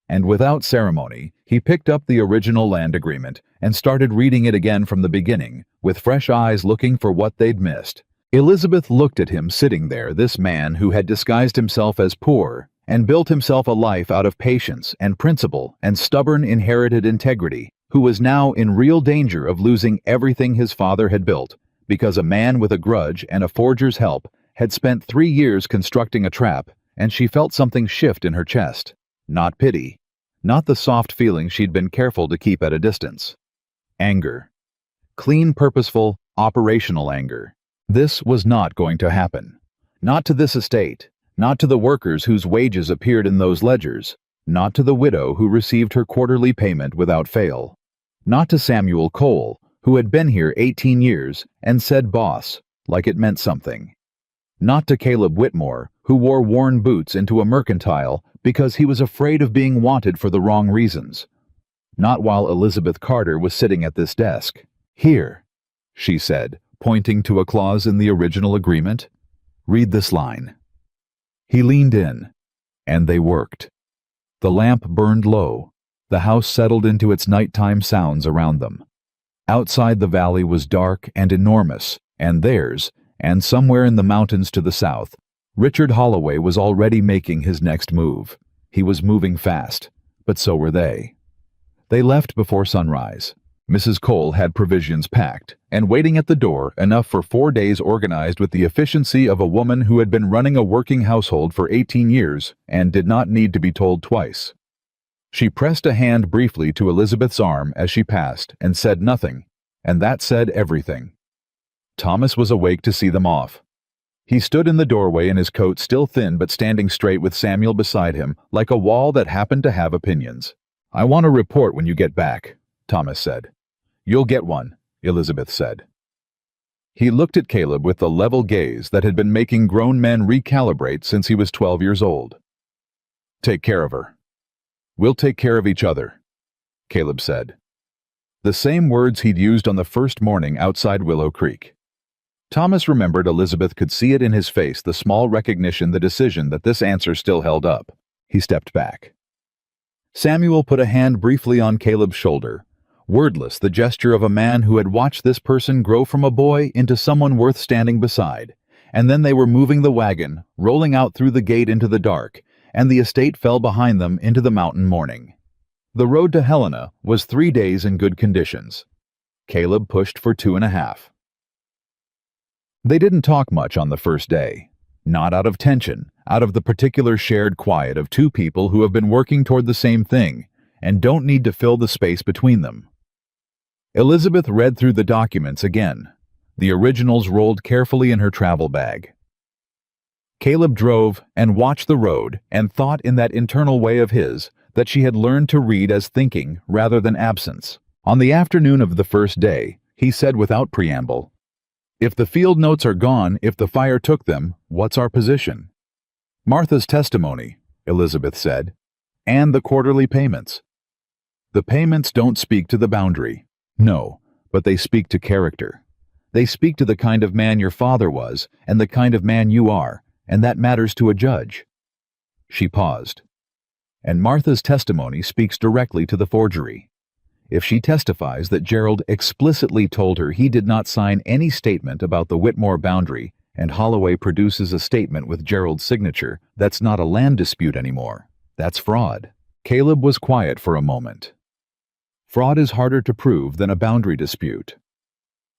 And without ceremony, he picked up the original land agreement and started reading it again from the beginning, with fresh eyes looking for what they'd missed. Elizabeth looked at him sitting there, this man who had disguised himself as poor and built himself a life out of patience and principle and stubborn inherited integrity, who was now in real danger of losing everything his father had built, because a man with a grudge and a forger's help had spent 3 years constructing a trap, and she felt something shift in her chest. Not pity, not the soft feeling she'd been careful to keep at a distance. Anger. Clean, purposeful, operational anger. This was not going to happen. Not to this estate, not to the workers whose wages appeared in those ledgers, not to the widow who received her quarterly payment without fail. Not to Samuel Cole, who had been here 18 years and said boss, like it meant something. Not to Caleb Whitmore, who wore worn boots into a mercantile because he was afraid of being wanted for the wrong reasons. Not while Elizabeth Carter was sitting at this desk. "Here," she said, pointing to a clause in the original agreement. "Read this line." He leaned in, and they worked. The lamp burned low. The house settled into its nighttime sounds around them. Outside, the valley was dark and enormous, and theirs, and somewhere in the mountains to the south, Richard Holloway was already making his next move. He was moving fast, but so were they. They left before sunrise. Mrs. Cole had provisions packed, and waiting at the door, enough for 4 days organized with the efficiency of a woman who had been running a working household for 18 years and did not need to be told twice. She pressed a hand briefly to Elizabeth's arm as she passed and said nothing, and that said everything. Thomas was awake to see them off. He stood in the doorway in his coat still thin but standing straight with Samuel beside him, like a wall that happened to have opinions. "I want a report when you get back," Thomas said. "You'll get one," Elizabeth said. He looked at Caleb with the level gaze that had been making grown men recalibrate since he was 12 years old. "Take care of her." "We'll take care of each other," Caleb said. The same words he'd used on the first morning outside Willow Creek. Thomas remembered Elizabeth could see it in his face, the small recognition, the decision that this answer still held up. He stepped back. Samuel put a hand briefly on Caleb's shoulder, wordless, the gesture of a man who had watched this person grow from a boy into someone worth standing beside. And then they were moving the wagon, rolling out through the gate into the dark, and the estate fell behind them into the mountain morning. The road to Helena was 3 days in good conditions. Caleb pushed for 2.5. They didn't talk much on the first day. Not out of tension, out of the particular shared quiet of two people who have been working toward the same thing and don't need to fill the space between them. Elizabeth read through the documents again. The originals rolled carefully in her travel bag. Caleb drove and watched the road and thought in that internal way of his that she had learned to read as thinking rather than absence. On the afternoon of the first day, he said without preamble, "If the field notes are gone, if the fire took them, what's our position?" "Martha's testimony," Elizabeth said, "and the quarterly payments." "The payments don't speak to the boundary." "No, but they speak to character. They speak to the kind of man your father was and the kind of man you are, and that matters to a judge." She paused. "And Martha's testimony speaks directly to the forgery. If she testifies that Gerald explicitly told her he did not sign any statement about the Whitmore boundary, and Holloway produces a statement with Gerald's signature, that's not a land dispute anymore. That's fraud." Caleb was quiet for a moment. "Fraud is harder to prove than a boundary dispute."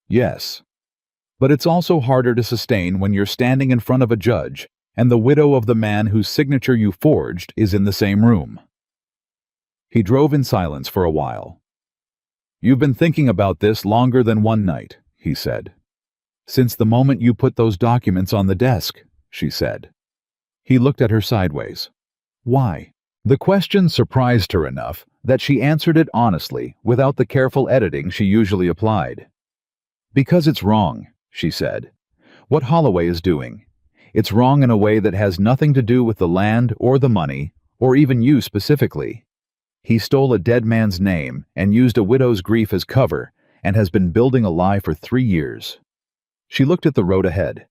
"Yes. But it's also harder to sustain when you're standing in front of a judge and the widow of the man whose signature you forged is in the same room." He drove in silence for a while. "You've been thinking about this longer than one night," he said. "Since the moment you put those documents on the desk," she said. He looked at her sideways. "Why?" The question surprised her enough that she answered it honestly, without the careful editing she usually applied. "Because it's wrong," she said. "What Holloway is doing. It's wrong in a way that has nothing to do with the land or the money, or even you specifically. He stole a dead man's name and used a widow's grief as cover and has been building a lie for 3 years. She looked at the road ahead.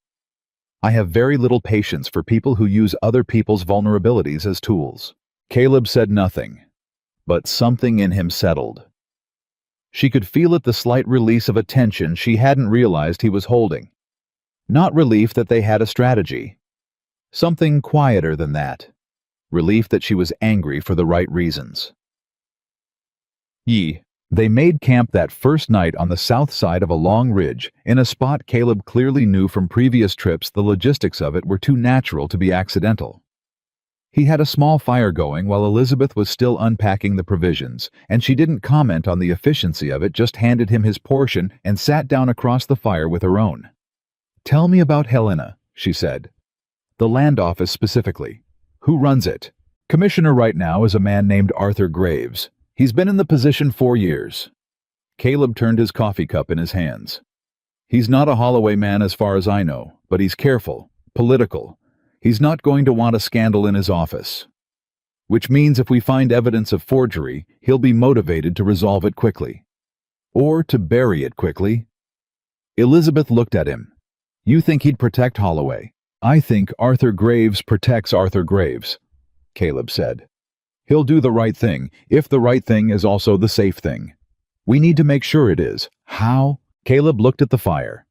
"I have very little patience for people who use other people's vulnerabilities as tools." Caleb said nothing, but something in him settled. She could feel it, the slight release of a tension she hadn't realized he was holding. Not relief that they had a strategy. Something quieter than that. Relief that she was angry for the right reasons. They made camp that first night on the south side of a long ridge, in a spot Caleb clearly knew from previous trips the logistics of it were too natural to be accidental. He had a small fire going while Elizabeth was still unpacking the provisions, and she didn't comment on the efficiency of it, just handed him his portion and sat down across the fire with her own. "Tell me about Helena," she said. "The land office specifically. Who runs it?" "Commissioner right now is a man named Arthur Graves. He's been in the position 4 years. Caleb turned his coffee cup in his hands. "He's not a Holloway man as far as I know, but he's careful, political. He's not going to want a scandal in his office. Which means if we find evidence of forgery, he'll be motivated to resolve it quickly. Or to bury it quickly." Elizabeth looked at him. "You think he'd protect Holloway?" "I think Arthur Graves protects Arthur Graves," Caleb said. He'll do the right thing, if the right thing is also the safe thing. We need to make sure it is. How? Caleb looked at the fire.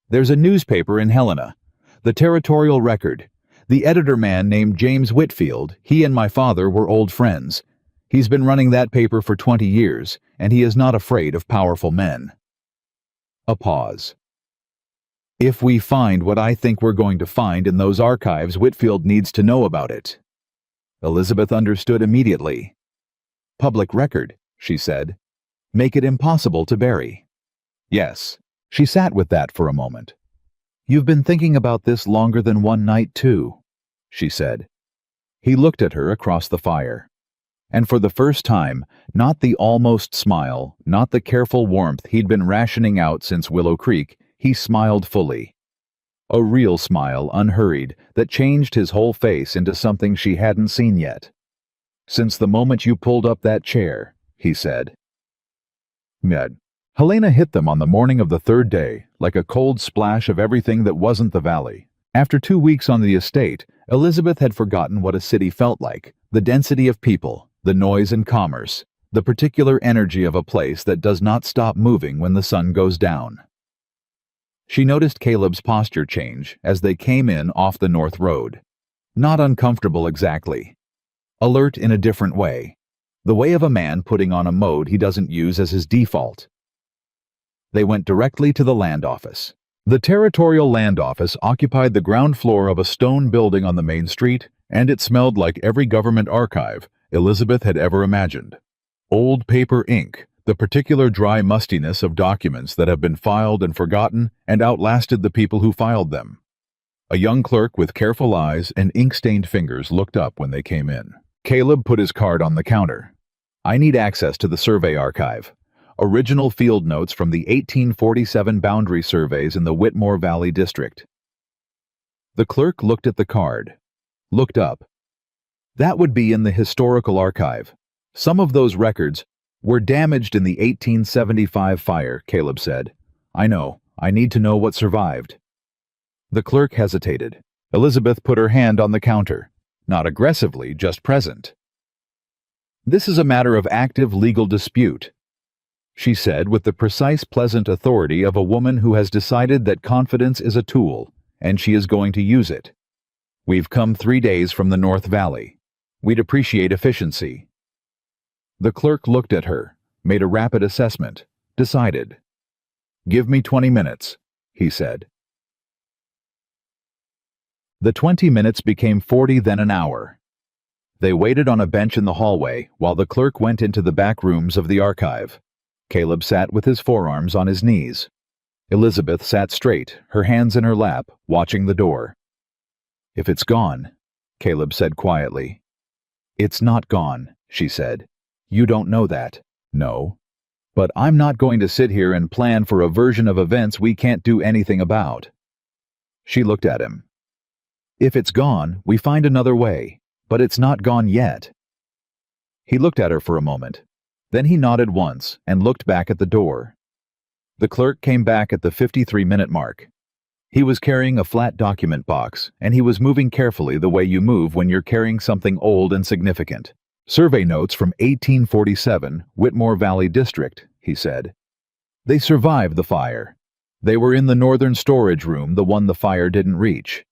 There's a newspaper in Helena, the Territorial Record. The editor man named James Whitfield, he and my father were old friends. He's been running that paper for 20 years, and he is not afraid of powerful men. A pause. If we find what I think we're going to find in those archives, Whitfield needs to know about it. Elizabeth understood immediately. Public record, she said. Make it impossible to bury. Yes. She sat with that for a moment. You've been thinking about this longer than one night, too, she said. He looked at her across the fire. And for the first time, not the almost smile, not the careful warmth he'd been rationing out since Willow Creek, he smiled fully. A real smile, unhurried, that changed his whole face into something she hadn't seen yet. Since the moment you pulled up that chair, he said. Helena hit them on the morning of the third day, like a cold splash of everything that wasn't the valley. After 2 weeks on the estate, Elizabeth had forgotten what a city felt like, the density of people, the noise and commerce, the particular energy of a place that does not stop moving when the sun goes down. She noticed Caleb's posture change as they came in off the north road. Not uncomfortable exactly. Alert in a different way. The way of a man putting on a mode he doesn't use as his default. They went directly to the land office. The Territorial Land Office occupied the ground floor of a stone building on the main street, and it smelled like every government archive Elizabeth had ever imagined. Old paper ink, the particular dry mustiness of documents that have been filed and forgotten and outlasted the people who filed them. A young clerk with careful eyes and ink-stained fingers looked up when they came in. Caleb put his card on the counter. I need access to the survey archive. Original field notes from the 1847 boundary surveys in the Whitmore Valley District. The clerk looked at the card. Looked up. That would be in the historical archive. Some of those records were damaged in the 1875 fire, Caleb said. I know. I need to know what survived. The clerk hesitated. Elizabeth put her hand on the counter. Not aggressively, just present. This is a matter of active legal dispute, she said with the precise, pleasant authority of a woman who has decided that confidence is a tool, and she is going to use it. We've come 3 days from the North Valley. We'd appreciate efficiency. The clerk looked at her, made a rapid assessment, decided. Give me 20 minutes, he said. The 20 minutes became 40, then an hour. They waited on a bench in the hallway while the clerk went into the back rooms of the archive. Caleb sat with his forearms on his knees. Elizabeth sat straight, her hands in her lap, watching the door. If it's gone, Caleb said quietly. It's not gone, she said. You don't know that. No. But I'm not going to sit here and plan for a version of events we can't do anything about. She looked at him. If it's gone, we find another way, but it's not gone yet. He looked at her for a moment. Then he nodded once and looked back at the door. The clerk came back at the 53-minute mark. He was carrying a flat document box, and he was moving carefully the way you move when you're carrying something old and significant. Survey notes from 1847, Whitmore Valley District, he said. They survived the fire. They were in the northern storage room, the one the fire didn't reach.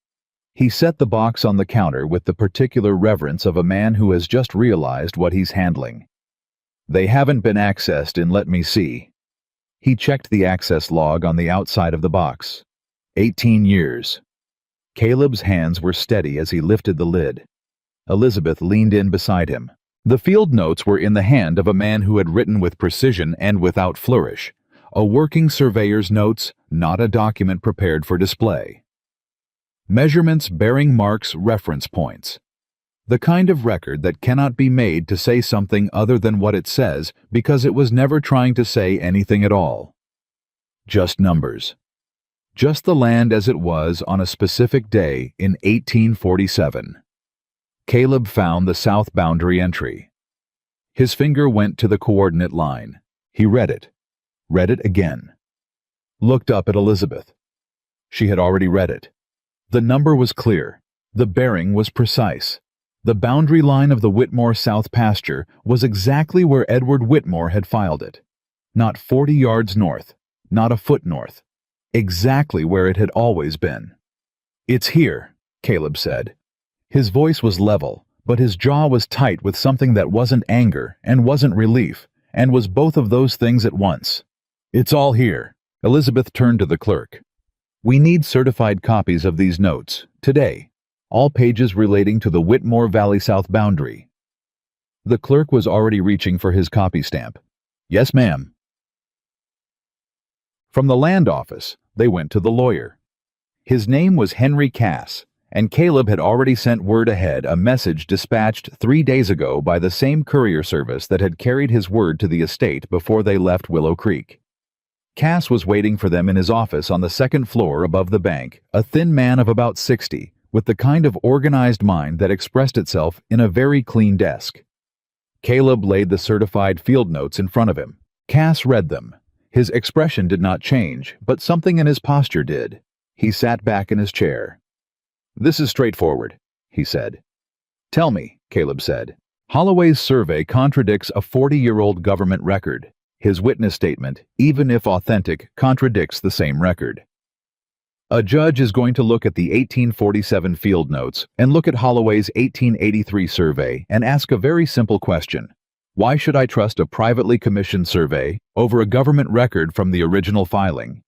He set the box on the counter with the particular reverence of a man who has just realized what he's handling. They haven't been accessed in let me see. He checked the access log on the outside of the box. 18 years. Caleb's hands were steady as he lifted the lid. Elizabeth leaned in beside him. The field notes were in the hand of a man who had written with precision and without flourish. A working surveyor's notes, not a document prepared for display. Measurements bearing marks, reference points. The kind of record that cannot be made to say something other than what it says because it was never trying to say anything at all. Just numbers. Just the land as it was on a specific day in 1847. Caleb found the south boundary entry. His finger went to the coordinate line. He read it again. Looked up at Elizabeth. She had already read it. The number was clear. The bearing was precise. The boundary line of the Whitmore South pasture was exactly where Edward Whitmore had filed it. Not 40 yards north, not a foot north. Exactly where it had always been. "It's here," Caleb said. His voice was level, but his jaw was tight with something that wasn't anger and wasn't relief, and was both of those things at once. "It's all here." Elizabeth turned to the clerk. "We need certified copies of these notes, today. All pages relating to the Whitmore Valley South boundary." The clerk was already reaching for his copy stamp. "Yes, ma'am." From the land office, they went to the lawyer. His name was Henry Cass, and Caleb had already sent word ahead, a message dispatched 3 days ago by the same courier service that had carried his word to the estate before they left Willow Creek. Cass was waiting for them in his office on the second floor above the bank, a thin man of about 60, with the kind of organized mind that expressed itself in a very clean desk. Caleb laid the certified field notes in front of him. Cass read them. His expression did not change, but something in his posture did. He sat back in his chair. "This is straightforward," he said. "Tell me," Caleb said. "Holloway's survey contradicts a 40-year-old government record. His witness statement, even if authentic, contradicts the same record. A judge is going to look at the 1847 field notes and look at Holloway's 1883 survey and ask a very simple question. Why should I trust a privately commissioned survey over a government record from the original filing?"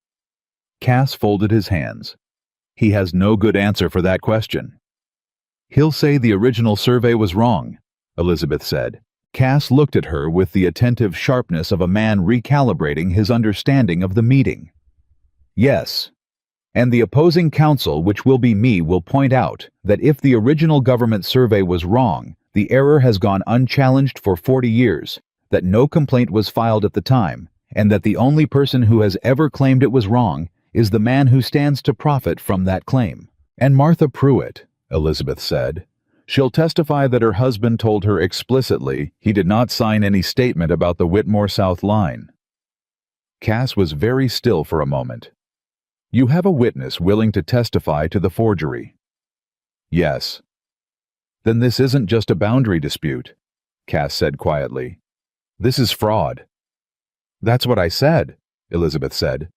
Cass folded his hands. He has no good answer for that question. "He'll say the original survey was wrong," Elizabeth said. Cass looked at her with the attentive sharpness of a man recalibrating his understanding of the meeting. "Yes. And the opposing counsel, which will be me, will point out that if the original government survey was wrong, the error has gone unchallenged for 40 years, that no complaint was filed at the time, and that the only person who has ever claimed it was wrong is the man who stands to profit from that claim." "And Martha Pruitt," Elizabeth said. "She'll testify that her husband told her explicitly he did not sign any statement about the Whitmore South line." Cass was very still for a moment. "You have a witness willing to testify to the forgery?" "Yes." "Then this isn't just a boundary dispute," Cass said quietly. "This is fraud." "That's what I said," Elizabeth said.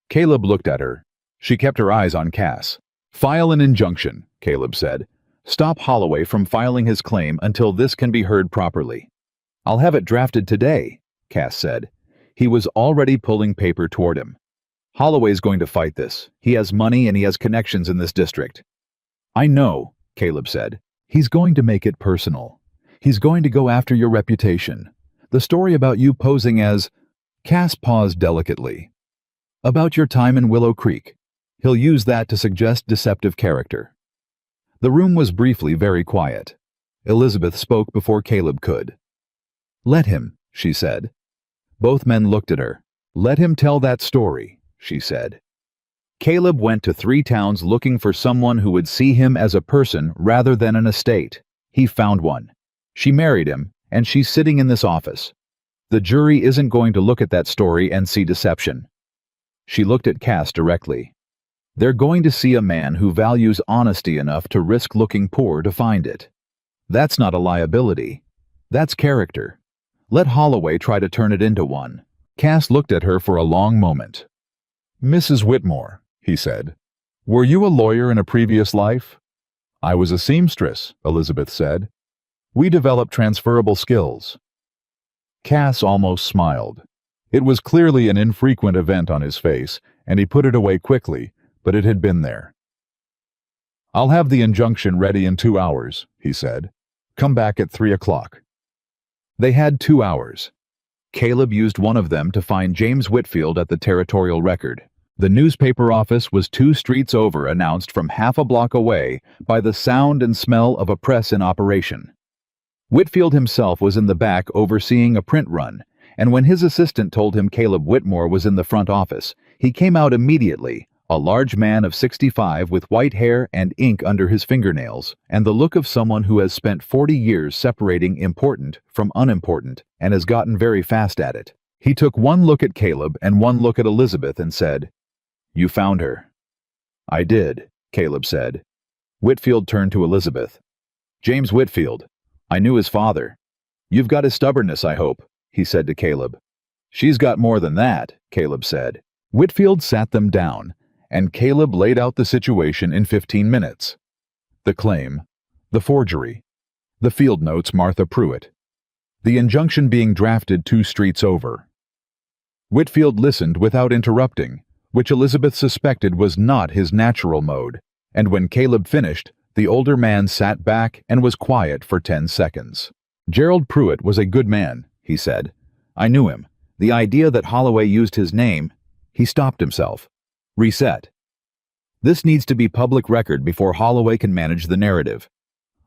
Caleb looked at her. She kept her eyes on Cass. "File an injunction," Caleb said. "Stop Holloway from filing his claim until this can be heard properly." "I'll have it drafted today," Cass said. He was already pulling paper toward him. "Holloway's going to fight this. He has money and he has connections in this district." "I know," Caleb said. "He's going to make it personal. He's going to go after your reputation. The story about you posing as—" Cass paused delicately. "About your time in Willow Creek. He'll use that to suggest deceptive character." The room was briefly very quiet. Elizabeth spoke before Caleb could. "Let him," she said. Both men looked at her. "Let him tell that story," she said. Caleb went to 3 towns looking for someone who would see him as a person rather than an estate. He found one. She married him, and she's sitting in this office. The jury isn't going to look at that story and see deception. She looked at Cass directly. They're going to see a man who values honesty enough to risk looking poor to find it. That's not a liability. That's character. Let Holloway try to turn it into one. Cass looked at her for a long moment. "Mrs. Whitmore," he said, "were you a lawyer in a previous life?" "I was a seamstress," Elizabeth said. "We developed transferable skills." Cass almost smiled. It was clearly an infrequent event on his face, and he put it away quickly, but it had been there. "I'll have the injunction ready in 2 hours," he said. "Come back at 3 o'clock." They had 2 hours. Caleb used one of them to find James Whitfield at the Territorial Record. The newspaper office was 2 streets over, announced from half a block away by the sound and smell of a press in operation. Whitfield himself was in the back overseeing a print run, and when his assistant told him Caleb Whitmore was in the front office, he came out immediately, a large man of 65 with white hair and ink under his fingernails, and the look of someone who has spent 40 years separating important from unimportant and has gotten very fast at it. He took one look at Caleb and one look at Elizabeth and said, "You found her." "I did," Caleb said. Whitfield turned to Elizabeth. James Whitfield. I knew his father. You've got his stubbornness, I hope, he said to Caleb. She's got more than that, Caleb said. Whitfield sat them down, and Caleb laid out the situation in 15 minutes. The claim, the forgery, the field notes Martha Pruitt, the injunction being drafted 2 streets over. Whitfield listened without interrupting, which Elizabeth suspected was not his natural mode, and when Caleb finished, the older man sat back and was quiet for 10 seconds. Gerald Pruitt was a good man, he said. I knew him. The idea that Holloway used his name, he stopped himself. Reset. This needs to be public record before Holloway can manage the narrative.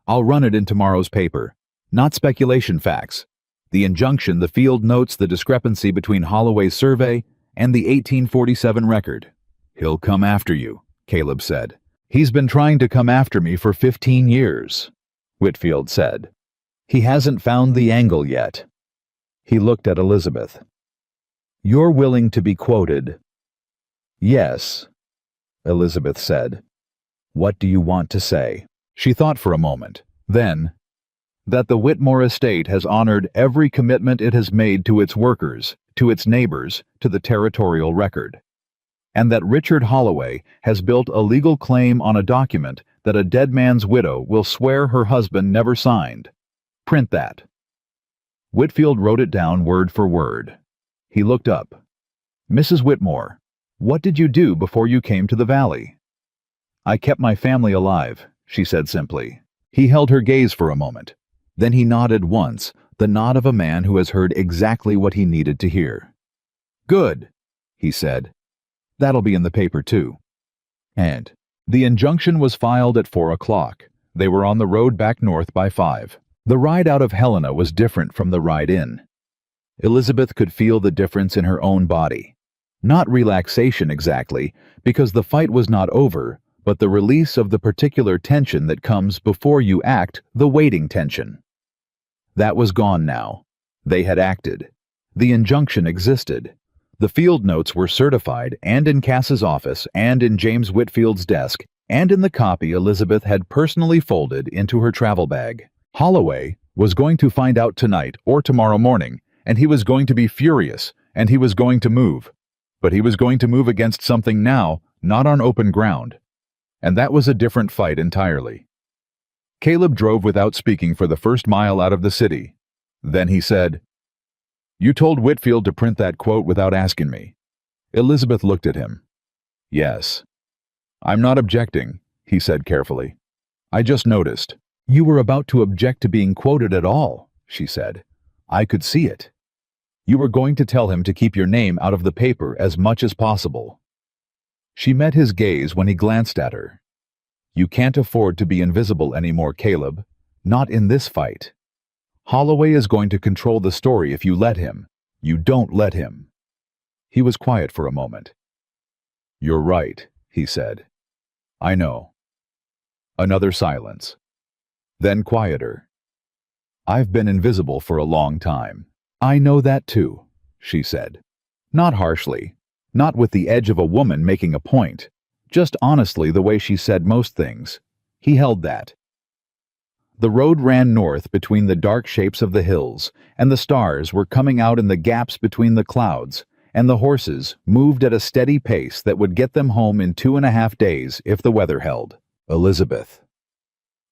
I'll run it in tomorrow's paper. Not speculation facts. The injunction, the field notes, the discrepancy between Holloway's survey and the 1847 record. He'll come after you, Caleb said. He's been trying to come after me for 15 years, Whitfield said. He hasn't found the angle yet. He looked at Elizabeth. You're willing to be quoted? Yes, Elizabeth said. What do you want to say? She thought for a moment. Then, that the Whitmore estate has honored every commitment it has made to its workers, to its neighbors, to the territorial record. And that Richard Holloway has built a legal claim on a document that a dead man's widow will swear her husband never signed. Print that. Whitfield wrote it down word for word. He looked up. Mrs. Whitmore, what did you do before you came to the valley? I kept my family alive, she said simply. He held her gaze for a moment. Then he nodded once, the nod of a man who has heard exactly what he needed to hear. Good, he said. That'll be in the paper too. And the injunction was filed at 4 o'clock. They were on the road back north by 5. The ride out of Helena was different from the ride in. Elizabeth could feel the difference in her own body. Not relaxation exactly, because the fight was not over, but the release of the particular tension that comes before you act, the waiting tension. That was gone now. They had acted. The injunction existed. The field notes were certified, and in Cass's office, and in James Whitfield's desk, and in the copy Elizabeth had personally folded into her travel bag. Holloway was going to find out tonight or tomorrow morning, and he was going to be furious, and he was going to move. But he was going to move against something now, not on open ground. And that was a different fight entirely. Caleb drove without speaking for the first mile out of the city. Then he said, You told Whitfield to print that quote without asking me. Elizabeth looked at him. Yes. I'm not objecting, he said carefully. I just noticed. You were about to object to being quoted at all, she said. I could see it. You were going to tell him to keep your name out of the paper as much as possible. She met his gaze when he glanced at her. You can't afford to be invisible anymore, Caleb. Not in this fight. Holloway is going to control the story if you let him. You don't let him. He was quiet for a moment. You're right, he said. I know. Another silence. Then quieter. I've been invisible for a long time. I know that too, she said. Not harshly, not with the edge of a woman making a point, just honestly the way she said most things. He held that. The road ran north between the dark shapes of the hills, and the stars were coming out in the gaps between the clouds, and the horses moved at a steady pace that would get them home in 2.5 days if the weather held. Elizabeth.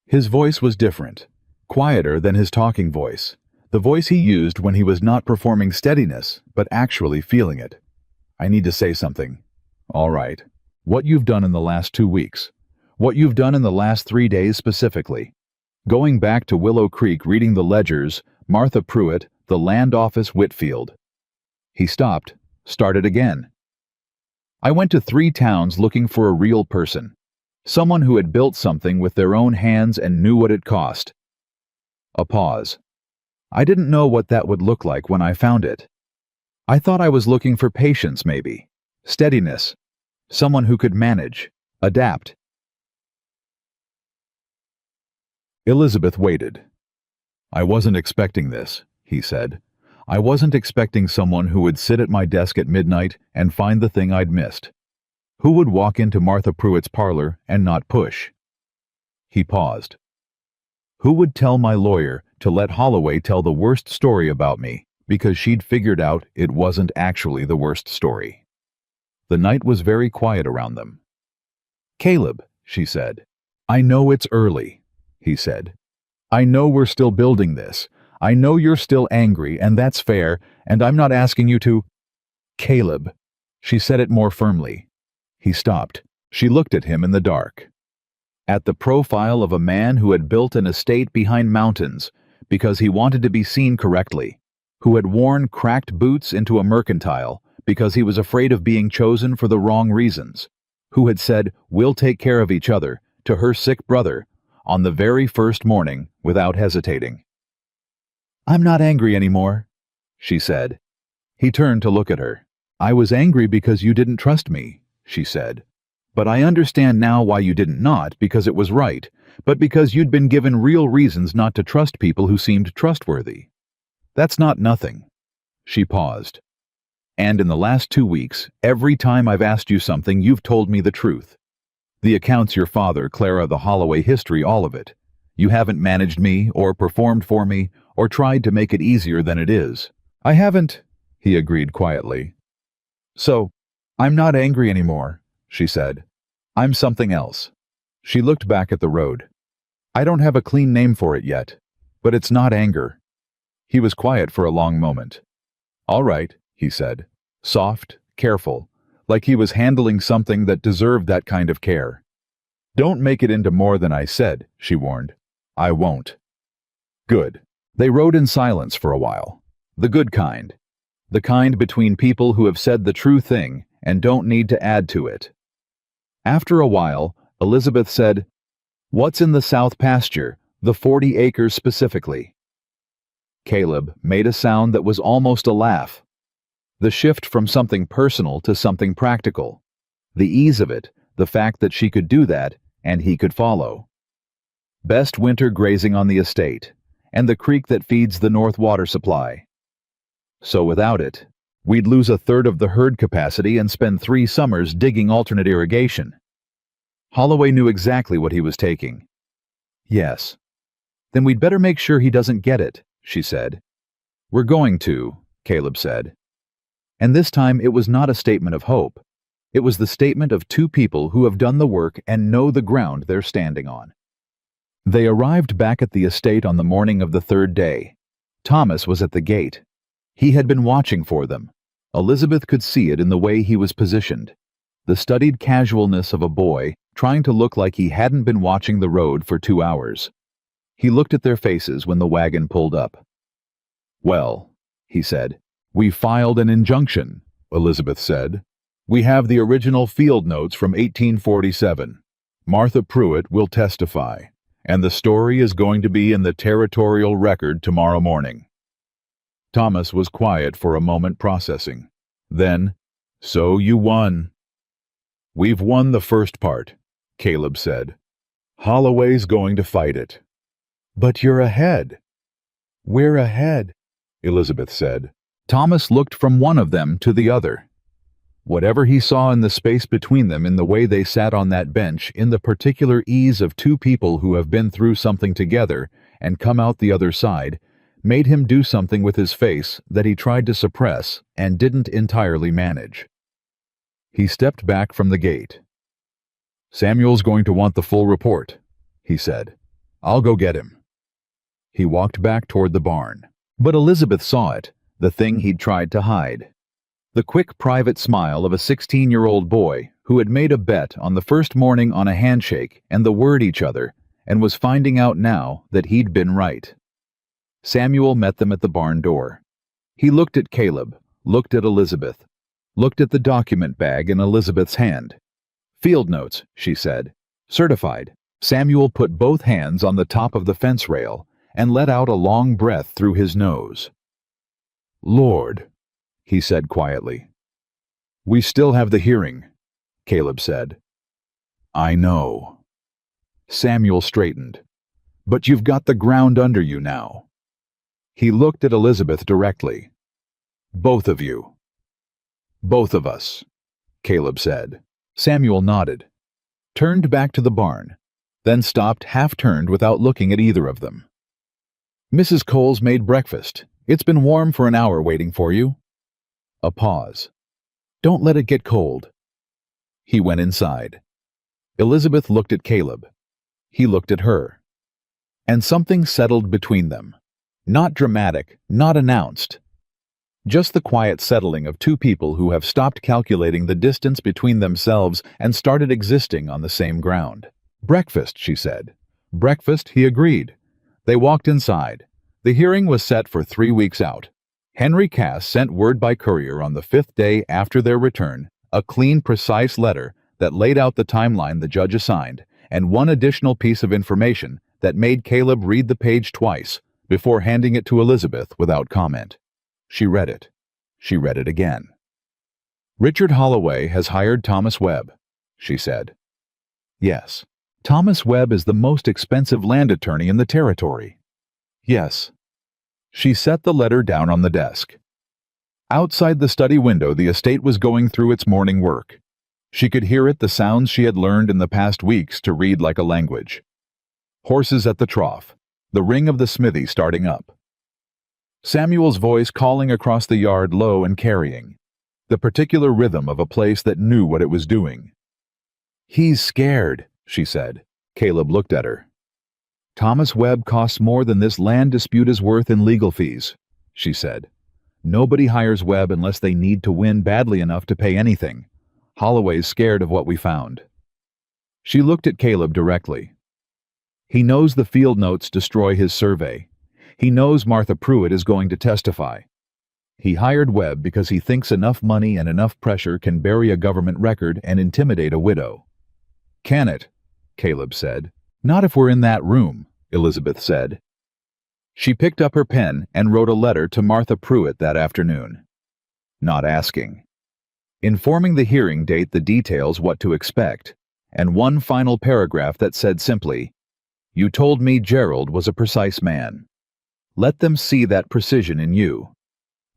His voice was different, quieter than his talking voice, the voice he used when he was not performing steadiness, but actually feeling it. I need to say something. All right. What you've done in the last 2 weeks. What you've done in the last 3 days specifically. Going back to Willow Creek reading the ledgers, Martha Pruitt, the land office Whitfield. He stopped, started again. I went to 3 towns looking for a real person. Someone who had built something with their own hands and knew what it cost. A pause. I didn't know what that would look like when I found it. I thought I was looking for patience maybe, steadiness, someone who could manage, adapt. Elizabeth waited. I wasn't expecting this, he said. I wasn't expecting someone who would sit at my desk at midnight and find the thing I'd missed. Who would walk into Martha Pruitt's parlor and not push? He paused. Who would tell my lawyer to let Holloway tell the worst story about me because she'd figured out it wasn't actually the worst story? The night was very quiet around them. "Caleb," she said. "I know it's early," he said. "I know we're still building this. I know you're still angry, and that's fair, and I'm not asking you to—" "Caleb." She said it more firmly. He stopped. She looked at him in the dark. At the profile of a man who had built an estate behind mountains because he wanted to be seen correctly, who had worn cracked boots into a mercantile because he was afraid of being chosen for the wrong reasons, who had said, "We'll take care of each other," to her sick brother, on the very first morning, without hesitating. "I'm not angry anymore," she said. He turned to look at her. "I was angry because you didn't trust me," she said. "But I understand now why you didn't, not because it was right, but because you'd been given real reasons not to trust people who seemed trustworthy. That's not nothing." She paused. "And in the last 2 weeks, every time I've asked you something, you've told me the truth. The accounts your father, Clara, the Holloway history, all of it. You haven't managed me, or performed for me, or tried to make it easier than it is." "I haven't," he agreed quietly. "So, I'm not angry anymore," she said. "I'm something else." She looked back at the road. "I don't have a clean name for it yet, but it's not anger." He was quiet for a long moment. "All right," he said, soft, careful, like he was handling something that deserved that kind of care. "Don't make it into more than I said," she warned. "I won't." "Good." They rode in silence for a while. The good kind. The kind between people who have said the true thing and don't need to add to it. After a while, Elizabeth said, "What's in the south pasture, the 40 acres specifically?" Caleb made a sound that was almost a laugh. The shift from something personal to something practical. The ease of it, the fact that she could do that, and he could follow. Best winter grazing on the estate, and the creek that feeds the north water supply. So without it, we'd lose a third of the herd capacity and spend 3 summers digging alternate irrigation. Holloway knew exactly what he was taking. "Yes." "Then we'd better make sure he doesn't get it," she said. "We're going to," Caleb said. And this time it was not a statement of hope. It was the statement of 2 people who have done the work and know the ground they're standing on. They arrived back at the estate on the morning of the 3rd day. Thomas was at the gate. He had been watching for them. Elizabeth could see it in the way he was positioned. The studied casualness of a boy trying to look like he hadn't been watching the road for 2 hours. He looked at their faces when the wagon pulled up. "Well," he said. "We filed an injunction," Elizabeth said. "We have the original field notes from 1847. Martha Pruitt will testify, and the story is going to be in the territorial record tomorrow morning." Thomas was quiet for a moment, processing. Then, "So you won." "We've won the first part," Caleb said. "Holloway's going to fight it." "But you're ahead." "We're ahead," Elizabeth said. Thomas looked from one of them to the other. Whatever he saw in the space between them, in the way they sat on that bench, in the particular ease of 2 people who have been through something together and come out the other side, made him do something with his face that he tried to suppress and didn't entirely manage. He stepped back from the gate. "Samuel's going to want the full report," he said. "I'll go get him." He walked back toward the barn. But Elizabeth saw it, the thing he'd tried to hide. The quick private smile of a 16-year-old boy who had made a bet on the first morning on a handshake and the word each other, and was finding out now that he'd been right. Samuel met them at the barn door. He looked at Caleb, looked at Elizabeth, looked at the document bag in Elizabeth's hand. "Field notes," she said. "Certified." Samuel put both hands on the top of the fence rail and let out a long breath through his nose. "Lord," he said quietly. "We still have the hearing," Caleb said. "I know." Samuel straightened. "But you've got the ground under you now." He looked at Elizabeth directly. "Both of you." "Both of us," Caleb said. Samuel nodded, turned back to the barn. then stopped half-turned without looking at either of them. "Mrs. Cole's made breakfast. It's been warm for an hour waiting for you." A pause. "Don't let it get cold." He went inside. Elizabeth looked at Caleb. He looked at her. And something settled between them. Not dramatic, not announced. Just the quiet settling of two people who have stopped calculating the distance between themselves and started existing on the same ground. "Breakfast," she said. "Breakfast," he agreed. They walked inside. The hearing was set for 3 weeks out. Henry Cass sent word by courier on the 5th day after their return, a clean, precise letter that laid out the timeline the judge assigned, and one additional piece of information that made Caleb read the page twice before handing it to Elizabeth without comment. She read it. She read it again. "Richard Holloway has hired Thomas Webb," she said. "Yes. Thomas Webb is the most expensive land attorney in the territory." "Yes." She set the letter down on the desk. Outside the study window, the estate was going through its morning work. She could hear it, the sounds she had learned in the past weeks to read like a language. Horses at the trough, the ring of the smithy starting up. Samuel's voice calling across the yard low and carrying, the particular rhythm of a place that knew what it was doing. "He's scared," she said. Caleb looked at her. "Thomas Webb costs more than this land dispute is worth in legal fees," she said. "Nobody hires Webb unless they need to win badly enough to pay anything. Holloway's scared of what we found." She looked at Caleb directly. "He knows the field notes destroy his survey. He knows Martha Pruitt is going to testify. He hired Webb because he thinks enough money and enough pressure can bury a government record and intimidate a widow." "Can it?" Caleb said. "Not if we're in that room," Elizabeth said. She picked up her pen and wrote a letter to Martha Pruitt that afternoon. Not asking. Informing the hearing date the details what to expect, and one final paragraph that said simply, "You told me Gerald was a precise man. Let them see that precision in you.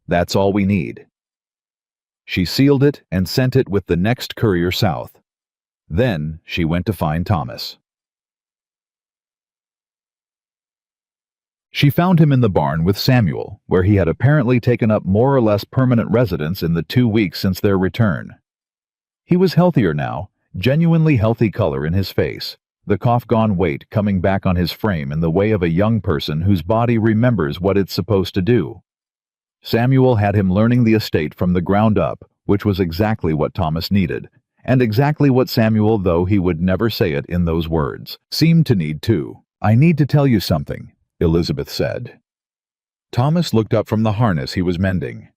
That's all we need." She sealed it and sent it with the next courier south. Then she went to find Thomas. She found him in the barn with Samuel, where he had apparently taken up more or less permanent residence in the 2 weeks since their return. He was healthier now, genuinely healthy color in his face, the cough-gone weight coming back on his frame in the way of a young person whose body remembers what it's supposed to do. Samuel had him learning the estate from the ground up, which was exactly what Thomas needed, and exactly what Samuel, though he would never say it in those words, seemed to need too. "I need to tell you something," Elizabeth said. Thomas looked up from the harness he was mending.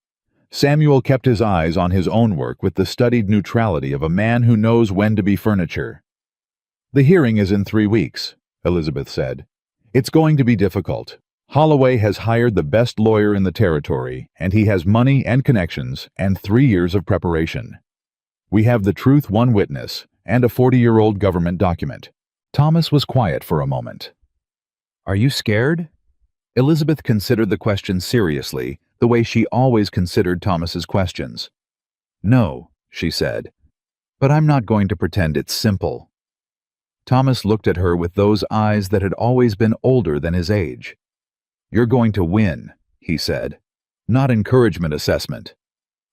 Samuel kept his eyes on his own work with the studied neutrality of a man who knows when to be furniture. "The hearing is in 3 weeks," Elizabeth said. "It's going to be difficult. Holloway has hired the best lawyer in the territory, and he has money and connections and 3 years of preparation. We have the truth, one witness, and a 40-year-old government document." Thomas was quiet for a moment. "Are you scared?" Elizabeth considered the question seriously, the way she always considered Thomas's questions. "No," she said, "but I'm not going to pretend it's simple." Thomas looked at her with those eyes that had always been older than his age. "You're going to win," he said. "Not encouragement assessment.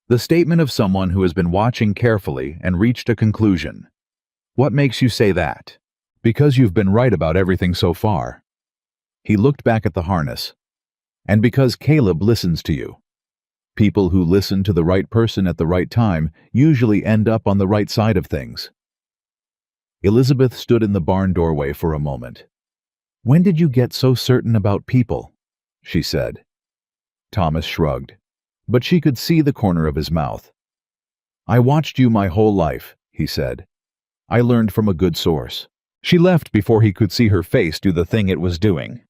The statement of someone who has been watching carefully and reached a conclusion." "What makes you say that?" "Because you've been right about everything so far." He looked back at the harness. "And because Caleb listens to you. People who listen to the right person at the right time usually end up on the right side of things." Elizabeth stood in the barn doorway for a moment. "When did you get so certain about people?" she said. Thomas shrugged, but she could see the corner of his mouth. "I watched you my whole life," he said. "I learned from a good source." She left before he could see her face do the thing it was doing.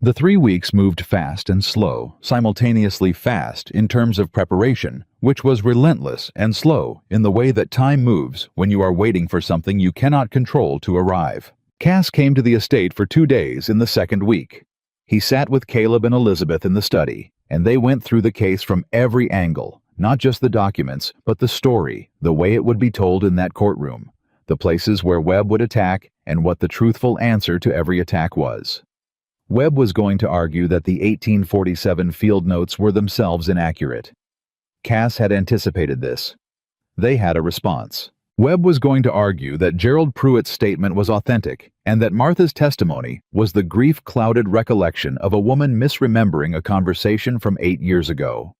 The 3 weeks moved fast and slow, simultaneously fast in terms of preparation, which was relentless, and slow in the way that time moves when you are waiting for something you cannot control to arrive. Cass came to the estate for 2 days in the 2nd week. He sat with Caleb and Elizabeth in the study, and they went through the case from every angle, not just the documents, but the story, the way it would be told in that courtroom, the places where Webb would attack and what the truthful answer to every attack was. Webb was going to argue that the 1847 field notes were themselves inaccurate. Cass had anticipated this. They had a response. Webb was going to argue that Gerald Pruitt's statement was authentic and that Martha's testimony was the grief-clouded recollection of a woman misremembering a conversation from 8 years ago.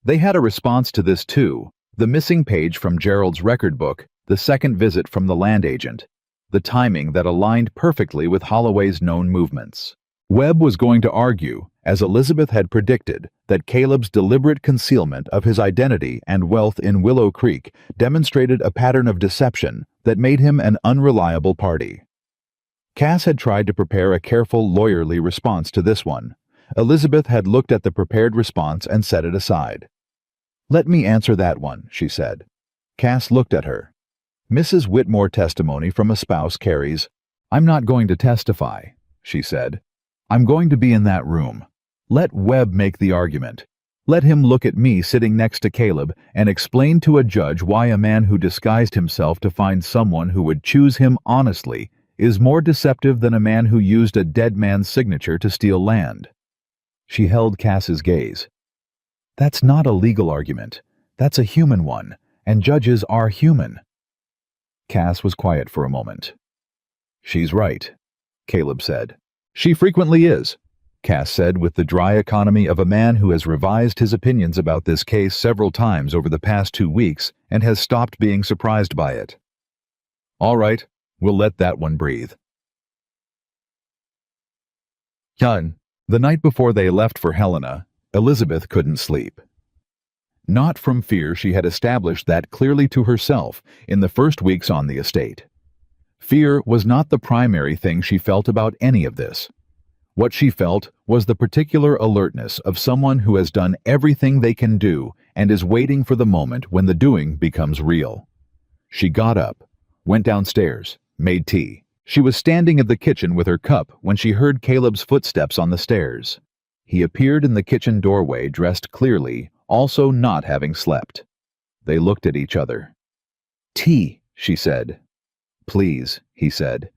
They had a response to this too, the missing page from Gerald's record book, the second visit from the land agent, the timing that aligned perfectly with Holloway's known movements. Webb was going to argue, as Elizabeth had predicted, that Caleb's deliberate concealment of his identity and wealth in Willow Creek demonstrated a pattern of deception that made him an unreliable party. Cass had tried to prepare a careful, lawyerly response to this one. Elizabeth had looked at the prepared response and set it aside. "Let me answer that one," she said. Cass looked at her. Mrs. Whitmore testimony from a spouse carries, "I'm not going to testify," she said. "I'm going to be in that room. Let Webb make the argument. Let him look at me sitting next to Caleb and explain to a judge why a man who disguised himself to find someone who would choose him honestly is more deceptive than a man who used a dead man's signature to steal land." She held Cass's gaze. "That's not a legal argument. That's a human one, and judges are human." Cass was quiet for a moment. "She's right," Caleb said. "She frequently is," Cass said with the dry economy of a man who has revised his opinions about this case several times over the past 2 weeks and has stopped being surprised by it. "All right, we'll let that one breathe." Done. The night before they left for Helena, Elizabeth couldn't sleep. Not from fear, she had established that clearly to herself in the first weeks on the estate. Fear was not the primary thing she felt about any of this. What she felt was the particular alertness of someone who has done everything they can do and is waiting for the moment when the doing becomes real. She got up, went downstairs, made tea. She was standing at the kitchen with her cup when she heard Caleb's footsteps on the stairs. He appeared in the kitchen doorway dressed clearly, also not having slept. They looked at each other. "Tea," she said. "Please," he said.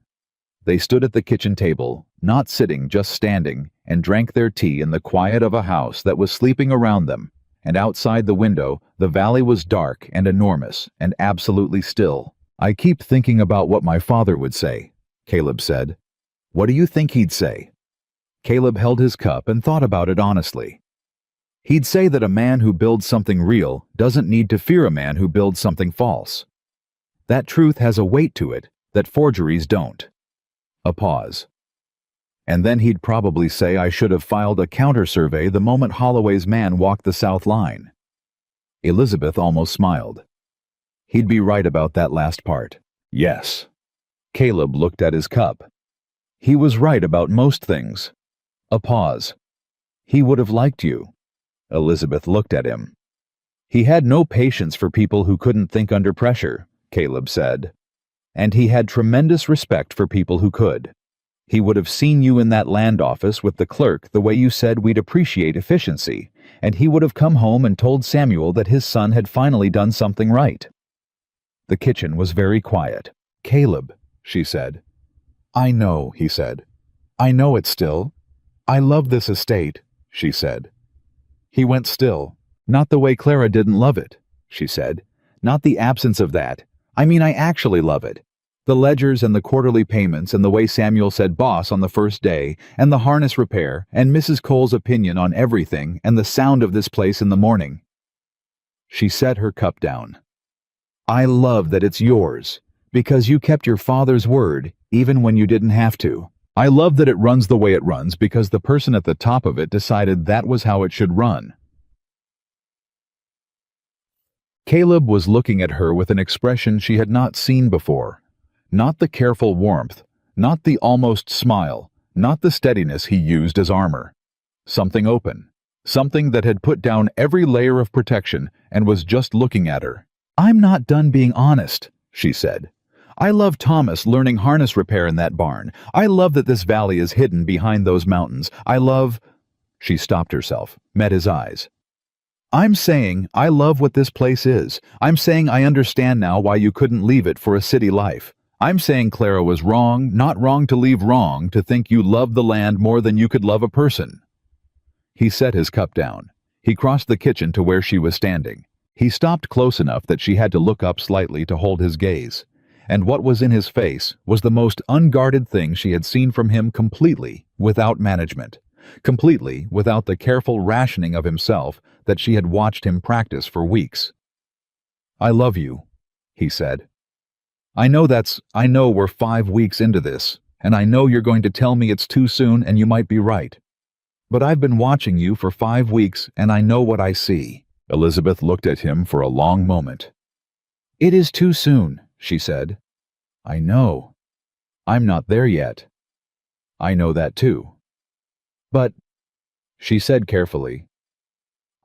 They stood at the kitchen table, not sitting, just standing, and drank their tea in the quiet of a house that was sleeping around them, and outside the window, the valley was dark and enormous and absolutely still. "I keep thinking about what my father would say," Caleb said. "What do you think he'd say?" Caleb held his cup and thought about it honestly. He'd say that a man who builds something real doesn't need to fear a man who builds something false. That truth has a weight to it that forgeries don't. A pause. "And then he'd probably say I should have filed a counter-survey the moment Holloway's man walked the south line." Elizabeth almost smiled. "He'd be right about that last part. Yes." Caleb looked at his cup. "He was right about most things." A pause. "He would have liked you." Elizabeth looked at him. "He had no patience for people who couldn't think under pressure," Caleb said. "And he had tremendous respect for people who could. He would have seen you in that land office with the clerk the way you said we'd appreciate efficiency, and he would have come home and told Samuel that his son had finally done something right." The kitchen was very quiet. "Caleb," she said. "I know," he said. "I know it still. I love this estate," she said. He went still. "Not the way Clara didn't love it," she said. "Not the absence of that. I mean, I actually love it. The ledgers and the quarterly payments and the way Samuel said boss on the first day and the harness repair and Mrs. Cole's opinion on everything and the sound of this place in the morning." She set her cup down. "I love that it's yours, because you kept your father's word even when you didn't have to. I love that it runs the way it runs because the person at the top of it decided that was how it should run." Caleb was looking at her with an expression she had not seen before. Not the careful warmth, not the almost smile, not the steadiness he used as armor. Something open, something that had put down every layer of protection and was just looking at her. "I'm not done being honest," she said. "I love Thomas learning harness repair in that barn. I love that this valley is hidden behind those mountains. I love—" She stopped herself, met his eyes. "I'm saying I love what this place is. I'm saying I understand now why you couldn't leave it for a city life. I'm saying Clara was wrong, not wrong to leave wrong, to think you loved the land more than you could love a person. He set his cup down. He crossed the kitchen to where she was standing. He stopped close enough that she had to look up slightly to hold his gaze. And what was in his face was the most unguarded thing she had seen from him, completely without management, completely without the careful rationing of himself that she had watched him practice for weeks. "I love you," he said. I know we're 5 weeks into this, and I know you're going to tell me it's too soon, and you might be right. But I've been watching you for 5 weeks, and I know what I see." Elizabeth looked at him for a long moment. "It is too soon," she said. "I know. I'm not there yet." "I know that too. But," she said carefully,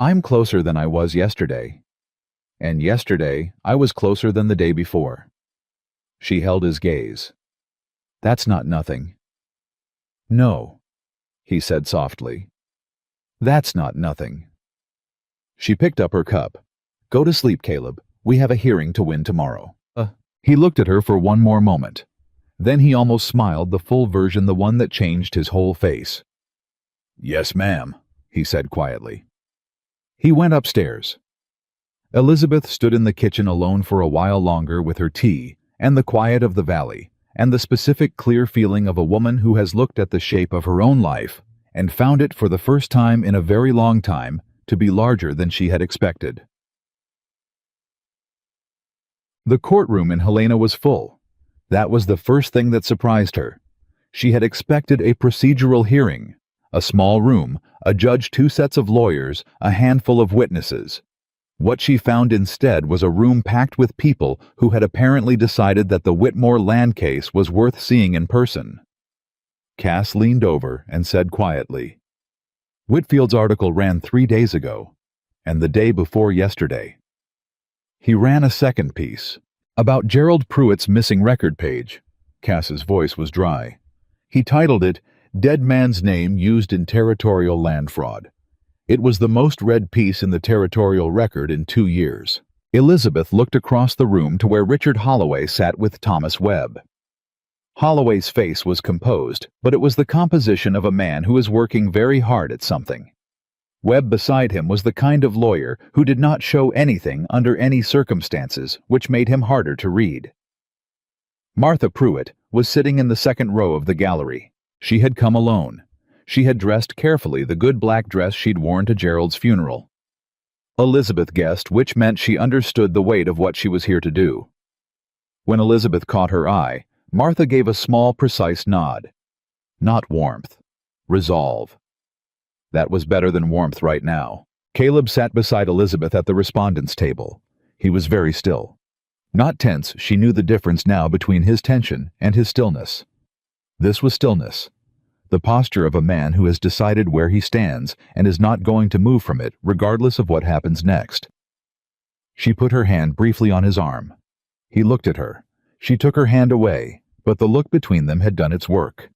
"I'm closer than I was yesterday. And yesterday I was closer than the day before." She held his gaze. "That's not nothing." "No," he said softly. "That's not nothing." She picked up her cup. "Go to sleep, Caleb. We have a hearing to win tomorrow." He looked at her for one more moment. Then he almost smiled, the full version, the one that changed his whole face. "Yes, ma'am," he said quietly. He went upstairs. Elizabeth stood in the kitchen alone for a while longer with her tea, and the quiet of the valley, and the specific clear feeling of a woman who has looked at the shape of her own life and found it for the first time in a very long time to be larger than she had expected. The courtroom in Helena was full. That was the first thing that surprised her. She had expected a procedural hearing, a small room, a judge, 2 sets of lawyers, a handful of witnesses. What she found instead was a room packed with people who had apparently decided that the Whitmore land case was worth seeing in person. Cass leaned over and said quietly, "Whitfield's article ran 3 days ago, and the day before yesterday." He ran a second piece, about Gerald Pruitt's missing record page. Cass's voice was dry. He titled it, "Dead Man's Name Used in Territorial Land Fraud." It was the most read piece in the territorial record in 2 years. Elizabeth looked across the room to where Richard Holloway sat with Thomas Webb. Holloway's face was composed, but it was the composition of a man who is working very hard at something. Webb beside him was the kind of lawyer who did not show anything under any circumstances, which made him harder to read. Martha Pruitt was sitting in the second row of the gallery. She had come alone. She had dressed carefully, the good black dress she'd worn to Gerald's funeral. Elizabeth guessed, which meant she understood the weight of what she was here to do. When Elizabeth caught her eye, Martha gave a small, precise nod. Not warmth. Resolve. That was better than warmth right now. Caleb sat beside Elizabeth at the respondents' table. He was very still. Not tense, she knew the difference now between his tension and his stillness. This was stillness. The posture of a man who has decided where he stands and is not going to move from it, regardless of what happens next. She put her hand briefly on his arm. He looked at her. She took her hand away, but the look between them had done its work.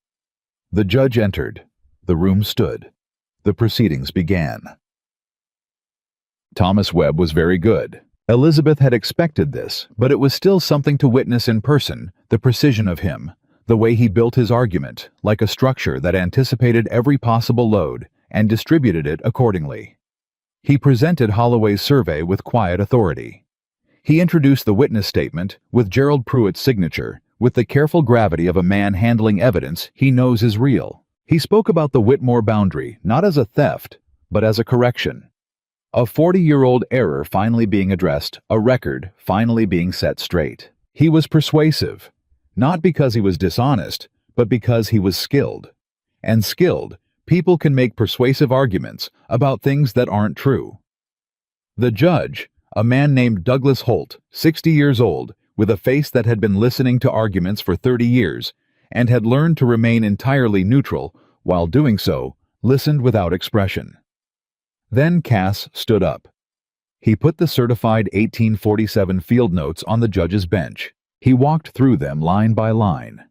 The judge entered. The room stood. The proceedings began. Thomas Webb was very good. Elizabeth had expected this, but it was still something to witness in person, the precision of him. The way he built his argument, like a structure that anticipated every possible load and distributed it accordingly. He presented Holloway's survey with quiet authority. He introduced the witness statement with Gerald Pruitt's signature, with the careful gravity of a man handling evidence he knows is real. He spoke about the Whitmore boundary, not as a theft, but as a correction. A 40-year-old error finally being addressed, a record finally being set straight. He was persuasive. Not because he was dishonest, but because he was skilled. And skilled, people can make persuasive arguments about things that aren't true. The judge, a man named Douglas Holt, 60 years old, with a face that had been listening to arguments for 30 years, and had learned to remain entirely neutral, while doing so, listened without expression. Then Cass stood up. He put the certified 1847 field notes on the judge's bench. He walked through them line by line.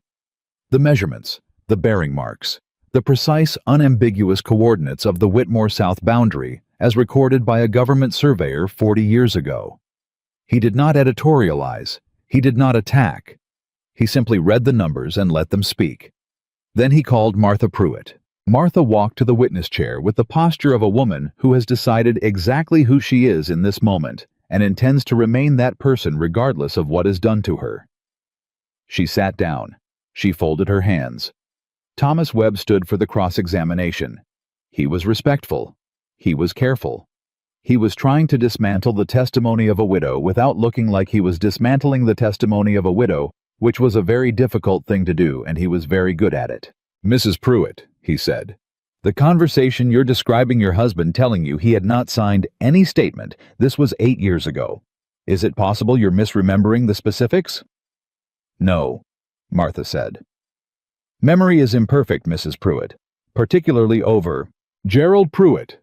The measurements, the bearing marks, the precise, unambiguous coordinates of the Whitmore South boundary as recorded by a government surveyor 40 years ago. He did not editorialize. He did not attack. He simply read the numbers and let them speak. Then he called Martha Pruitt. Martha walked to the witness chair with the posture of a woman who has decided exactly who she is in this moment and intends to remain that person regardless of what is done to her. She sat down. She folded her hands. Thomas Webb stood for the cross-examination. He was respectful. He was careful. He was trying to dismantle the testimony of a widow without looking like he was dismantling the testimony of a widow, which was a very difficult thing to do, and he was very good at it. "Mrs. Pruitt," he said, "the conversation you're describing your husband telling you he had not signed any statement, this was 8 years ago. Is it possible you're misremembering the specifics?" "No," Martha said. "Memory is imperfect, Mrs. Pruitt, particularly over Gerald Pruitt,"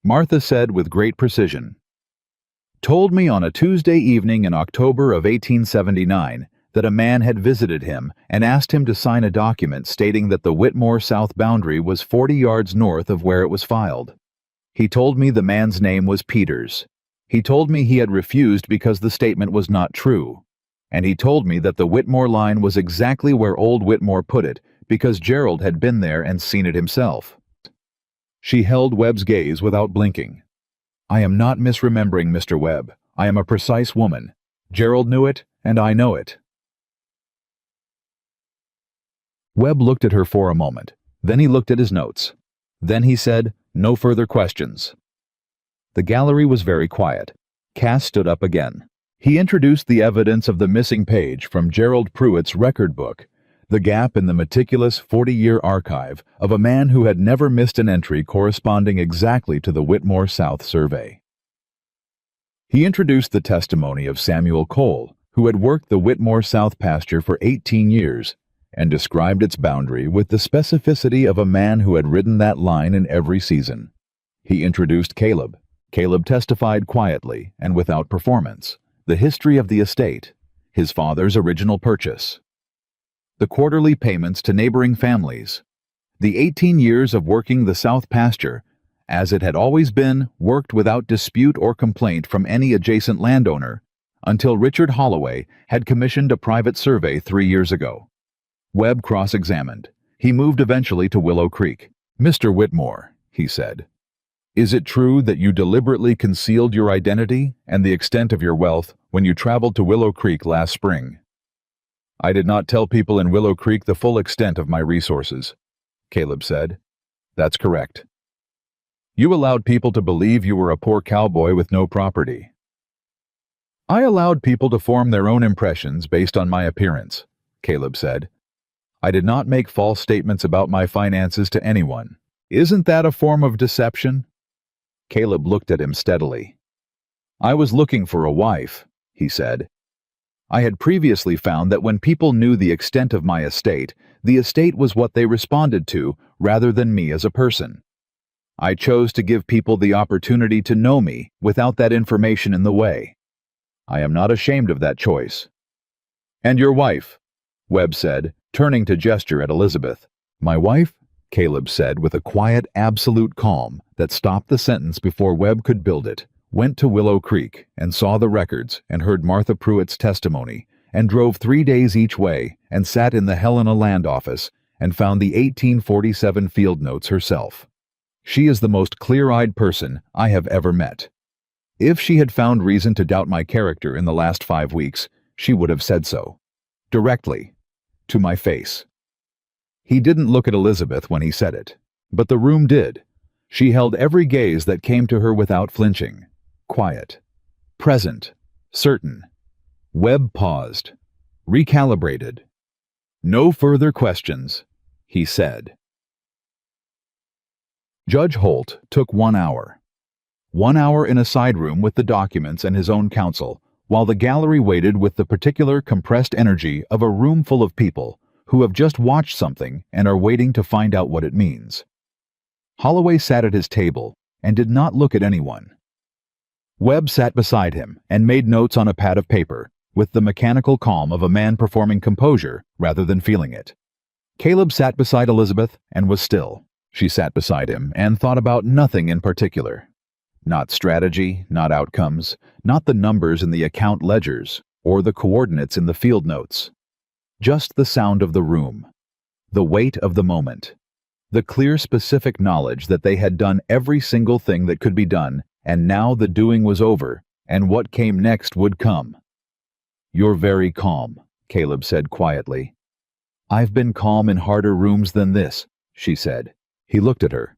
Martha said with great precision. "Told me on a Tuesday evening in October of 1879 that a man had visited him and asked him to sign a document stating that the Whitmore South boundary was 40 yards north of where it was filed. He told me the man's name was Peters. He told me he had refused because the statement was not true. And he told me that the Whitmore line was exactly where old Whitmore put it because Gerald had been there and seen it himself." She held Webb's gaze without blinking. "I am not misremembering, Mr. Webb. I am a precise woman. Gerald knew it, and I know it." Webb looked at her for a moment. Then he looked at his notes. Then he said, "No further questions." The gallery was very quiet. Cass stood up again. He introduced the evidence of the missing page from Gerald Pruitt's record book, the gap in the meticulous 40-year archive of a man who had never missed an entry corresponding exactly to the Whitmore South survey. He introduced the testimony of Samuel Cole, who had worked the Whitmore South pasture for 18 years, and described its boundary with the specificity of a man who had ridden that line in every season. He introduced Caleb. Caleb testified quietly and without performance, the history of the estate, his father's original purchase, the quarterly payments to neighboring families, the 18 years of working the South pasture, as it had always been worked without dispute or complaint from any adjacent landowner, until Richard Holloway had commissioned a private survey 3 years ago. Webb cross-examined. He moved eventually to Willow Creek. "Mr. Whitmore," he said, "is it true that you deliberately concealed your identity and the extent of your wealth when you traveled to Willow Creek last spring?" "I did not tell people in Willow Creek the full extent of my resources," Caleb said. "That's correct." "You allowed people to believe you were a poor cowboy with no property." "I allowed people to form their own impressions based on my appearance," Caleb said. "I did not make false statements about my finances to anyone. Isn't that a form of deception?" Caleb looked at him steadily. "I was looking for a wife," he said. "I had previously found that when people knew the extent of my estate, the estate was what they responded to rather than me as a person. I chose to give people the opportunity to know me without that information in the way. I am not ashamed of that choice." "And your wife?" Webb said, turning to gesture at Elizabeth. "My wife?" Caleb said with a quiet, absolute calm that stopped the sentence before Webb could build it, went to Willow Creek and saw the records and heard Martha Pruitt's testimony, and drove 3 days each way and sat in the Helena land office and found the 1847 field notes herself. She is the most clear-eyed person I have ever met. If she had found reason to doubt my character in the last 5 weeks, she would have said so. Directly. To my face. He didn't look at Elizabeth when he said it, but the room did. She held every gaze that came to her without flinching. Quiet. Present. Certain. Webb paused. Recalibrated. "No further questions," he said. Judge Holt took 1 hour. 1 hour in a side room with the documents and his own counsel, while the gallery waited with the particular compressed energy of a room full of people who have just watched something and are waiting to find out what it means. Holloway sat at his table and did not look at anyone. Webb sat beside him and made notes on a pad of paper, with the mechanical calm of a man performing composure rather than feeling it. Caleb sat beside Elizabeth and was still. She sat beside him and thought about nothing in particular. Not strategy, not outcomes, not the numbers in the account ledgers, or the coordinates in the field notes. Just the sound of the room. The weight of the moment. The clear, specific knowledge that they had done every single thing that could be done, and now the doing was over, and what came next would come. "You're very calm," Caleb said quietly. "I've been calm in harder rooms than this," she said. He looked at her.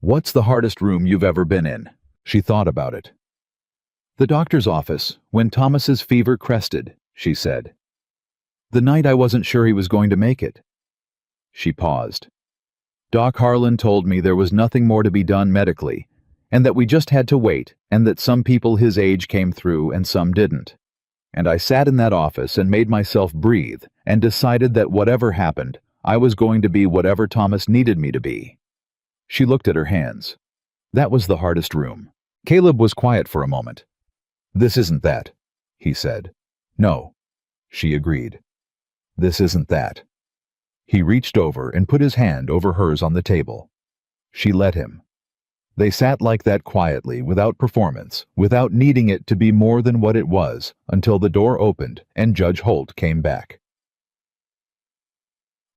"What's the hardest room you've ever been in?" She thought about it. "The doctor's office, when Thomas's fever crested," she said. "The night I wasn't sure he was going to make it." She paused. "Doc Harlan told me there was nothing more to be done medically, and that we just had to wait, and that some people his age came through and some didn't. And I sat in that office and made myself breathe and decided that whatever happened, I was going to be whatever Thomas needed me to be." She looked at her hands. "That was the hardest room." Caleb was quiet for a moment. "This isn't that," he said. "No," she agreed. "This isn't that." He reached over and put his hand over hers on the table. She let him. They sat like that quietly, without performance, without needing it to be more than what it was, until the door opened and Judge Holt came back.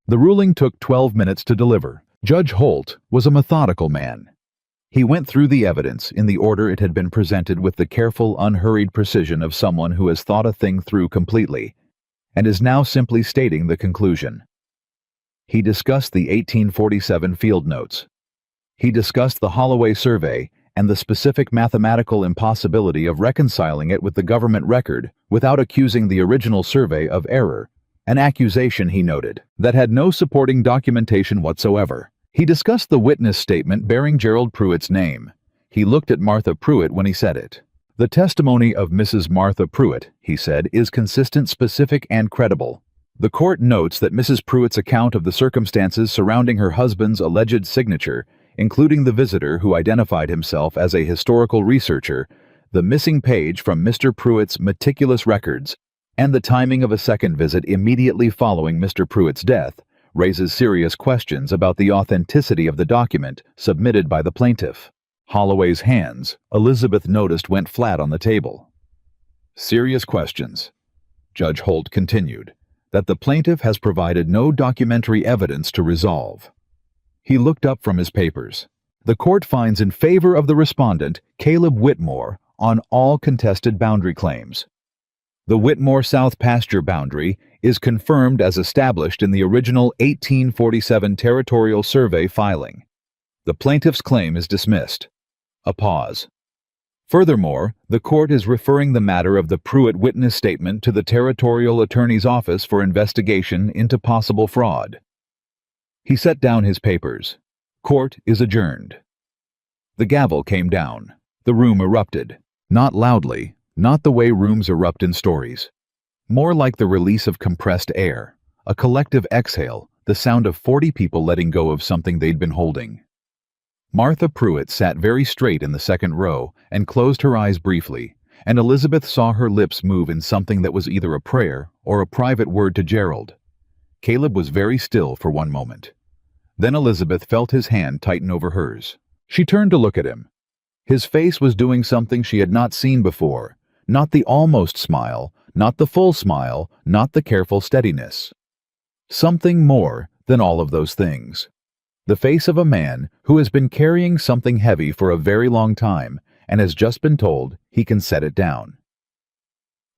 The ruling took 12 minutes to deliver. Judge Holt was a methodical man. He went through the evidence in the order it had been presented with the careful, unhurried precision of someone who has thought a thing through completely, and is now simply stating the conclusion. He discussed the 1847 field notes. He discussed the Holloway survey and the specific mathematical impossibility of reconciling it with the government record without accusing the original survey of error, an accusation, he noted, that had no supporting documentation whatsoever. He discussed the witness statement bearing Gerald Pruitt's name. He looked at Martha Pruitt when he said it. "The testimony of Mrs. Martha Pruitt," he said, "is consistent, specific, and credible. The court notes that Mrs. Pruitt's account of the circumstances surrounding her husband's alleged signature, including the visitor who identified himself as a historical researcher, the missing page from Mr. Pruitt's meticulous records, and the timing of a second visit immediately following Mr. Pruitt's death, raises serious questions about the authenticity of the document submitted by the plaintiff." Holloway's hands, Elizabeth noticed, went flat on the table. "Serious questions," Judge Holt continued, "that the plaintiff has provided no documentary evidence to resolve." He looked up from his papers. "The court finds in favor of the respondent, Caleb Whitmore, on all contested boundary claims. The Whitmore South pasture boundary is confirmed as established in the original 1847 territorial survey filing. The plaintiff's claim is dismissed." A pause. "Furthermore, the court is referring the matter of the Pruitt witness statement to the Territorial Attorney's Office for investigation into possible fraud." He set down his papers. "Court is adjourned." The gavel came down. The room erupted. Not loudly, not the way rooms erupt in stories. More like the release of compressed air, a collective exhale, the sound of 40 people letting go of something they'd been holding. Martha Pruitt sat very straight in the second row and closed her eyes briefly, and Elizabeth saw her lips move in something that was either a prayer or a private word to Gerald. Caleb was very still for one moment. Then Elizabeth felt his hand tighten over hers. She turned to look at him. His face was doing something she had not seen before, not the almost smile, not the full smile, not the careful steadiness. Something more than all of those things. The face of a man who has been carrying something heavy for a very long time and has just been told he can set it down.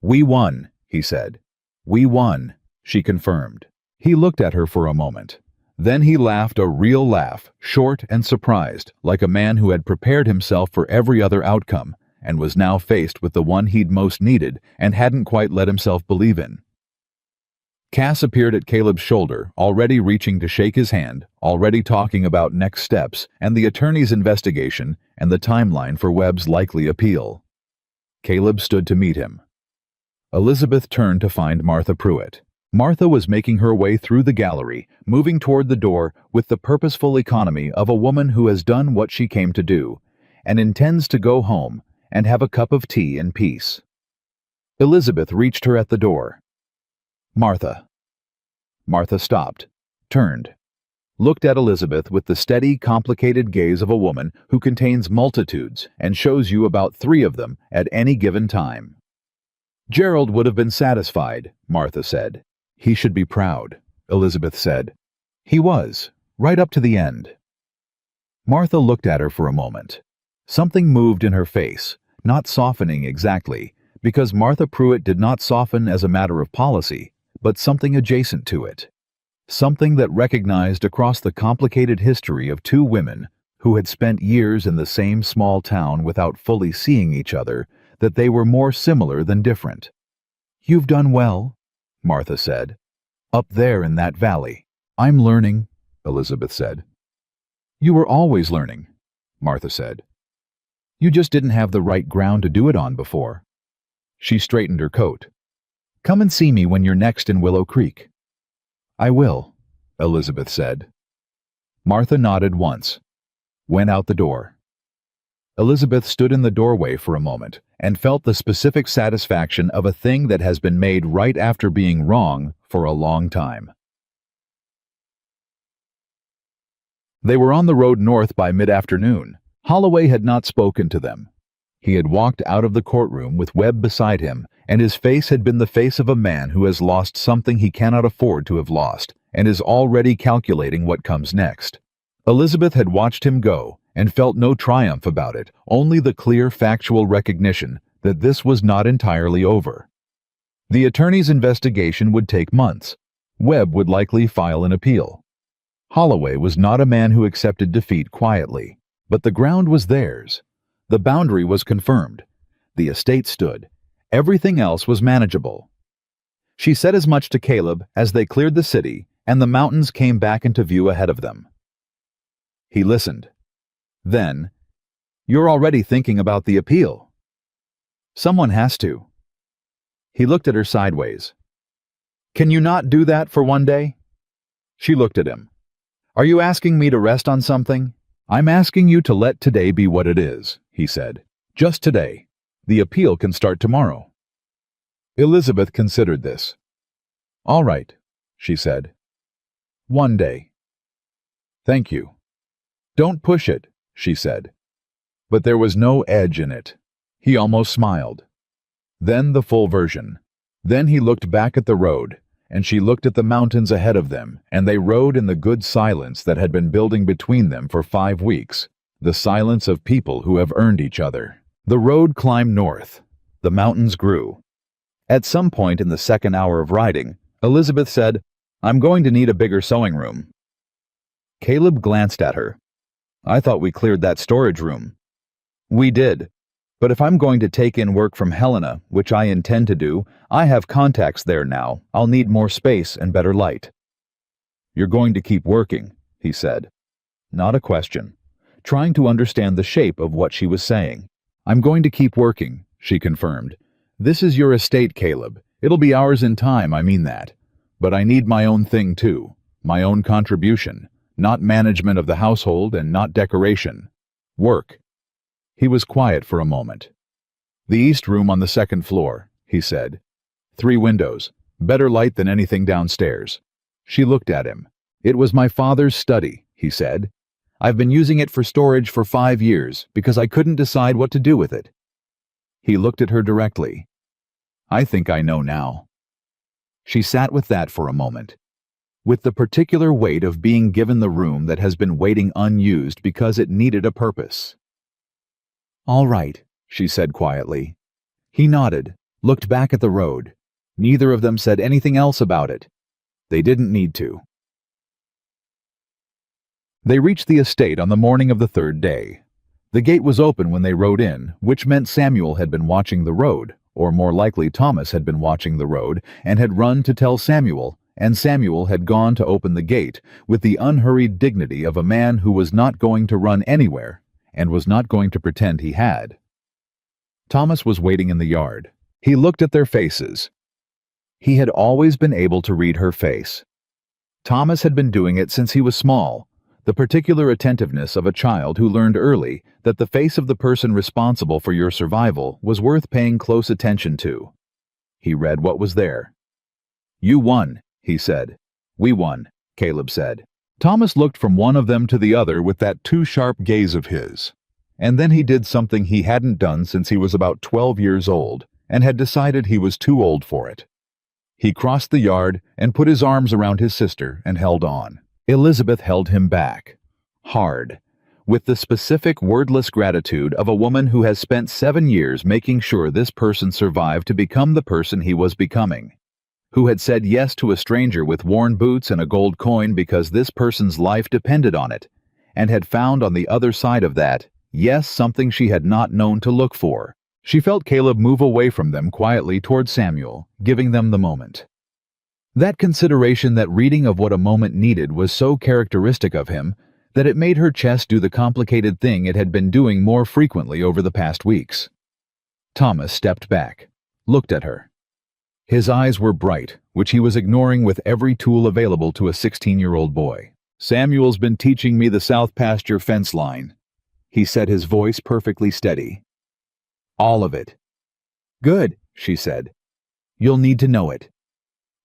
"We won," he said. "We won," she confirmed. He looked at her for a moment. Then he laughed a real laugh, short and surprised, like a man who had prepared himself for every other outcome and was now faced with the one he'd most needed and hadn't quite let himself believe in. Cass appeared at Caleb's shoulder, already reaching to shake his hand, already talking about next steps and the attorney's investigation and the timeline for Webb's likely appeal. Caleb stood to meet him. Elizabeth turned to find Martha Pruitt. Martha was making her way through the gallery, moving toward the door with the purposeful economy of a woman who has done what she came to do and intends to go home and have a cup of tea in peace. Elizabeth reached her at the door. "Martha." Martha stopped, turned, looked at Elizabeth with the steady, complicated gaze of a woman who contains multitudes and shows you about 3 of them at any given time. "Gerald would have been satisfied," Martha said. He should be proud, Elizabeth said. He was, right up to the end. Martha looked at her for a moment. Something moved in her face, not softening exactly, because Martha Pruitt did not soften as a matter of policy, but something adjacent to it. Something that recognized across the complicated history of two women who had spent years in the same small town without fully seeing each other, that they were more similar than different. "You've done well," Martha said. "Up there in that valley." "I'm learning," Elizabeth said. "You were always learning," Martha said. "You just didn't have the right ground to do it on before." She straightened her coat. "Come and see me when you're next in Willow Creek." "I will," Elizabeth said. Martha nodded once, went out the door. Elizabeth stood in the doorway for a moment and felt the specific satisfaction of a thing that has been made right after being wrong for a long time. They were on the road north by mid-afternoon. Holloway had not spoken to them. He had walked out of the courtroom with Webb beside him, and his face had been the face of a man who has lost something he cannot afford to have lost, and is already calculating what comes next. Elizabeth had watched him go, and felt no triumph about it, only the clear factual recognition that this was not entirely over. The attorney's investigation would take months. Webb would likely file an appeal. Holloway was not a man who accepted defeat quietly, but the ground was theirs. The boundary was confirmed. The estate stood. Everything else was manageable. She said as much to Caleb as they cleared the city, and the mountains came back into view ahead of them. He listened. Then, "You're already thinking about the appeal." "Someone has to." He looked at her sideways. "Can you not do that for one day?" She looked at him. "Are you asking me to rest on something?" "I'm asking you to let today be what it is," he said. "Just today. The appeal can start tomorrow." Elizabeth considered this. "All right," she said. "One day." "Thank you." "Don't push it," she said. But there was no edge in it. He almost smiled. Then the full version. Then he looked back at the road, and she looked at the mountains ahead of them, and they rode in the good silence that had been building between them for 5 weeks, the silence of people who have earned each other. The road climbed north. The mountains grew. At some point in the second hour of riding, Elizabeth said, "I'm going to need a bigger sewing room." Caleb glanced at her. "I thought we cleared that storage room." "We did. But if I'm going to take in work from Helena, which I intend to do, I have contacts there now. I'll need more space and better light." "You're going to keep working," he said. Not a question. Trying to understand the shape of what she was saying. "I'm going to keep working," she confirmed. "This is your estate, Caleb. It'll be ours in time, I mean that. But I need my own thing too. My own contribution. Not management of the household and not decoration. Work." He was quiet for a moment. "The east room on the second floor," he said. 3 windows. Better light than anything downstairs." She looked at him. "It was my father's study," he said. "I've been using it for storage for 5 years because I couldn't decide what to do with it." He looked at her directly. "I think I know now." She sat with that for a moment, with the particular weight of being given the room that has been waiting unused because it needed a purpose. "All right," she said quietly. He nodded, looked back at the road. Neither of them said anything else about it. They didn't need to. They reached the estate on the morning of the 3rd day. The gate was open when they rode in, which meant Samuel had been watching the road, or more likely Thomas had been watching the road and had run to tell Samuel, and Samuel had gone to open the gate with the unhurried dignity of a man who was not going to run anywhere and was not going to pretend he had. Thomas was waiting in the yard. He looked at their faces. He had always been able to read her face. Thomas had been doing it since he was small, the particular attentiveness of a child who learned early that the face of the person responsible for your survival was worth paying close attention to. He read what was there. "You won," he said. "We won," Caleb said. Thomas looked from one of them to the other with that too-sharp gaze of his. And then he did something he hadn't done since he was about 12 years old, and had decided he was too old for it. He crossed the yard and put his arms around his sister and held on. Elizabeth held him back. Hard. With the specific wordless gratitude of a woman who has spent 7 years making sure this person survived to become the person he was becoming. Who had said yes to a stranger with worn boots and a gold coin because this person's life depended on it, and had found on the other side of that, yes, something she had not known to look for. She felt Caleb move away from them quietly toward Samuel, giving them the moment. That consideration, that reading of what a moment needed, was so characteristic of him that it made her chest do the complicated thing it had been doing more frequently over the past weeks. Thomas stepped back, looked at her. His eyes were bright, which he was ignoring with every tool available to a 16-year-old boy. "Samuel's been teaching me the south pasture fence line," he said, his voice perfectly steady. "All of it." "Good," she said. "You'll need to know it."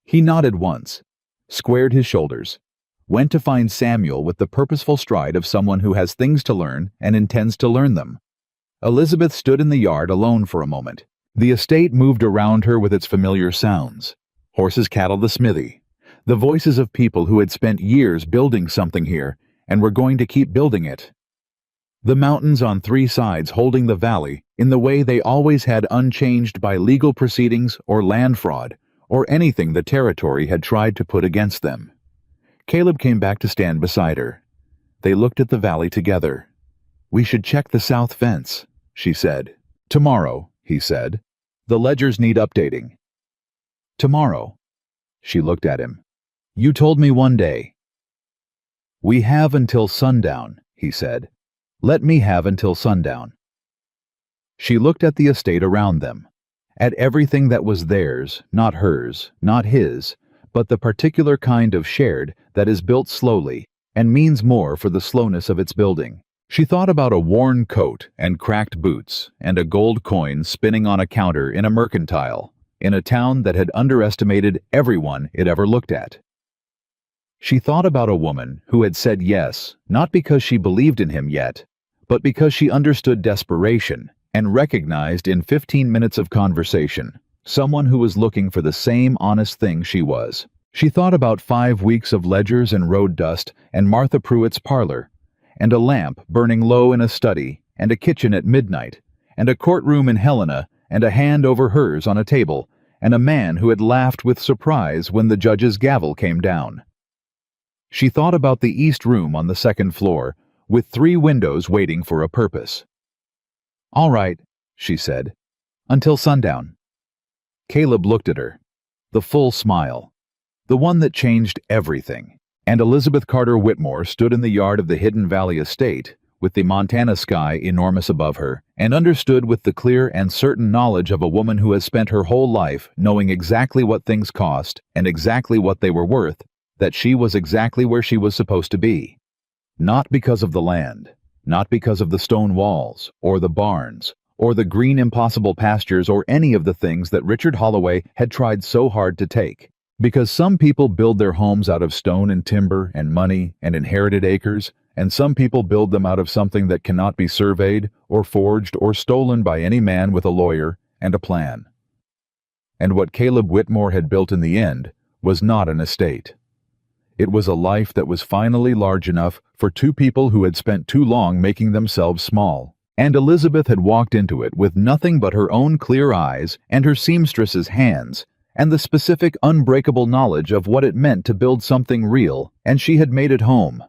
He nodded once, squared his shoulders, went to find Samuel with the purposeful stride of someone who has things to learn and intends to learn them. Elizabeth stood in the yard alone for a moment. The estate moved around her with its familiar sounds. Horses, cattle, the smithy. The voices of people who had spent years building something here and were going to keep building it. The mountains on 3 sides holding the valley in the way they always had, unchanged by legal proceedings or land fraud or anything the territory had tried to put against them. Caleb came back to stand beside her. They looked at the valley together. "We should check the south fence," she said. "Tomorrow," he said. "The ledgers need updating." "Tomorrow." She looked at him. "You told me one day." "We have until sundown," he said. "Let me have until sundown." She looked at the estate around them, at everything that was theirs, not hers, not his, but the particular kind of shared that is built slowly and means more for the slowness of its building. She thought about a worn coat and cracked boots and a gold coin spinning on a counter in a mercantile, in a town that had underestimated everyone it ever looked at. She thought about a woman who had said yes, not because she believed in him yet, but because she understood desperation and recognized in 15 minutes of conversation someone who was looking for the same honest thing she was. She thought about 5 weeks of ledgers and road dust and Martha Pruitt's parlor, and a lamp burning low in a study, and a kitchen at midnight, and a courtroom in Helena, and a hand over hers on a table, and a man who had laughed with surprise when the judge's gavel came down. She thought about the east room on the 2nd floor, with 3 windows waiting for a purpose. "All right," she said. "Until sundown." Caleb looked at her. The full smile. The one that changed everything. And Elizabeth Carter Whitmore stood in the yard of the Hidden Valley estate, with the Montana sky enormous above her, and understood with the clear and certain knowledge of a woman who has spent her whole life knowing exactly what things cost and exactly what they were worth, that she was exactly where she was supposed to be. Not because of the land, not because of the stone walls, or the barns, or the green impossible pastures, or any of the things that Richard Holloway had tried so hard to take. Because some people build their homes out of stone and timber and money and inherited acres, and some people build them out of something that cannot be surveyed or forged or stolen by any man with a lawyer and a plan. And what Caleb Whitmore had built in the end was not an estate. It was a life that was finally large enough for 2 people who had spent too long making themselves small. And Elizabeth had walked into it with nothing but her own clear eyes and her seamstress's hands, and the specific unbreakable knowledge of what it meant to build something real, and she had made it home.